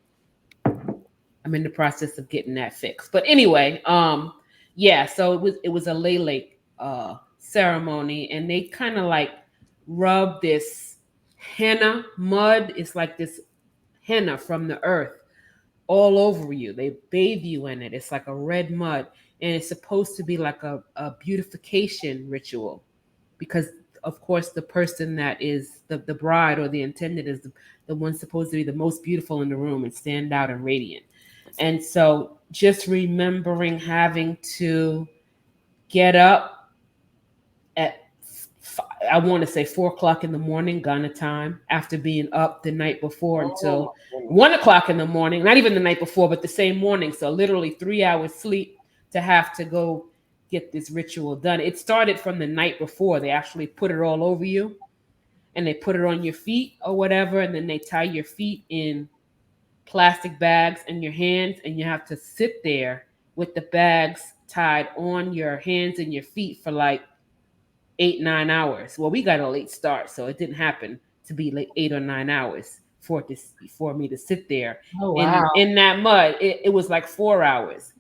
I'm in the process of getting that fixed. But anyway, yeah, so it was a lele ceremony, and they kind of like rub this henna mud. It's like this henna from the earth all over you. They bathe you in it. It's like a red mud, and it's supposed to be like a beautification ritual, because of course the person that is the bride or the intended is the one supposed to be the most beautiful in the room and stand out and radiant. And so just remembering having to get up at, I want to say 4:00 in the morning, Ghana time, after being up the night before until 1:00 in the morning, not even the night before, but the same morning. So literally 3 hours sleep to have to go get this ritual done. It started from the night before. They actually put it all over you, and they put it on your feet or whatever. And then they tie your feet in plastic bags and your hands, and you have to sit there with the bags tied on your hands and your feet for like 8-9 hours. Well, we got a late start, so it didn't happen to be like 8 or 9 hours for me to sit there in that mud. It was like 4 hours.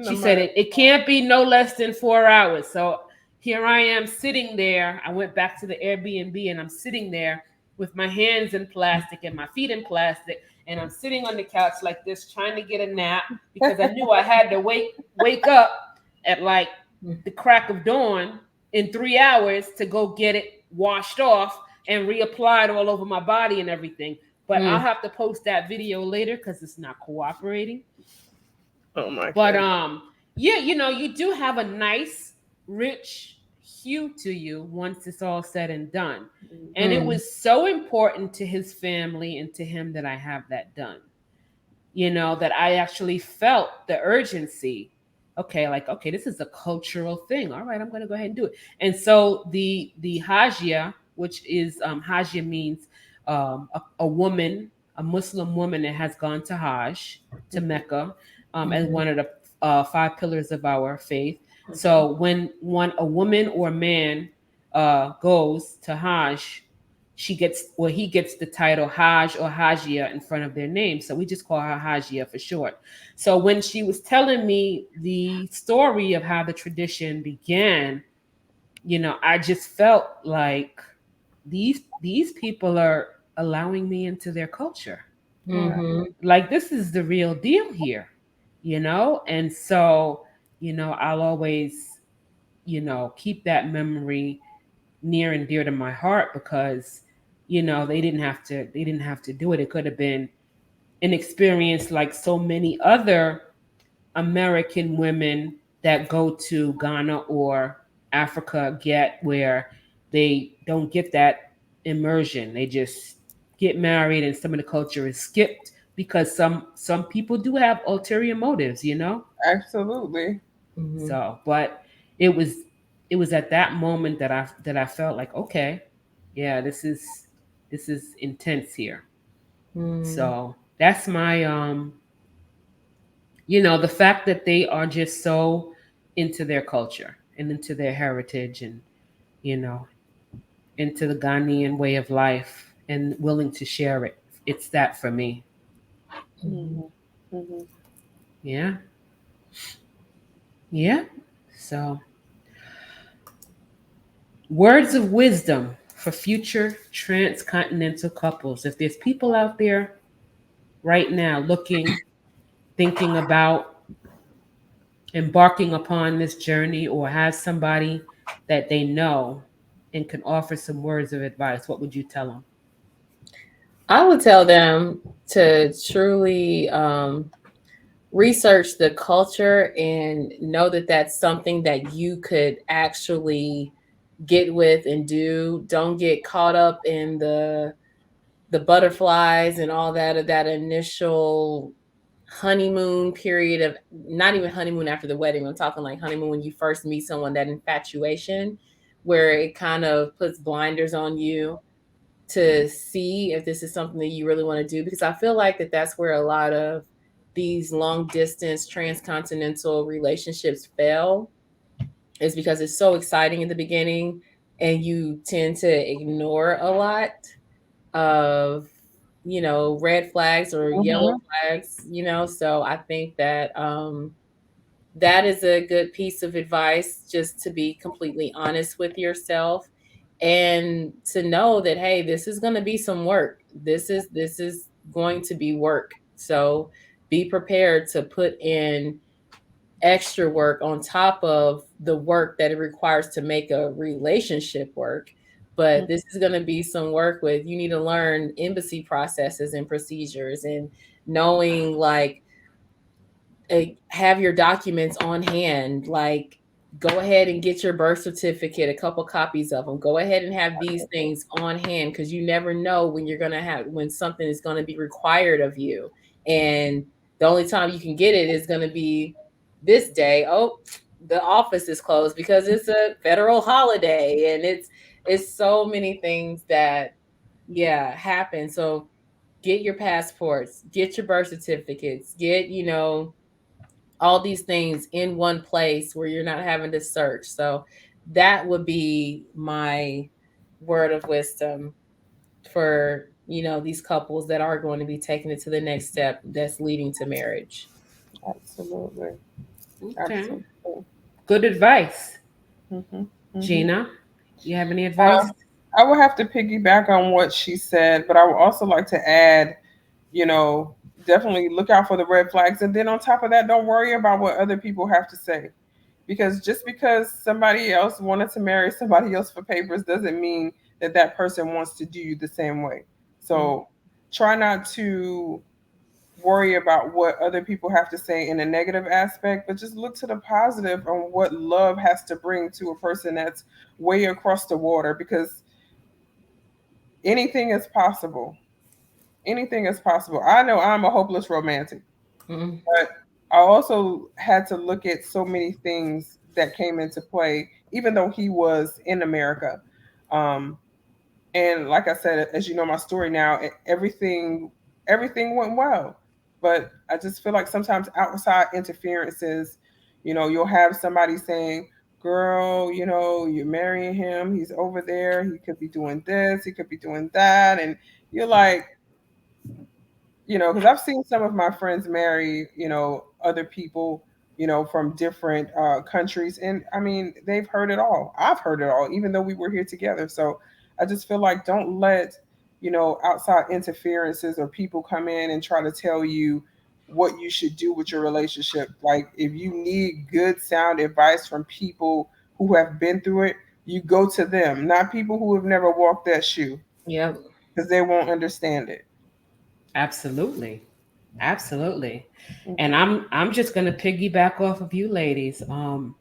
She said it can't be no less than 4 hours. So here I am sitting there. I went back to the Airbnb, and I'm sitting there with my hands in plastic and my feet in plastic, and I'm sitting on the couch like this, trying to get a nap, because I knew I had to wake up at like the crack of dawn in 3 hours to go get it washed off and reapplied all over my body and everything. But I'll have to post that video later because it's not cooperating. Oh my! But yeah, you do have a nice, rich hue to you once it's all said and done. And it was so important to his family and to him that I have that done. That I actually felt the urgency. Okay, this is a cultural thing. All right, I'm going to go ahead and do it. And so the Hajia, which is Hajia means a woman, a Muslim woman that has gone to Hajj, to Mecca, as one of the 5 pillars of our faith. So when a woman or a man goes to Hajj, he gets the title Hajj or Hajia in front of their name. So we just call her Hajia for short. So when she was telling me the story of how the tradition began, I just felt like these people are allowing me into their culture. Like, this is the real deal here, And so, I'll always, keep that memory near and dear to my heart, because they didn't have to do it. It could have been an experience like so many other American women that go to Ghana or Africa get, where they don't get that immersion. They just get married, and some of the culture is skipped because some people do have ulterior motives, Absolutely. So, but it was at that moment that I felt like, okay, yeah, this is intense here. So that's my the fact that they are just so into their culture and into their heritage, and into the Ghanaian way of life, and willing to share it. It's that for me. Yeah. So, words of wisdom for future transcontinental couples. If there's people out there right now thinking about embarking upon this journey, or have somebody that they know and can offer some words of advice, what would you tell them? I would tell them to truly research the culture and know that that's something that you could actually get with and do. Don't get caught up in the butterflies and all that of that initial honeymoon period of not even honeymoon after the wedding. I'm talking like honeymoon when you first meet someone, that infatuation where it kind of puts blinders on you to see if this is something that you really want to do, because I feel like that's where a lot of these long distance transcontinental relationships fail, is because it's so exciting in the beginning and you tend to ignore a lot of red flags or yellow flags, so I think that that is a good piece of advice, just to be completely honest with yourself and to know that, hey, this is going to be some work. This is going to be work. So be prepared to put in extra work on top of the work that it requires to make a relationship work. But this is going to be some work with, you need to learn embassy processes and procedures, and knowing like have your documents on hand. Like, go ahead and get your birth certificate, a couple copies of them. Go ahead and have these things on hand, because you never know when something is going to be required of you. And the only time you can get it is going to be this day. Oh, the office is closed because it's a federal holiday, and it's so many things that happen. So get your passports, get your birth certificates, get all these things in one place where you're not having to search. So that would be my word of wisdom for these couples that are going to be taking it to the next step that's leading to marriage. Absolutely. Okay. Absolutely. Good advice. Mm-hmm. Gina, you have any advice? I will have to piggyback on what she said, but I would also like to add, definitely look out for the red flags. And then on top of that, don't worry about what other people have to say. Because just because somebody else wanted to marry somebody else for papers doesn't mean that that person wants to do you the same way. So try not to worry about what other people have to say in a negative aspect, but just look to the positive on what love has to bring to a person that's way across the water, because anything is possible. Anything is possible. I know I'm a hopeless romantic, but I also had to look at so many things that came into play, even though he was in America. And like I said, as you know my story now, everything went well. But I just feel like sometimes outside interferences, you'll have somebody saying, girl, you're marrying him, he's over there, he could be doing this, he could be doing that. And you're like, because I've seen some of my friends marry, other people, from different countries. And I mean, they've heard it all. I've heard it all, even though we were here together. So I just feel like don't let, outside interferences or people come in and try to tell you what you should do with your relationship. Like, if you need good sound advice from people who have been through it, you go to them, not people who have never walked that shoe. Yeah. Because they won't understand it. Absolutely. And I'm just gonna piggyback off of you ladies. Follow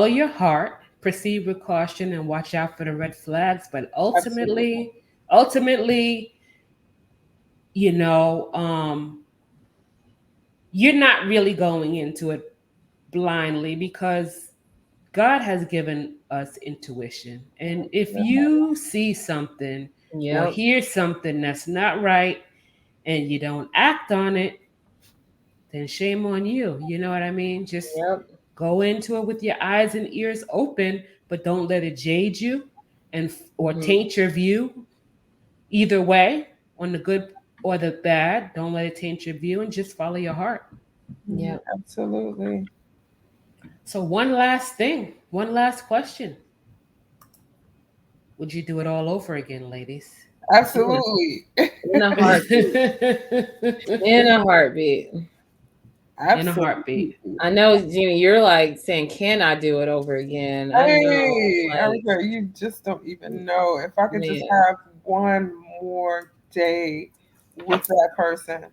your heart, proceed with caution, and watch out for the red flags. But ultimately, you know, you're not really going into it blindly, because God has given us intuition. And if you see something or hear something that's not right and you don't act on it, then shame on you. You know what I mean? Just go into it with your eyes and ears open, but don't let it jade you or taint your view. Either way, on the good or the bad, don't let it taint your view, and just follow your heart. Yeah, absolutely. So one last question. Would you do it all over again, ladies? Absolutely. In a heartbeat. In a heartbeat. Absolutely. In a heartbeat. I know, Gina, you're like saying, can I do it over again? Hey, Erica, you just don't even know. If I could just have one more day with that person.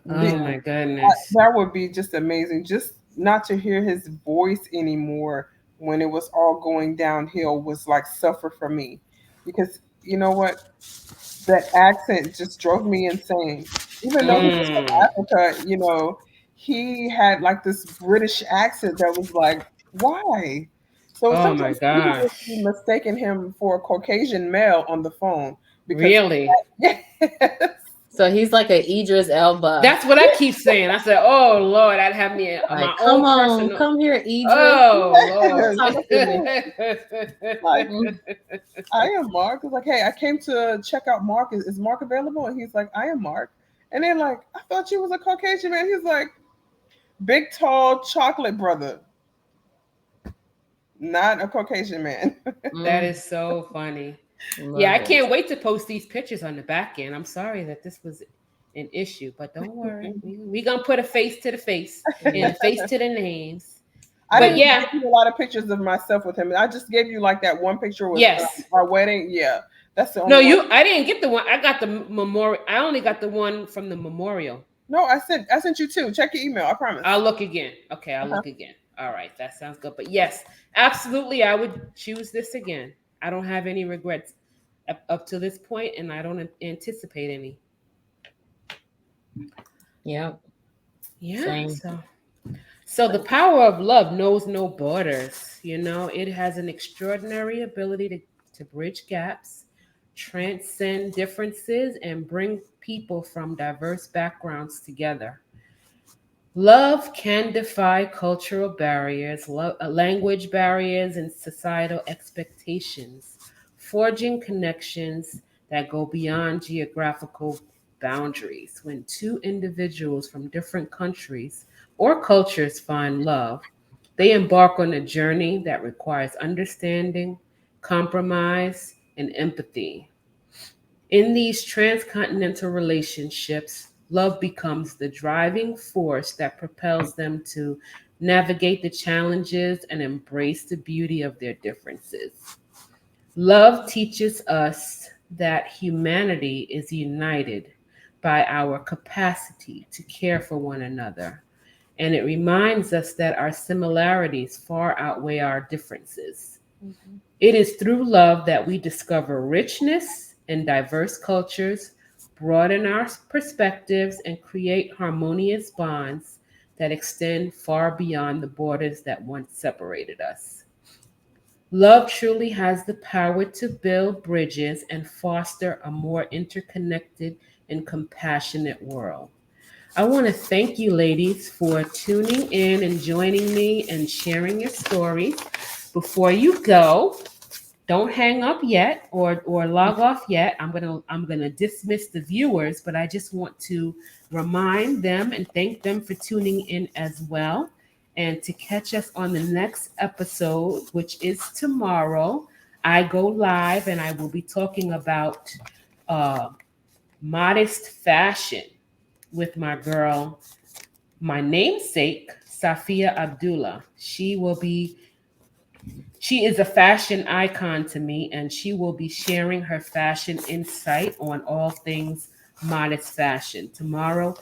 Oh my goodness. That would be just amazing. Just not to hear his voice anymore when it was all going downhill was like suffer for me. Because you know what? That accent just drove me insane. Even though he was Mm. from Africa, he had like this British accent that was like, why? So Oh my sometimes people would gosh. be mistaking him for a Caucasian male on the phone because Really? yes. So he's like a Idris Elba. That's what I keep saying. I said, "Oh Lord, I'd have me Like, my come own on, personal." come here, Idris. Oh Yes. Talk to me. Like, Lord. I am Mark. It's like, hey, I came to check out Mark. Is Mark available? And he's like, I am Mark. And they're like, I thought you was a Caucasian man. He's like, big, tall, chocolate brother, not a Caucasian man. That is so funny. Love Yeah, I it. can't wait to post these pictures on the back end. I'm sorry that this was an issue, but don't worry. We gonna put a face to the face and a face to the names. I But didn't yeah, give you a lot of pictures of myself with him. I just gave you like that one picture with yes. our wedding. Yeah, that's the No, only one. I didn't get the one. I got the memorial. I only got the one from the memorial. No, I sent you two. Check your email. I promise. I'll look again. Okay, I'll look again. All right, that sounds good. But yes, absolutely, I would choose this again. I don't have any regrets up to this point, and I don't anticipate any. Yep. Yeah. Same. So the power of love knows no borders. You know, it has an extraordinary ability to bridge gaps, transcend differences, and bring people from diverse backgrounds together. Love can defy cultural barriers, language barriers, and societal expectations, forging connections that go beyond geographical boundaries. When two individuals from different countries or cultures find love, they embark on a journey that requires understanding, compromise, and empathy. In these transcontinental relationships, love becomes the driving force that propels them to navigate the challenges and embrace the beauty of their differences. Love teaches us that humanity is united by our capacity to care for one another, and it reminds us that our similarities far outweigh our differences. It is through love that we discover richness in diverse cultures, broaden our perspectives, and create harmonious bonds that extend far beyond the borders that once separated us. Love truly has the power to build bridges and foster a more interconnected and compassionate world. I want to thank you, ladies, for tuning in and joining me and sharing your stories. Before you go, don't hang up yet or log off yet. I'm gonna dismiss the viewers, but I just want to remind them and thank them for tuning in as well, and to catch us on the next episode, which is tomorrow. I go live and I will be talking about uh, modest fashion with my girl, my namesake, Saafiyah Abdullah. She is a fashion icon to me, and she will be sharing her fashion insight on all things modest fashion tomorrow,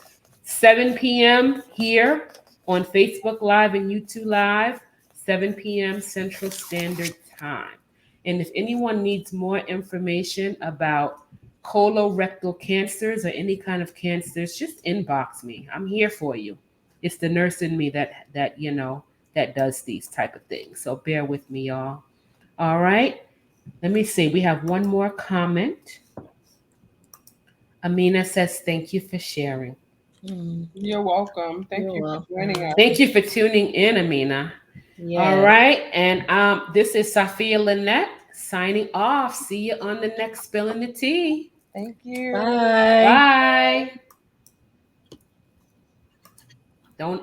7 p.m. here on Facebook Live and YouTube Live, 7 p.m. Central Standard Time. And if anyone needs more information about colorectal cancers or any kind of cancers, just inbox me. I'm here for you. It's the nurse in me that does these type of things. So bear with me, y'all. All right. Let me see. We have one more comment. Amina says, thank you for sharing. You're welcome. Thank You're you welcome. for joining us. Thank you for tuning in, Amina. Yes. All right. And this is Saafiyah Lynette signing off. See you on the next Spilling the Tea. Thank you. Bye. Bye. Don't